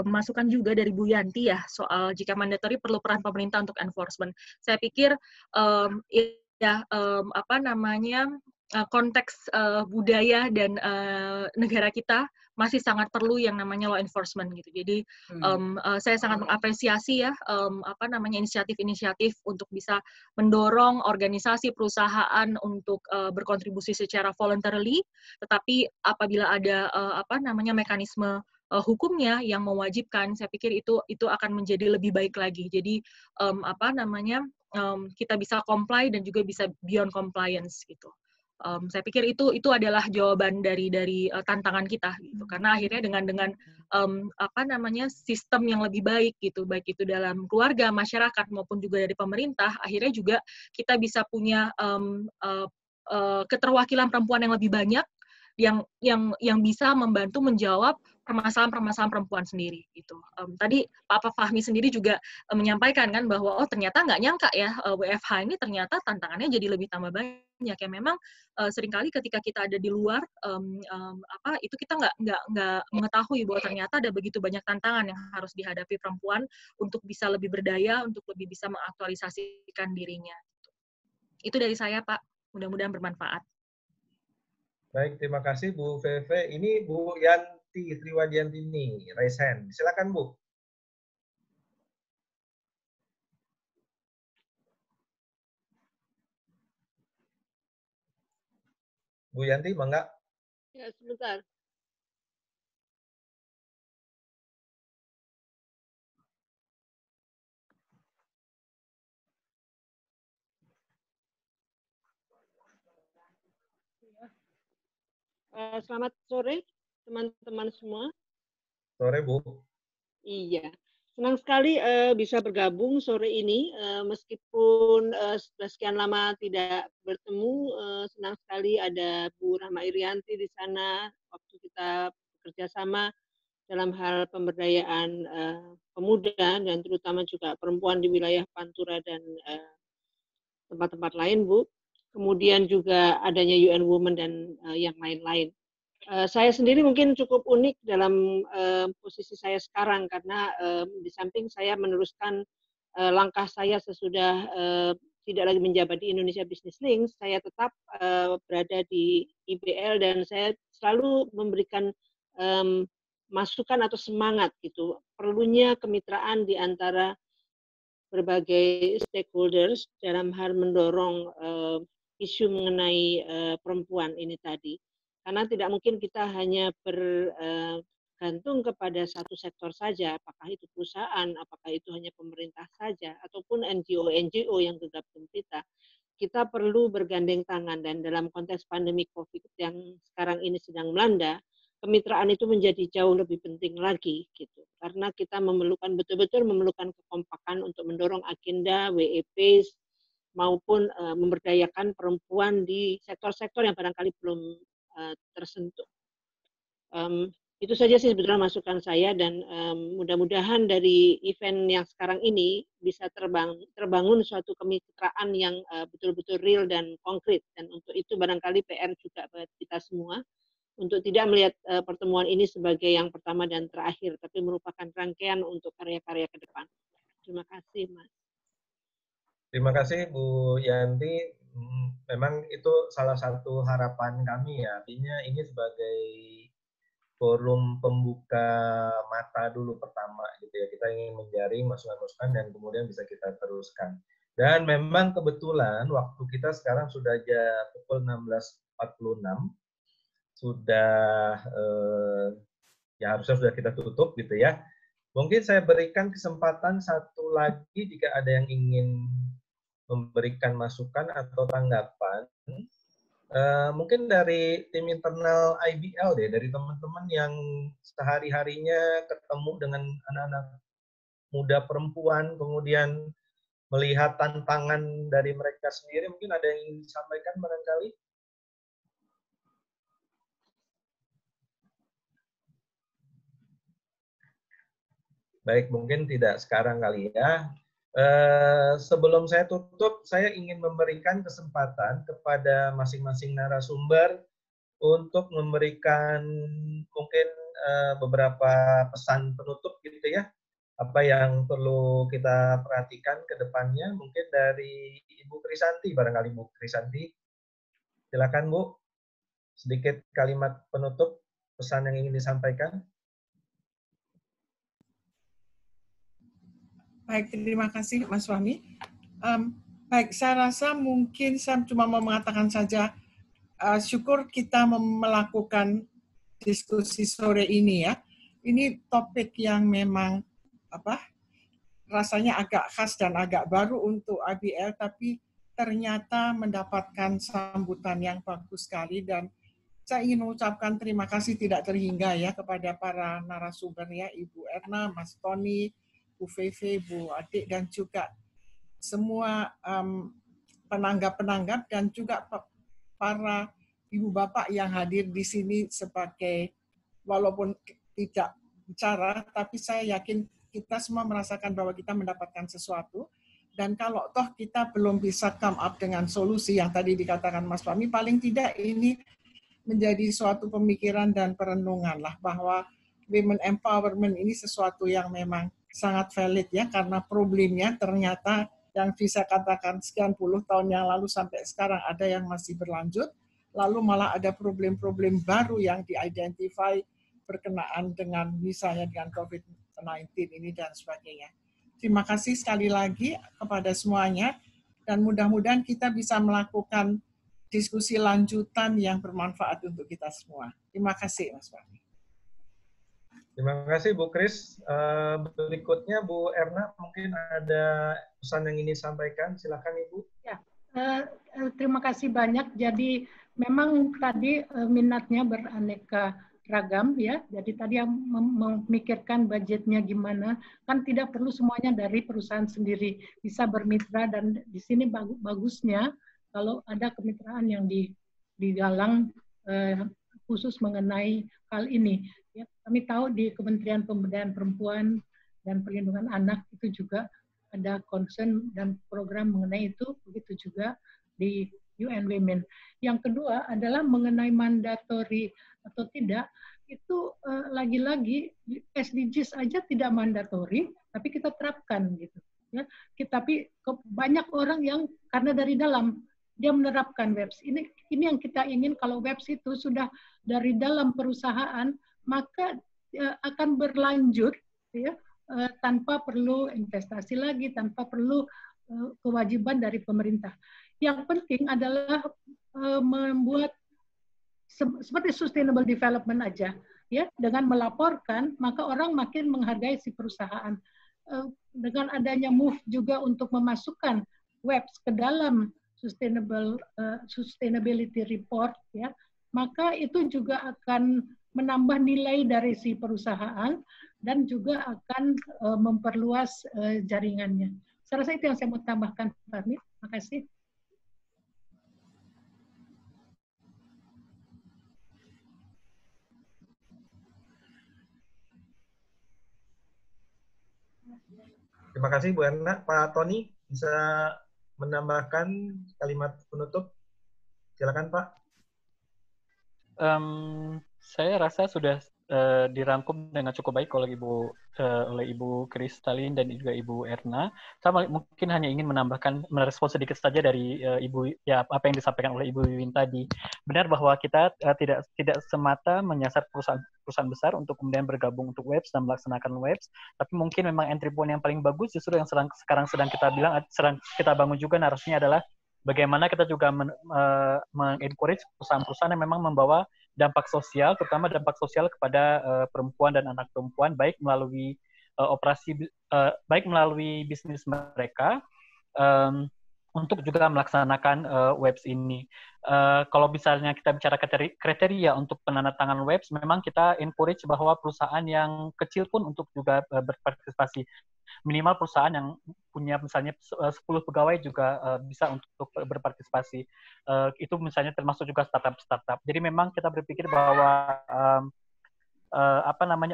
masukan juga dari Bu Yanti ya soal jika mandatory perlu peran pemerintah untuk enforcement. Saya pikir konteks budaya dan negara kita masih sangat perlu yang namanya law enforcement gitu. Jadi saya sangat mengapresiasi ya inisiatif-inisiatif untuk bisa mendorong organisasi perusahaan untuk berkontribusi secara voluntarily, tetapi apabila ada mekanisme hukumnya yang mewajibkan, saya pikir itu akan menjadi lebih baik lagi. Jadi kita bisa comply dan juga bisa beyond compliance gitu. Saya pikir itu adalah jawaban dari tantangan kita gitu, karena akhirnya dengan sistem yang lebih baik gitu, baik itu dalam keluarga, masyarakat maupun juga dari pemerintah, akhirnya juga kita bisa punya keterwakilan perempuan yang lebih banyak yang bisa membantu menjawab permasalahan-permasalahan perempuan sendiri gitu. Tadi Pak Fahmi sendiri juga menyampaikan kan bahwa ternyata nggak nyangka ya WFH ini ternyata tantangannya jadi lebih tambah banyak ya. Memang seringkali ketika kita ada di luar itu kita nggak mengetahui bahwa ternyata ada begitu banyak tantangan yang harus dihadapi perempuan untuk bisa lebih berdaya, untuk lebih bisa mengaktualisasikan dirinya. Itu dari saya Pak. Mudah-mudahan bermanfaat.
Baik, terima kasih Bu Veve. Ini Bu Yanti Triwadiantini, raise hand. Silakan Bu. Bu Yanti, mangga.
Ya, sebentar. Selamat sore, teman-teman semua.
Sore, Bu.
Iya, senang sekali bisa bergabung sore ini, meskipun sekian lama tidak bertemu. Senang sekali ada Bu Rahma Irianti di sana waktu kita bekerja sama dalam hal pemberdayaan pemuda dan terutama juga perempuan di wilayah Pantura dan tempat-tempat lain, Bu. Kemudian juga adanya UN Women dan yang lain-lain. Saya sendiri mungkin cukup unik dalam posisi saya sekarang karena di samping saya meneruskan langkah saya sesudah tidak lagi menjabat di Indonesia Business Link, saya tetap berada di IBL dan saya selalu memberikan masukan atau semangat gitu. Perlunya kemitraan di antara berbagai stakeholders dalam hal mendorong isu mengenai perempuan ini tadi. Karena tidak mungkin kita hanya bergantung kepada satu sektor saja, apakah itu perusahaan, apakah itu hanya pemerintah saja, ataupun NGO-NGO yang gegap gempita. Kita perlu bergandeng tangan, dan dalam konteks pandemi COVID yang sekarang ini sedang melanda, kemitraan itu menjadi jauh lebih penting lagi gitu, karena kita betul-betul memerlukan kekompakan untuk mendorong agenda WEP maupun memberdayakan perempuan di sektor-sektor yang barangkali belum tersentuh. Itu saja sih sebetulnya masukan saya, dan mudah-mudahan dari event yang sekarang ini bisa terbangun suatu kemitraan yang betul-betul real dan konkret, dan untuk itu barangkali PR juga buat kita semua untuk tidak melihat pertemuan ini sebagai yang pertama dan terakhir, tapi merupakan rangkaian untuk karya-karya ke depan. Terima kasih, Mas.
Terima kasih, Bu Yanti. Memang itu salah satu harapan kami ya, artinya ini sebagai forum pembuka mata dulu pertama gitu ya. Kita ingin menjaring masukan-masukan dan kemudian bisa kita teruskan. Dan memang kebetulan waktu kita sekarang sudah pukul 16.46, sudah ya harusnya sudah kita tutup gitu ya. Mungkin saya berikan kesempatan satu lagi jika ada yang ingin memberikan masukan atau tanggapan. Mungkin dari tim internal IBL deh, dari teman-teman yang sehari-harinya ketemu dengan anak-anak muda perempuan, kemudian melihat tantangan dari mereka sendiri, mungkin ada yang ingin disampaikan barangkali? Baik, mungkin tidak sekarang kali ya. Sebelum saya tutup, saya ingin memberikan kesempatan kepada masing-masing narasumber untuk memberikan mungkin beberapa pesan penutup gitu ya, apa yang perlu kita perhatikan ke depannya. Mungkin dari Ibu Krisanti, barangkali Bu Krisanti. Silakan Bu, sedikit kalimat penutup, pesan yang ingin disampaikan.
Baik, terima kasih Mas Fahmi. Baik, saya rasa mungkin saya cuma mau mengatakan saja, syukur kita melakukan diskusi sore ini ya. Ini topik yang memang rasanya agak khas dan agak baru untuk IBL, tapi ternyata mendapatkan sambutan yang bagus sekali, dan saya ingin mengucapkan terima kasih tidak terhingga ya kepada para narasumber ya, Ibu Erna, Mas Tony, Bu Feve, Bu Adik, dan juga semua penanggap-penanggap, dan juga para ibu bapak yang hadir di sini sebagai, walaupun tidak bicara, tapi saya yakin kita semua merasakan bahwa kita mendapatkan sesuatu. Dan kalau toh kita belum bisa come up dengan solusi yang tadi dikatakan Mas Fahmi, paling tidak ini menjadi suatu pemikiran dan perenungan lah, bahwa women empowerment ini sesuatu yang memang sangat valid ya, karena problemnya ternyata yang bisa katakan sekian puluh tahun yang lalu sampai sekarang ada yang masih berlanjut, lalu malah ada problem-problem baru yang di-identify berkenaan dengan misalnya dengan COVID-19 ini dan sebagainya. Terima kasih sekali lagi kepada semuanya, dan mudah-mudahan kita bisa melakukan diskusi lanjutan yang bermanfaat untuk kita semua. Terima kasih Mas Fahmi.
Terima kasih Bu Kris. Berikutnya Bu Erna, mungkin ada pesan yang ingin disampaikan. Silakan Ibu.
Ya, terima kasih banyak. Jadi memang tadi minatnya beraneka ragam ya. Jadi tadi yang memikirkan budgetnya gimana, kan tidak perlu semuanya dari perusahaan sendiri, bisa bermitra, dan di sini bagusnya kalau ada kemitraan yang digalang khusus mengenai hal ini. Ya, kami tahu di Kementerian Pemberdayaan Perempuan dan Perlindungan Anak itu juga ada concern dan program mengenai itu, begitu juga di UN Women. Yang kedua adalah mengenai mandatory atau tidak, itu lagi-lagi SDGs aja tidak mandatory, tapi kita terapkan gitu. Ya, tapi banyak orang yang karena dari dalam dia menerapkan WEPS. Ini yang kita ingin, kalau WEPS itu sudah dari dalam perusahaan, maka akan berlanjut ya, tanpa perlu investasi lagi, tanpa perlu kewajiban dari pemerintah. Yang penting adalah membuat seperti sustainable development aja ya, dengan melaporkan maka orang makin menghargai si perusahaan. Dengan adanya move juga untuk memasukkan WEPS ke dalam sustainability report ya, maka itu juga akan menambah nilai dari si perusahaan dan juga akan memperluas jaringannya. Saya rasa itu yang saya mau tambahkan, Fahmi. Terima Terima kasih.
Terima kasih Bu Erna. Pak Tony bisa menambahkan kalimat penutup? Silakan Pak.
Saya rasa sudah dirangkum dengan cukup baik oleh Ibu Kristalin dan juga Ibu Erna. Saya mungkin hanya ingin menambahkan, merespon sedikit saja dari Ibu, ya apa yang disampaikan oleh Ibu Wiwin tadi. Benar bahwa kita tidak semata menyasar perusahaan besar untuk kemudian bergabung untuk webs dan melaksanakan webs, tapi mungkin memang entry point yang paling bagus justru yang sekarang sedang kita bangun juga narasinya adalah bagaimana kita juga mengencourage perusahaan-perusahaan yang memang membawa dampak sosial, terutama dampak sosial kepada perempuan dan anak perempuan, baik melalui baik melalui bisnis mereka, untuk juga melaksanakan webs ini. Kalau misalnya kita bicara kriteria untuk penandatangan webs, memang kita encourage bahwa perusahaan yang kecil pun untuk juga berpartisipasi. Minimal perusahaan yang punya misalnya 10 pegawai juga bisa untuk berpartisipasi. Itu misalnya termasuk juga startup. Jadi memang kita berpikir bahwa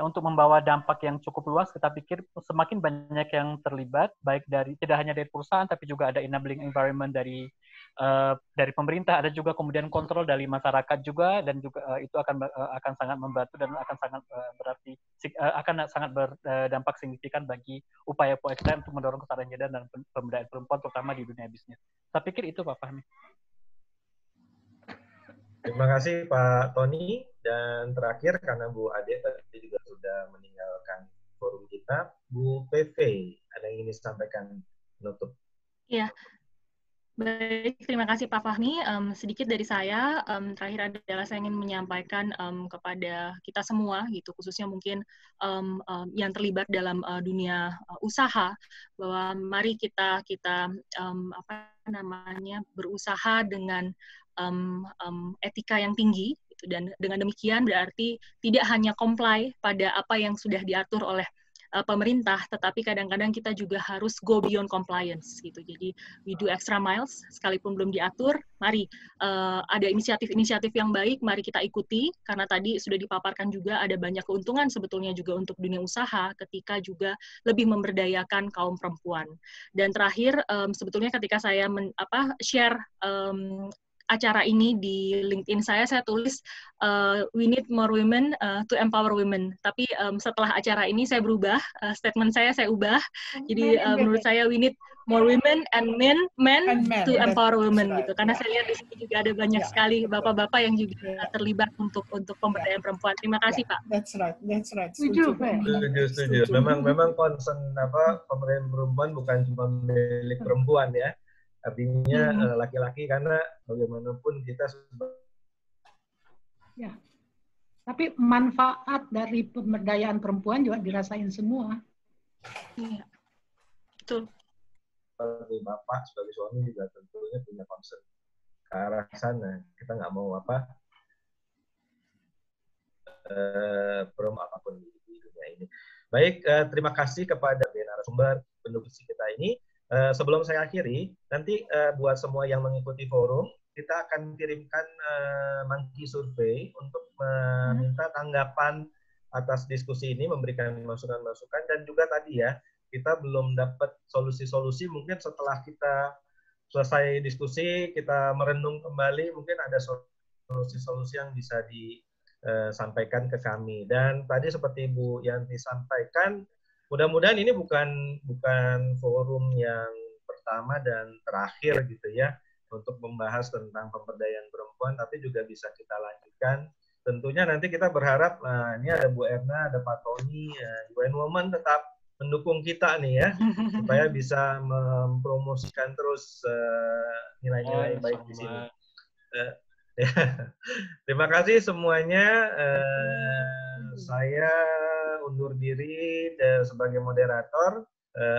untuk membawa dampak yang cukup luas, kita pikir semakin banyak yang terlibat, baik dari tidak hanya dari perusahaan, tapi juga ada enabling environment dari pemerintah, ada juga kemudian kontrol dari masyarakat juga, dan juga itu akan sangat membantu dan akan sangat berdampak signifikan bagi upaya-upaya kita untuk mendorong kesetaraan gender dan pemberdayaan perempuan, terutama di dunia bisnis. Saya pikir itu Pak Fahmi.
Terima kasih Pak Tony. Dan terakhir, karena Bu Ade tadi juga sudah meninggalkan forum kita, Bu PV, ada yang ingin disampaikan penutup?
Iya, baik, terima kasih Pak Fahmi. Sedikit dari saya, terakhir adalah saya ingin menyampaikan kepada kita semua, gitu, khususnya mungkin yang terlibat dalam dunia usaha, bahwa mari kita berusaha dengan etika yang tinggi, gitu, dan dengan demikian berarti tidak hanya comply pada apa yang sudah diatur oleh pemerintah, tetapi kadang-kadang kita juga harus go beyond compliance, gitu. Jadi we do extra miles, sekalipun belum diatur, mari ada inisiatif-inisiatif yang baik, mari kita ikuti, karena tadi sudah dipaparkan juga ada banyak keuntungan sebetulnya juga untuk dunia usaha ketika juga lebih memberdayakan kaum perempuan. Dan terakhir, sebetulnya ketika saya share acara ini di LinkedIn saya tulis we need more women to empower women. Tapi setelah acara ini saya berubah, statement saya ubah. Jadi menurut saya we need more women and men to empower women, gitu. Karena saya lihat di sini juga ada banyak sekali bapak-bapak yang juga terlibat untuk pemberdayaan perempuan. Terima kasih Pak.
That's right.
Setuju. Memang concern pemberdayaan perempuan bukan cuma milik perempuan ya. Artinya laki-laki, karena bagaimanapun kita
ya. Tapi manfaat dari pemberdayaan perempuan juga dirasain semua.
Iya, betul.
Sebagai bapak, sebagai suami juga tentunya punya concern ke arah sana. Kita nggak mau apapun di dunia ini. Baik, terima kasih kepada narasumber pendiskusi kita ini. Sebelum saya akhiri, nanti buat semua yang mengikuti forum, kita akan kirimkan monkey survey untuk meminta tanggapan atas diskusi ini, memberikan masukan-masukan, dan juga tadi ya, kita belum dapat solusi-solusi, mungkin setelah kita selesai diskusi, kita merenung kembali, mungkin ada solusi-solusi yang bisa disampaikan ke kami. Dan tadi seperti Bu Yanti sampaikan, mudah-mudahan ini bukan forum yang pertama dan terakhir gitu ya untuk membahas tentang pemberdayaan perempuan, tapi juga bisa kita lanjutkan. Tentunya nanti kita berharap, ini ada Bu Erna, ada Pak Tony, UN Women tetap mendukung kita nih ya, supaya bisa mempromosikan terus nilai-nilai baik di sini. Terima kasih semuanya. Saya undur diri sebagai moderator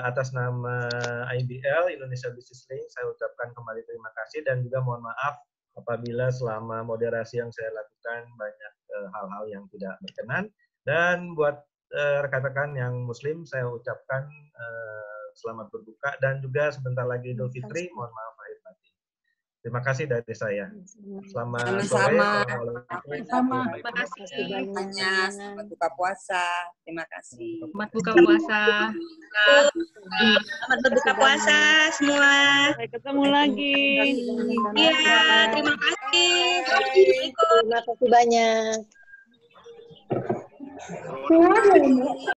atas nama IBL Indonesia Business Link. Saya ucapkan kembali terima kasih dan juga mohon maaf apabila selama moderasi yang saya lakukan banyak hal-hal yang tidak berkenan. Dan buat rekan-rekan yang Muslim, saya ucapkan selamat berbuka dan juga sebentar lagi Idul Fitri. Mohon maaf lahir Terima kasih dari saya. Selamat sore.
Sama-sama.
Assalamualaikum.
Terima kasih
banyak. Selamat buka puasa. Terima kasih.
Selamat buka puasa.
Selamat berbuka puasa semua.
Sampai ketemu lagi.
Iya, terima kasih. Assalamualaikum.
Terima kasih banyak.